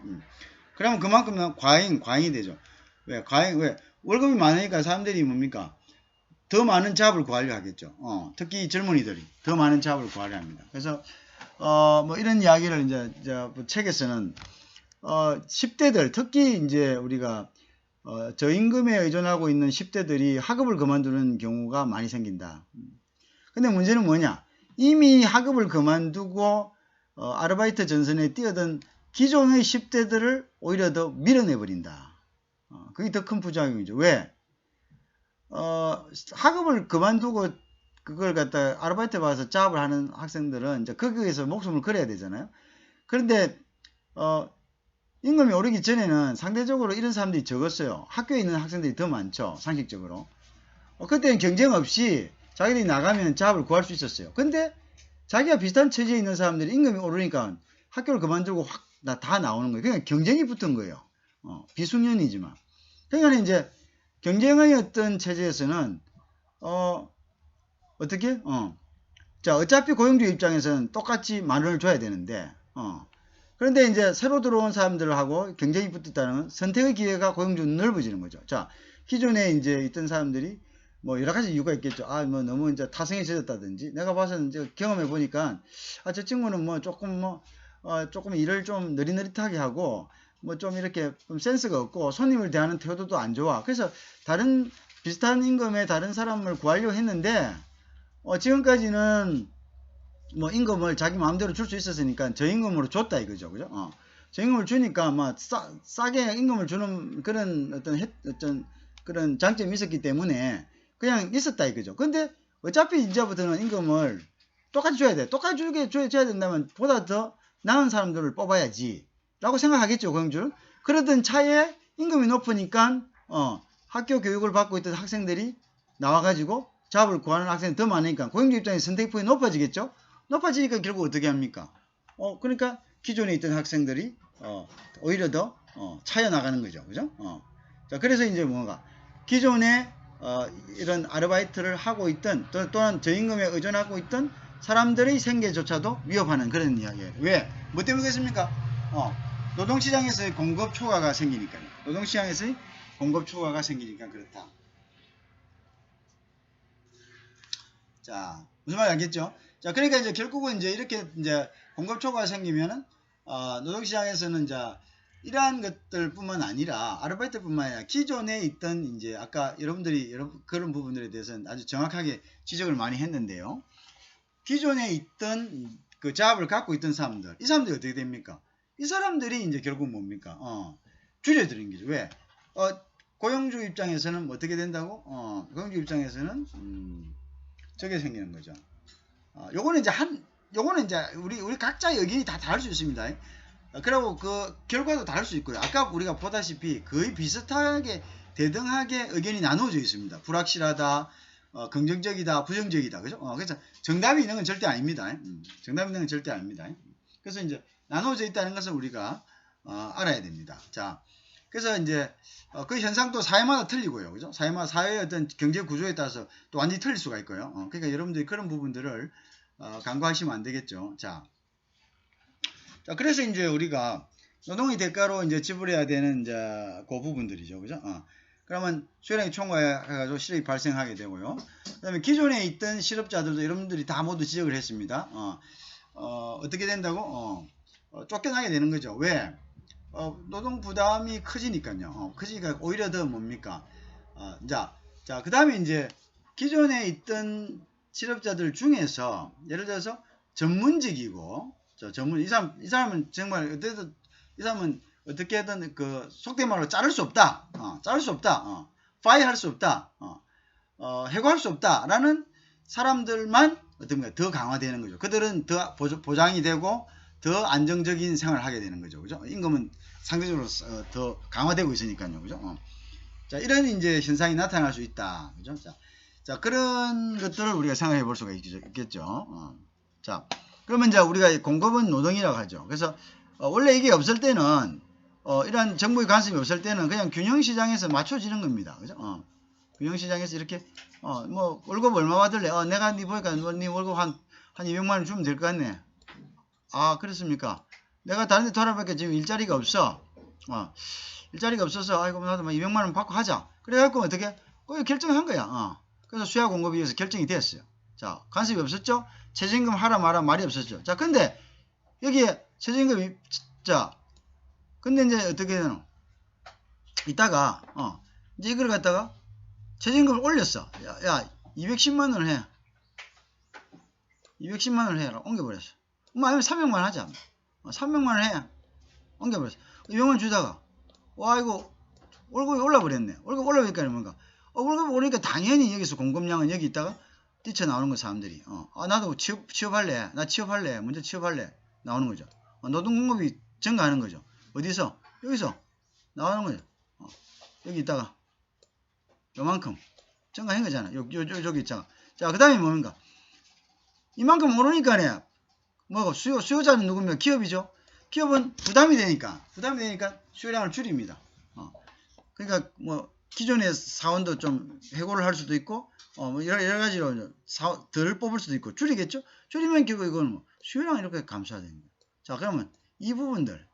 S1: 그러면 그만큼 과잉이 되죠. 왜? 왜? 월급이 많으니까 사람들이 뭡니까? 더 많은 잡을 구하려 하겠죠. 특히 젊은이들이 더 많은 잡을 구하려 합니다. 그래서 뭐 이런 이야기를 이제 책에서는 10대들 특히 이제 우리가 저임금에 의존하고 있는 10대들이 학업을 그만두는 경우가 많이 생긴다. 근데 문제는 뭐냐? 이미 학업을 그만두고 아르바이트 전선에 뛰어든 기존의 10대들을 오히려 더 밀어내버린다. 그게 더 큰 부작용이죠. 왜? 학업을 그만두고 그걸 갖다 아르바이트 봐서 작업을 하는 학생들은 이제 거기에서 목숨을 걸어야 되잖아요. 그런데 임금이 오르기 전에는 상대적으로 이런 사람들이 적었어요. 학교에 있는 학생들이 더 많죠. 상식적으로. 그때는 경쟁 없이 자기들이 나가면 작업을 구할 수 있었어요. 근데 자기가 비슷한 처지에 있는 사람들이 임금이 오르니까 학교를 그만두고 확 다 나오는 거예요. 그러니까 경쟁이 붙은 거예요. 비숙련이지만. 그러니까 이제 경쟁의 어떤 체제에서는 어떻게? 자, 어차피 고용주 입장에서는 똑같이 10,000원을 줘야 되는데 그런데 이제 새로 들어온 사람들하고 경쟁이 붙었다는 선택의 기회가 고용주는 넓어지는 거죠. 자, 기존에 이제 있던 사람들이 뭐 여러 가지 이유가 있겠죠. 뭐 너무 이제 타성에 젖었다든지 내가 봐서는 이제 경험해 보니까 저 친구는 뭐 조금 일을 좀 느릿느릿하게 하고 뭐 좀 이렇게 좀 센스가 없고 손님을 대하는 태도도 안 좋아. 그래서 다른 비슷한 임금의 다른 사람을 구하려고 했는데 지금까지는 뭐 임금을 자기 마음대로 줄 수 있었으니까 저임금으로 줬다 이거죠. 그죠? 저임금을 주니까 막 싸게 임금을 주는 그런 어떤 그런 장점이 있었기 때문에 그냥 있었다 이거죠. 근데 어차피 이제부터는 임금을 똑같이 줘야 돼. 똑같이 줘야 된다면 보다 더 나은 사람들을 뽑아야지 라고 생각하겠죠. 고용주는. 그러던 차에 임금이 높으니까 학교 교육을 받고 있던 학생들이 나와가지고 잡을 구하는 학생이 더 많으니까 고용주 입장에서 선택폭이 높아지겠죠. 높아지니까 결국 어떻게 합니까? 그러니까 기존에 있던 학생들이 오히려 더 차여 나가는 거죠. 그죠? 자, 그래서 이제 뭔가 기존에 이런 아르바이트를 하고 있던 또한 저임금에 의존하고 있던 사람들의 생계조차도 위협하는 그런 이야기예요. 왜? 뭐 때문에 그렇습니까? 노동시장에서의 공급 초과가 생기니까요. 노동시장에서의 공급 초과가 생기니까 그렇다. 자, 무슨 말인지 알겠죠? 자, 그러니까 이제 결국은 이제 이렇게 이제 공급 초과가 생기면은 노동시장에서는 이제 이러한 것들뿐만 아니라 아르바이트뿐만 아니라 기존에 있던 이제 아까 여러분들이 그런 부분들에 대해서는 아주 정확하게 지적을 많이 했는데요. 기존에 있던 그 잡을 갖고 있던 사람들, 이 사람들이 어떻게 됩니까? 이 사람들이 이제 결국 뭡니까? 줄여드린 거죠. 왜? 고용주 입장에서는 어떻게 된다고? 고용주 입장에서는 저게 생기는 거죠. 요거는 이제 우리 각자의 의견이 다 다를 수 있습니다. 그리고 그 결과도 다를 수 있고요. 아까 우리가 보다시피 거의 비슷하게 대등하게 의견이 나누어져 있습니다. 불확실하다, 긍정적이다, 부정적이다. 그죠? 그래서 정답이 있는 건 절대 아닙니다. 정답이 있는 건 절대 아닙니다. 그래서 이제 나누어져 있다는 것을 우리가 알아야 됩니다. 자, 그래서 이제 그 현상도 사회마다 틀리고요. 그죠? 사회의 어떤 경제 구조에 따라서 또 완전히 틀릴 수가 있고요. 그러니까 여러분들이 그런 부분들을 간과하시면 안 되겠죠. 자, 그래서 이제 우리가 노동의 대가로 이제 지불해야 되는 이제 그 부분들이죠. 그죠? 그러면 수요량이 총과해가지고 실업이 발생하게 되고요. 그 다음에 기존에 있던 실업자들도 여러분들이 다 모두 지적을 했습니다. 어떻게 된다고? 쫓겨나게 되는 거죠. 왜? 노동 부담이 커지니까요. 커지니까 오히려 더 뭡니까? 자, 그 다음에 이제 기존에 있던 실업자들 중에서 예를 들어서 전문직이고, 이 사람은 정말 이 사람은 어떻게든 그 속된 말로 자를 수 없다. 자를 수 없다. 파이할 수 없다. 해고할 수 없다라는 사람들만 어떤가 더 강화되는 거죠. 그들은 더 보장이 되고 더 안정적인 생활을 하게 되는 거죠. 그죠? 임금은 상대적으로 더 강화되고 있으니까요. 그죠? 자, 이런 이제 현상이 나타날 수 있다. 그죠? 자, 그런 것들을 우리가 생각해 볼 수가 있겠죠. 자, 그러면 이제 우리가 공급은 노동이라고 하죠. 그래서 원래 이게 없을 때는 이런 정부의 관심이 없을 때는 그냥 균형시장에서 맞춰지는 겁니다. 그죠? 균형시장에서 이렇게 뭐 월급 얼마 받을래? 내가 니 보니까 니 월급 한 200만 원 주면 될 것 같네. 그렇습니까? 내가 다른 데 돌아보니까 지금 일자리가 없어. 일자리가 없어서 아이고 나도 200만 원 받고 하자. 그래갖고 어떻게 결정한 거야. 그래서 수요와 공급에 의해서 결정이 됐어요. 자, 관심이 없었죠? 최저임금 하라 마라 말이 없었죠. 자, 근데 여기에 최저임금이 근데 이제 어떻게 되노? 이따가 이제 이걸 갖다가 최저임금을 올렸어. 야 210만 원을 해. 210만 원을 해라. 옮겨버렸어. 아니면 300만 원 하자. 300만 원 해. 옮겨버렸어. 200만 원 주다가 와 이거 월급이 올라버렸네. 월급 올라버리니까 뭔가 월급 오르니까 당연히 여기서 공급량은 여기 있다가 뛰쳐나오는 거 사람들이. 나도 취업할래. 나 취업할래. 먼저 취업할래. 나오는 거죠. 노동 공급이 증가하는 거죠. 어디서? 여기서 나오는 거죠. 여기 있다가 요만큼 증가한 거잖아. 여기 있잖아. 자, 그 다음에 뭡니까? 이만큼 오르니까 뭐고 수요자는 누구면 기업이죠. 기업은 부담이 되니까 수요량을 줄입니다. 그러니까 뭐 기존의 사원도 좀 해고를 할 수도 있고 뭐 여러 가지로 덜 뽑을 수도 있고 줄이겠죠. 줄이면 결국 이건 뭐 수요량을 이렇게 감소해야 됩니다. 자, 그러면 이 부분들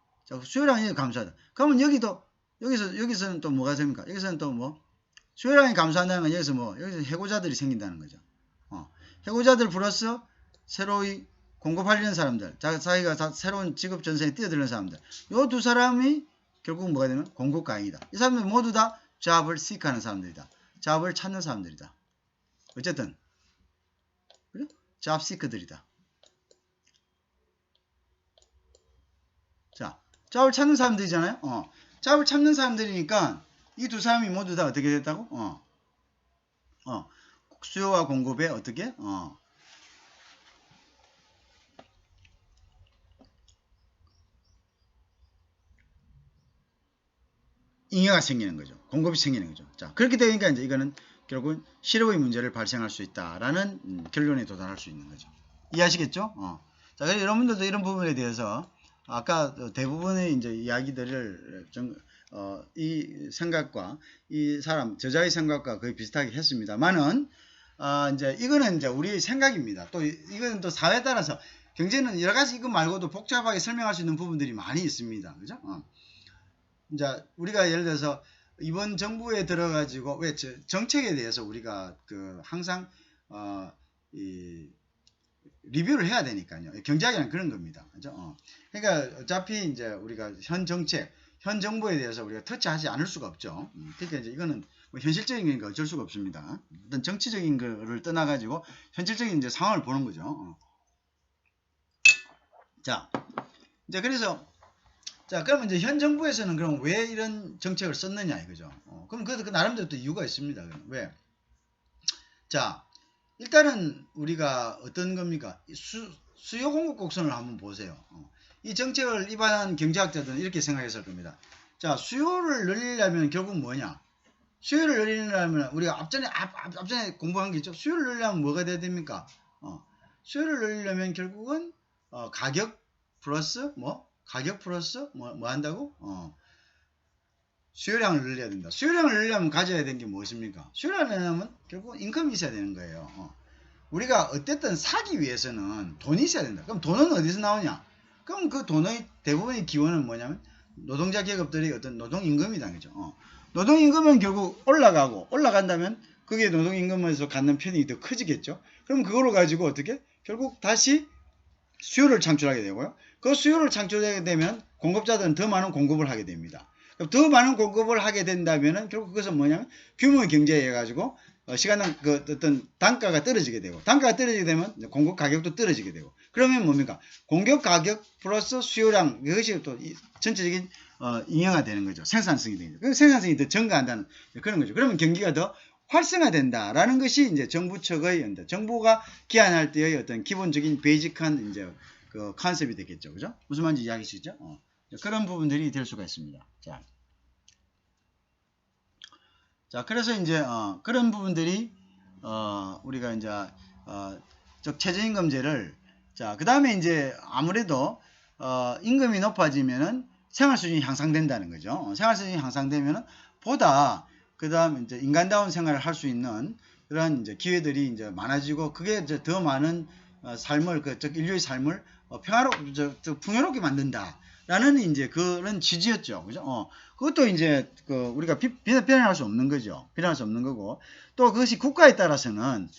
S1: 수요량이 감소하다. 그러면 여기서는 또 뭐가 됩니까? 여기서는 또 뭐 수요량이 감소한다는 건 여기서 해고자들이 생긴다는 거죠. 해고자들 플러스 새로이 공급하려는 사람들, 자기가 새로운 직업 전선에 뛰어드는 사람들, 요 두 사람이 결국 뭐가 되면 공급가행이다. 이 사람들 모두 다 잡을 seek하는 사람들이다. 잡을 찾는 사람들이다. 어쨌든 그래? 잡 seek들이다. 자, 잡을 찾는 사람들이잖아요. 잡을 찾는 사람들이니까 이 두 사람이 모두 다 어떻게 됐다고? 수요와 공급에 어떻게? 잉여가 생기는 거죠. 공급이 생기는 거죠. 자, 그렇게 되니까 이제 이거는 결국은 실업의 문제를 발생할 수 있다라는 결론에 도달할 수 있는 거죠. 이해하시겠죠? 자, 그래서 여러분들도 이런 부분에 대해서 아까 대부분의 이제 이야기들을 이 생각과 이 사람 저자의 생각과 거의 비슷하게 했습니다만은 이제 이거는 이제 우리의 생각입니다. 또 이거는 또 사회에 따라서 경제는 여러 가지 이거 말고도 복잡하게 설명할 수 있는 부분들이 많이 있습니다. 그죠? 이제 우리가 예를 들어서 이번 정부에 들어가지고 왜 정책에 대해서 우리가 항상 이 리뷰를 해야 되니까요. 경제학이란 그런 겁니다. 그죠? 그러니까 어차피 이제 우리가 현 정책, 현 정부에 대해서 우리가 터치하지 않을 수가 없죠. 그러니까 이제 이거는 뭐 현실적인 거니까 어쩔 수가 없습니다. 어떤 정치적인 거를 떠나가지고 현실적인 이제 상황을 보는 거죠. 자, 이제 그래서 자, 그러면 이제 현 정부에서는 그럼 왜 이런 정책을 썼느냐 이거죠. 그럼 그 나름대로 또 이유가 있습니다. 왜? 자, 일단은 우리가 어떤 겁니까? 수요 공급 곡선을 한번 보세요. 이 정책을 입안한 경제학자들은 이렇게 생각했을 겁니다. 자, 수요를 늘리려면 결국 뭐냐? 수요를 늘리려면 우리가 앞전에 공부한 게 있죠. 수요를 늘리려면 뭐가 돼야 됩니까? 수요를 늘리려면 결국은 가격 플러스 뭐 한다고? 수요량을 늘려야 된다. 수요량을 늘리려면 가져야 되는 게 무엇입니까? 수요량을 늘리려면 결국 인컴이 있어야 되는 거예요. 우리가 어쨌든 사기 위해서는 돈이 있어야 된다. 그럼 돈은 어디서 나오냐? 그럼 그 돈의 대부분의 기원은 뭐냐면 노동자 계급들이 어떤 노동임금이다. 그죠? 노동임금은 결국 올라간다면 그게 노동임금에서 갖는 편이 더 커지겠죠? 그럼 그거를 가지고 어떻게? 결국 다시 수요를 창출하게 되고요. 그 수요를 창출하게 되면 공급자들은 더 많은 공급을 하게 됩니다. 더 많은 공급을 하게 된다면은 결국 그것은 뭐냐면 규모의 경제에 가지고 시간당 그 어떤 단가가 떨어지게 되고 단가가 떨어지게 되면 공급 가격도 떨어지게 되고 그러면 뭡니까? 공급 가격 플러스 수요량 이것이 또 전체적인 인형화 되는 거죠. 생산성이 되는 거죠. 생산성이 더 증가한다는 그런 거죠. 그러면 경기가 더 활성화된다라는 것이 이제 정부 측의 정부가 기한할 때의 어떤 기본적인 베이직한 이제 그 컨셉이 되겠죠. 그죠? 무슨 말인지 이해하시죠? 그런 부분들이 될 수가 있습니다. 자, 그래서 이제 그런 부분들이 우리가 이제 최저임금제를 자, 그다음에 이제 아무래도 임금이 높아지면은 생활 수준이 향상된다는 거죠. 생활 수준이 향상되면은 보다 그다음 이제 인간다운 생활을 할 수 있는 그런 이제 기회들이 이제 많아지고 그게 이제 더 많은 삶을 인류의 삶을 풍요롭게 만든다라는 이제 그런 취지였죠. 그죠? 그것도 이제 우리가 비난할 수 없는 거죠. 비난할 수 없는 거고 또 그것이 국가에 따라서는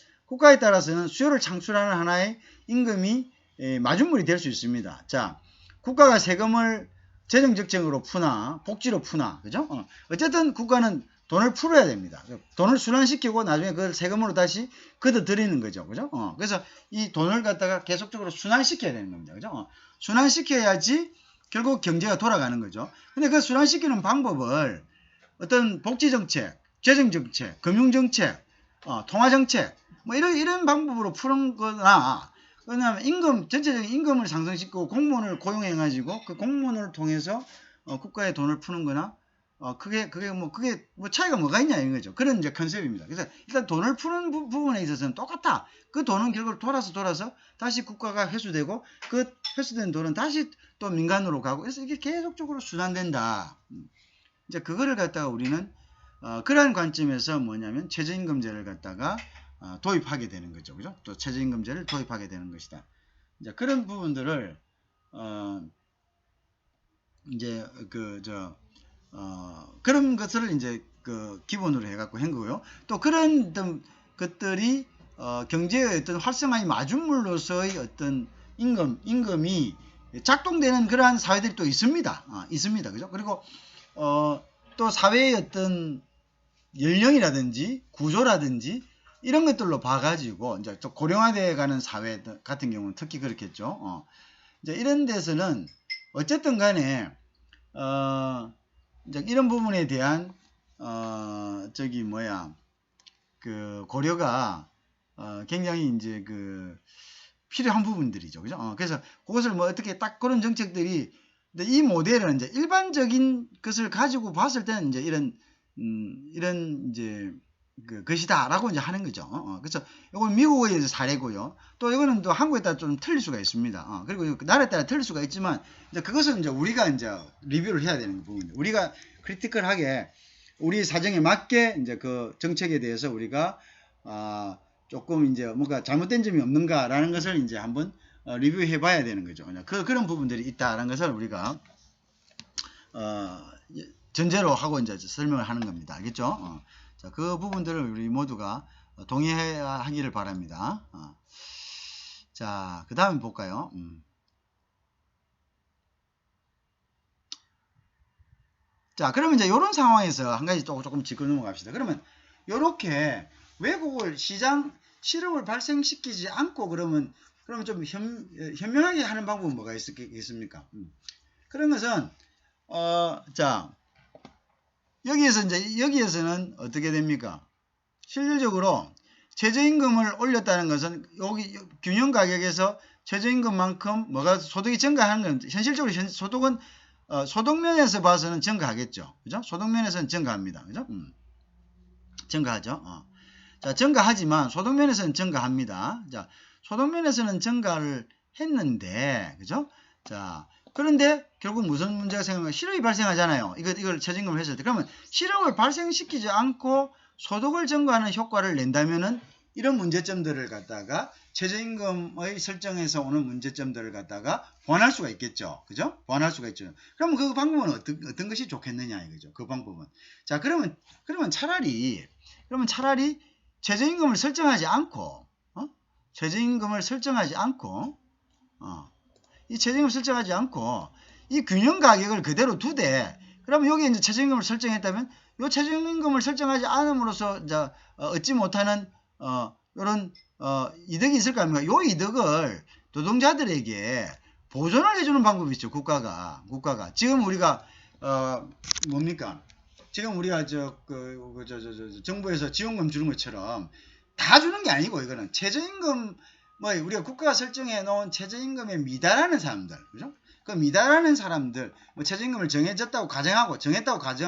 S1: 수요를 창출하는 하나의 임금이 마중물이 될 수 있습니다. 자, 국가가 세금을 재정적으로 푸나 복지로 푸나 그죠? 어쨌든 국가는 돈을 풀어야 됩니다. 돈을 순환시키고 나중에 그걸 세금으로 다시 걷어들이는 거죠. 그죠? 그래서 이 돈을 갖다가 계속적으로 순환시켜야 되는 겁니다. 그죠? 순환시켜야지 결국 경제가 돌아가는 거죠. 근데 그 순환시키는 방법을 어떤 복지정책, 재정정책, 금융정책, 통화정책, 뭐 이런 방법으로 푸는 거나, 그다음에 전체적인 임금을 상승시키고 공무원을 고용해가지고 그 공무원을 통해서 국가의 돈을 푸는 거나, 그게 뭐 차이가 뭐가 있냐 이런 거죠. 그런 이제 컨셉입니다. 그래서 일단 돈을 푸는 부분에 있어서는 똑같다. 그 돈은 결국 돌아서 다시 국가가 회수되고 그 회수된 돈은 다시 또 민간으로 가고 그래서 이게 계속적으로 순환된다. 이제 그거를 갖다가 우리는 그러한 관점에서 뭐냐면 최저임금제를 갖다가 도입하게 되는 거죠. 그죠? 또 최저임금제를 도입하게 되는 것이다. 이제 그런 부분들을 이제 그런 것을 이제 기본으로 해갖고 한 거고요. 또 그런 어떤 것들이 경제의 어떤 활성화의 마중물로서의 어떤 임금이 작동되는 그러한 사회들이 또 있습니다. 있습니다. 그죠? 그리고 또 사회의 어떤 연령이라든지 구조라든지 이런 것들로 봐가지고 이제 또 고령화되어 가는 사회 같은 경우는 특히 그렇겠죠. 이제 이런 데서는 어쨌든 간에 이제 이런 부분에 대한 고려가 굉장히 이제 필요한 부분들이죠. 그죠? 그래서 그것을 뭐 어떻게 딱 그런 정책들이 이 모델은 이제 일반적인 것을 가지고 봤을 때는 이제 이런 이제 것이다라고 이제 하는 거죠. 그래서 이건 미국의 사례고요. 또 이거는 또 한국에 따라 좀 틀릴 수가 있습니다. 그리고 나라에 따라 틀릴 수가 있지만 이제 그것은 이제 우리가 이제 리뷰를 해야 되는 부분입니다. 우리가 크리티컬하게 우리 사정에 맞게 이제 그 정책에 대해서 우리가 조금 이제 뭔가 잘못된 점이 없는가라는 것을 이제 한번 리뷰해 봐야 되는 거죠. 그런 부분들이 있다라는 것을 우리가 전제로 하고 이제 설명을 하는 겁니다. 알겠죠? 자, 그 부분들을 우리 모두가 동의하기를 바랍니다. 자, 그 다음에 볼까요? 자, 그러면 이제 이런 상황에서 한 가지 조금 짚고 넘어갑시다. 그러면 이렇게 외국을 시장 실업을 발생시키지 않고 그러면 좀 현명하게 하는 방법은 뭐가 있겠습니까? 그런 것은 자, 여기에서는 어떻게 됩니까? 실질적으로 최저임금을 올렸다는 것은 여기 균형 가격에서 최저임금만큼 뭐가 소득이 증가하는 건 현실적으로 소득은 소득면에서 봐서는 증가하겠죠. 그죠? 소득면에서는 증가합니다. 그죠? 증가하죠. 자, 증가하지만 소득면에서는 증가합니다. 자, 소득면에서는 증가를 했는데, 그죠? 자, 그런데 결국 무슨 문제가 생기면 실업이 발생하잖아요. 이걸 최저임금을 했을 때. 그러면 실업을 발생시키지 않고 소득을 증가하는 효과를 낸다면은 이런 문제점들을 갖다가 최저임금의 설정에서 오는 문제점들을 갖다가 보완할 수가 있겠죠. 그죠? 보완할 수가 있죠. 그러면 그 방법은 어떤 것이 좋겠느냐 이거죠. 그 방법은. 자, 그러면 차라리 최저임금을 설정하지 않고, 최저임금을 설정하지 않고, 이 최저임금을 설정하지 않고, 이 균형 가격을 그대로 두되, 그러면 여기 이제 최저임금을 설정했다면, 이 최저임금을 설정하지 않음으로써, 이제, 얻지 못하는, 요런, 이득이 있을 거 아닙니까? 요 이득을 노동자들에게 보존을 해주는 방법이 있죠, 국가가. 지금 우리가, 뭡니까? 지금 우리가 정부에서 지원금 주는 것처럼 다 주는 게 아니고 이거는 최저임금 우리가 국가가 설정해 놓은 최저임금에 미달하는 사람들, 그죠? 그 미달하는 사람들, 최저임금을 정했다고 가정하고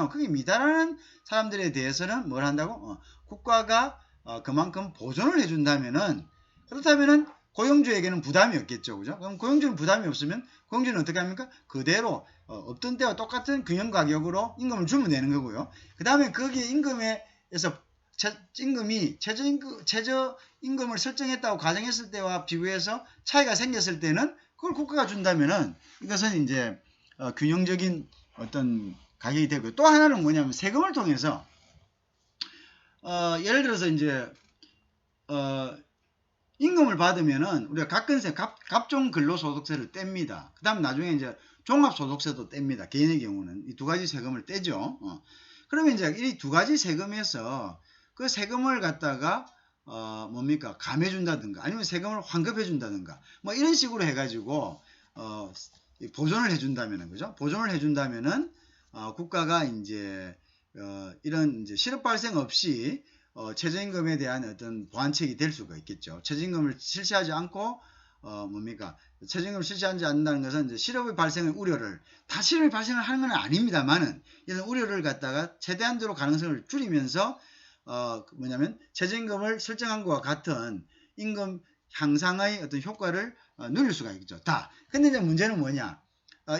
S1: 그게 미달하는 사람들에 대해서는 뭘 한다고? 국가가 그만큼 보존을 해준다면은 그렇다면은 고용주에게는 부담이 없겠죠, 그죠? 그럼 고용주는 부담이 없으면 고용주는 어떻게 합니까? 그대로 없던 때와 똑같은 균형 가격으로 임금을 주면 되는 거고요. 그 다음에 거기에 임금에서 최저임금을 설정했다고 가정했을 때와 비교해서 차이가 생겼을 때는 그걸 국가가 준다면은 이것은 이제 균형적인 어떤 가격이 되고, 또 하나는 뭐냐면 세금을 통해서 예를 들어서 이제 임금을 받으면은 우리가 각종 근로소득세를 뗍니다. 그 다음에 나중에 이제 종합소득세도 뗍니다. 개인의 경우는 이 두 가지 세금을 떼죠. 그러면 이제 이 두 가지 세금에서 그 세금을 갖다가 뭡니까? 감해준다든가 아니면 세금을 환급해준다든가 뭐 이런 식으로 해가지고 보존을 해준다면은, 그죠? 보존을 해준다면은 국가가 이제 이런 이제 실업 발생 없이 최저임금에 대한 어떤 보완책이 될 수가 있겠죠. 최저임금을 실시하지 않고 뭡니까? 최저임금을 실시하지 않는다는 것은 이제 실업의 발생의 우려를, 다 실업이 발생을 하는 건 아닙니다만은 이런 우려를 갖다가 최대한도로 가능성을 줄이면서 뭐냐면 최저임금을 설정한 것과 같은 임금 향상의 어떤 효과를 누릴 수가 있겠죠. 다. 근데 이제 문제는 뭐냐?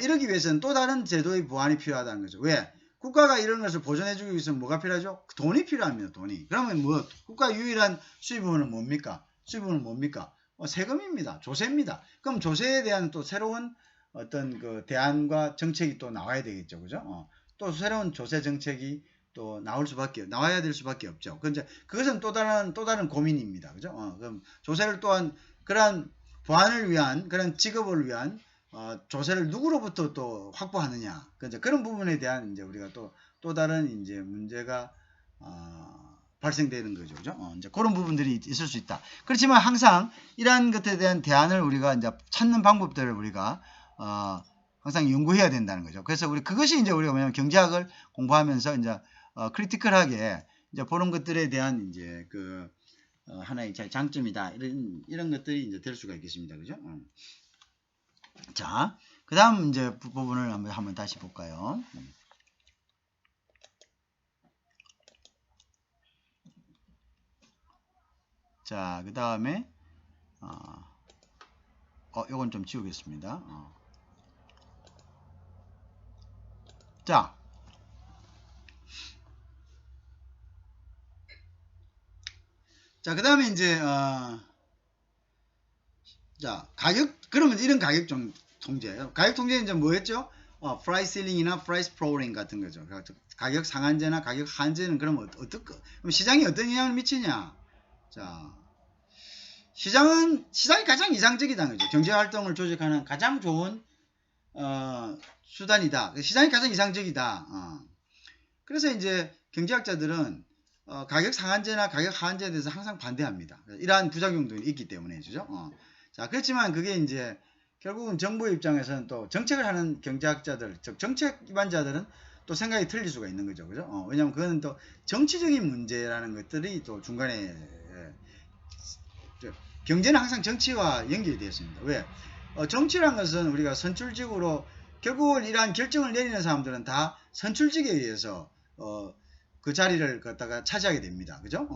S1: 이러기 위해서는 또 다른 제도의 보완이 필요하다는 거죠. 왜? 국가가 이런 것을 보존해주기 위해서는 뭐가 필요하죠? 돈이 필요합니다. 돈이. 그러면 뭐 국가 유일한 수입원은 뭡니까? 세금입니다. 조세입니다. 그럼 조세에 대한 또 새로운 어떤 그 대안과 정책이 또 나와야 되겠죠. 그죠? 또 새로운 조세 정책이 또 나와야 될 수밖에 없죠. 그것은 또 다른 고민입니다. 그죠? 그럼 조세를 또한 그러한 보완을 위한, 그런 직업을 위한 조세를 누구로부터 또 확보하느냐. 그런 부분에 대한 이제 우리가 또 다른 이제 문제가 발생되는 거죠. 그죠? 이제 그런 부분들이 있을 수 있다. 그렇지만 항상 이러한 것에 대한 대안을 우리가 이제 찾는 방법들을 우리가 항상 연구해야 된다는 거죠. 그래서 그것이 이제 우리가 뭐냐면 경제학을 공부하면서 이제 크리티컬하게 이제 보는 것들에 대한 이제 하나의 장점이다. 이런 것들이 이제 될 수가 있겠습니다. 그죠? 자, 그 다음 이제 부분을 한번 다시 볼까요? 자, 그 다음에 요건 좀 지우겠습니다. 자, 그 다음에 이제 자, 그러면 이런 가격 통제예요. 가격 통제는 이제 뭐였죠? 프라이스 실링이나 프라이스 프로링 같은 거죠. 가격 상한제나 가격 한제는 그럼 그럼 시장이 어떤 영향을 미치냐? 자, 시장이 가장 이상적이다는 거죠. 경제 활동을 조직하는 가장 좋은 수단이다. 시장이 가장 이상적이다. 그래서 이제 경제학자들은 가격 상한제나 가격 하한제에 대해서 항상 반대합니다. 이러한 부작용도 있기 때문에, 그죠? 자, 그렇지만 그게 이제 결국은 정부의 입장에서는 또 정책을 하는 경제학자들, 즉 정책 기반자들은 또 생각이 틀릴 수가 있는 거죠. 그죠? 왜냐면 그거는 또 정치적인 문제라는 것들이 또 중간에 경제는 항상 정치와 연결이 되어 있습니다. 왜? 정치란 것은 우리가 선출직으로 결국은 이러한 결정을 내리는 사람들은 다 선출직에 의해서 그 자리를 갖다가 차지하게 됩니다. 그죠?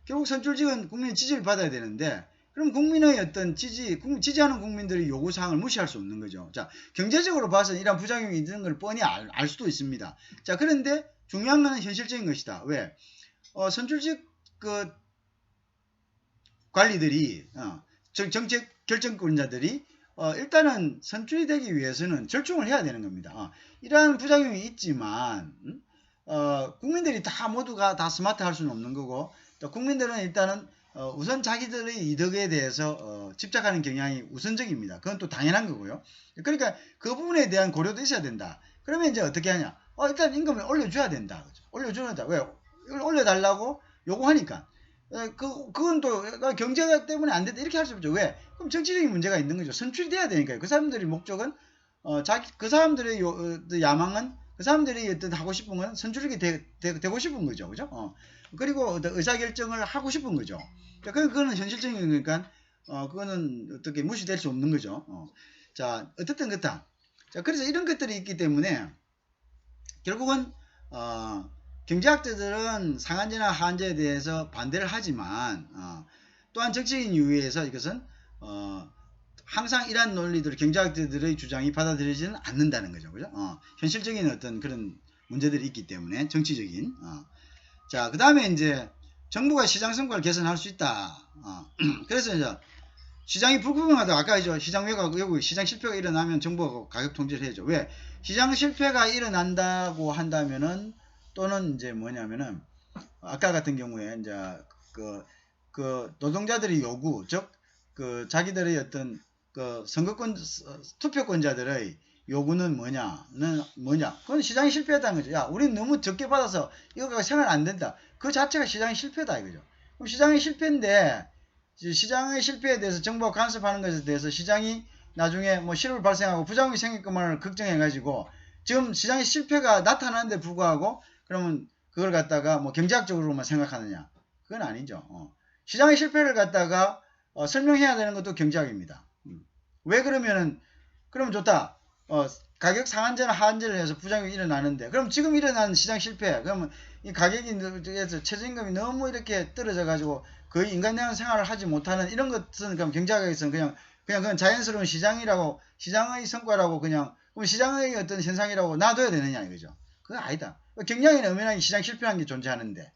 S1: 결국 선출직은 국민의 지지를 받아야 되는데 그럼 국민의 어떤 지지하는 국민들의 요구사항을 무시할 수 없는 거죠. 자, 경제적으로 봐서 이러한 부작용이 있는 걸 뻔히 알 수도 있습니다. 자, 그런데 중요한 것은 현실적인 것이다. 왜? 선출직 그 관리들이 정책 결정권자들이 일단은 선출이 되기 위해서는 절충을 해야 되는 겁니다. 이러한 부작용이 있지만 국민들이 다 모두가 다 스마트할 수는 없는 거고 또 국민들은 일단은 우선 자기들의 이득에 대해서 집착하는 경향이 우선적입니다. 그건 또 당연한 거고요. 그러니까 그 부분에 대한 고려도 있어야 된다. 그러면 이제 어떻게 하냐? 일단 임금을 올려줘야 된다. 그죠? 올려줘야 된다. 왜? 이걸 올려달라고 요구하니까. 그건 또 경제가 때문에 안 된다 이렇게 할 수 없죠. 왜? 그럼 정치적인 문제가 있는 거죠. 선출이 돼야 되니까요. 그 사람들의 목적은 그 사람들의 야망은 그 사람들이 어떤 하고 싶은 건 선출이 되고 싶은 거죠. 그죠? 그리고 의사결정을 하고 싶은 거죠. 그거는 현실적인 거니까 그거는 어떻게 무시될 수 없는 거죠. 자, 어떻든 그렇다. 자, 그래서 이런 것들이 있기 때문에 결국은 경제학자들은 상한제나 하한제에 대해서 반대를 하지만 또한 정치적인 이유에서 이것은 항상 이러한 논리들 경제학자들의 주장이 받아들여지는 않는다는 거죠. 그죠? 현실적인 어떤 그런 문제들이 있기 때문에 정치적인 자, 그 다음에 이제 정부가 시장 성과를 개선할 수 있다. 그래서 이제 시장이 불구경하다 아까 이제 시장 외국 시장 실패가 일어나면 정부가 가격 통제를 해야죠. 왜? 시장 실패가 일어난다고 한다면은 또는 이제 뭐냐면은 아까 같은 경우에 이제 그 노동자들의 요구 즉 그 자기들의 어떤 그 선거권 투표권자들의 요구는 뭐냐? 그건 시장이 실패했다는 거죠. 야, 우리는 너무 적게 받아서 이거가 생활 안 된다. 그 자체가 시장의 실패다 이거죠. 그럼 시장의 실패인데 시장의 실패에 대해서 정부가 간섭하는 것에 대해서 시장이 나중에 뭐 실효를 발생하고 부작용이 생길 것만을 걱정해가지고 지금 시장의 실패가 나타나는데 불구하고 그러면 그걸 갖다가 뭐 경제학적으로만 생각하느냐? 그건 아니죠. 시장의 실패를 갖다가 설명해야 되는 것도 경제학입니다. 왜 그러면은 그러면 좋다. 가격 상한제나 하한제를 해서 부작용이 일어나는데 그럼 지금 일어나는 시장 실패 그러면 이 가격이 최저임금이 너무 이렇게 떨어져 가지고 거의 인간다운 생활을 하지 못하는 이런 것은 그럼 경제학에서는 그냥 그건 자연스러운 시장의 성과라고 그럼 시장의 어떤 현상이라고 놔둬야 되느냐 이거죠. 그건 아니다. 경제학에는 엄연하게 시장 실패라는 게 존재하는데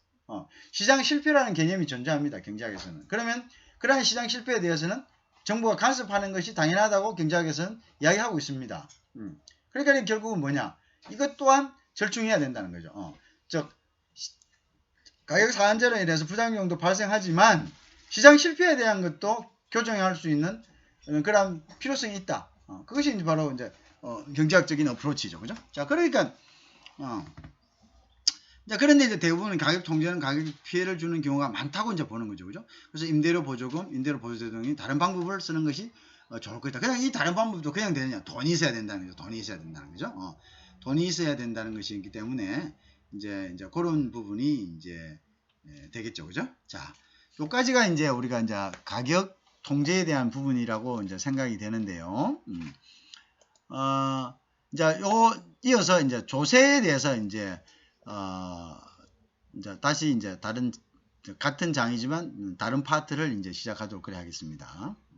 S1: 시장 실패라는 개념이 존재합니다. 경제학에서는. 그러면 그러한 시장 실패에 대해서는 정부가 간섭하는 것이 당연하다고 경제학에서는 이야기하고 있습니다. 그러니까 결국은 뭐냐? 이것 또한 절충해야 된다는 거죠. 즉 가격 상한제로 인해서 부작용도 발생하지만 시장 실패에 대한 것도 교정할 수 있는 그런 필요성이 있다. 그것이 이제 바로 이제 경제학적인 어프로치죠, 그죠? 자, 그러니까 그런데 이제 대부분 가격 통제는 가격 피해를 주는 경우가 많다고 이제 보는 거죠, 그죠? 그래서 임대료 보조금, 임대료 보조세 등이 다른 방법을 쓰는 것이 좋을 것이다. 그냥 이 다른 방법도 그냥 되느냐? 돈이 있어야 된다는 거죠. 돈이 있어야 된다는 거죠. 돈이 있어야 된다는 것이기 때문에 이제 그런 부분이 이제 되겠죠, 그죠? 자, 요까지가 이제 우리가 이제 가격 통제에 대한 부분이라고 이제 생각이 되는데요. 이제 이어서 이제 조세에 대해서 이제 다시 이제 같은 장이지만 다른 파트를 이제 시작하도록 그래 하겠습니다.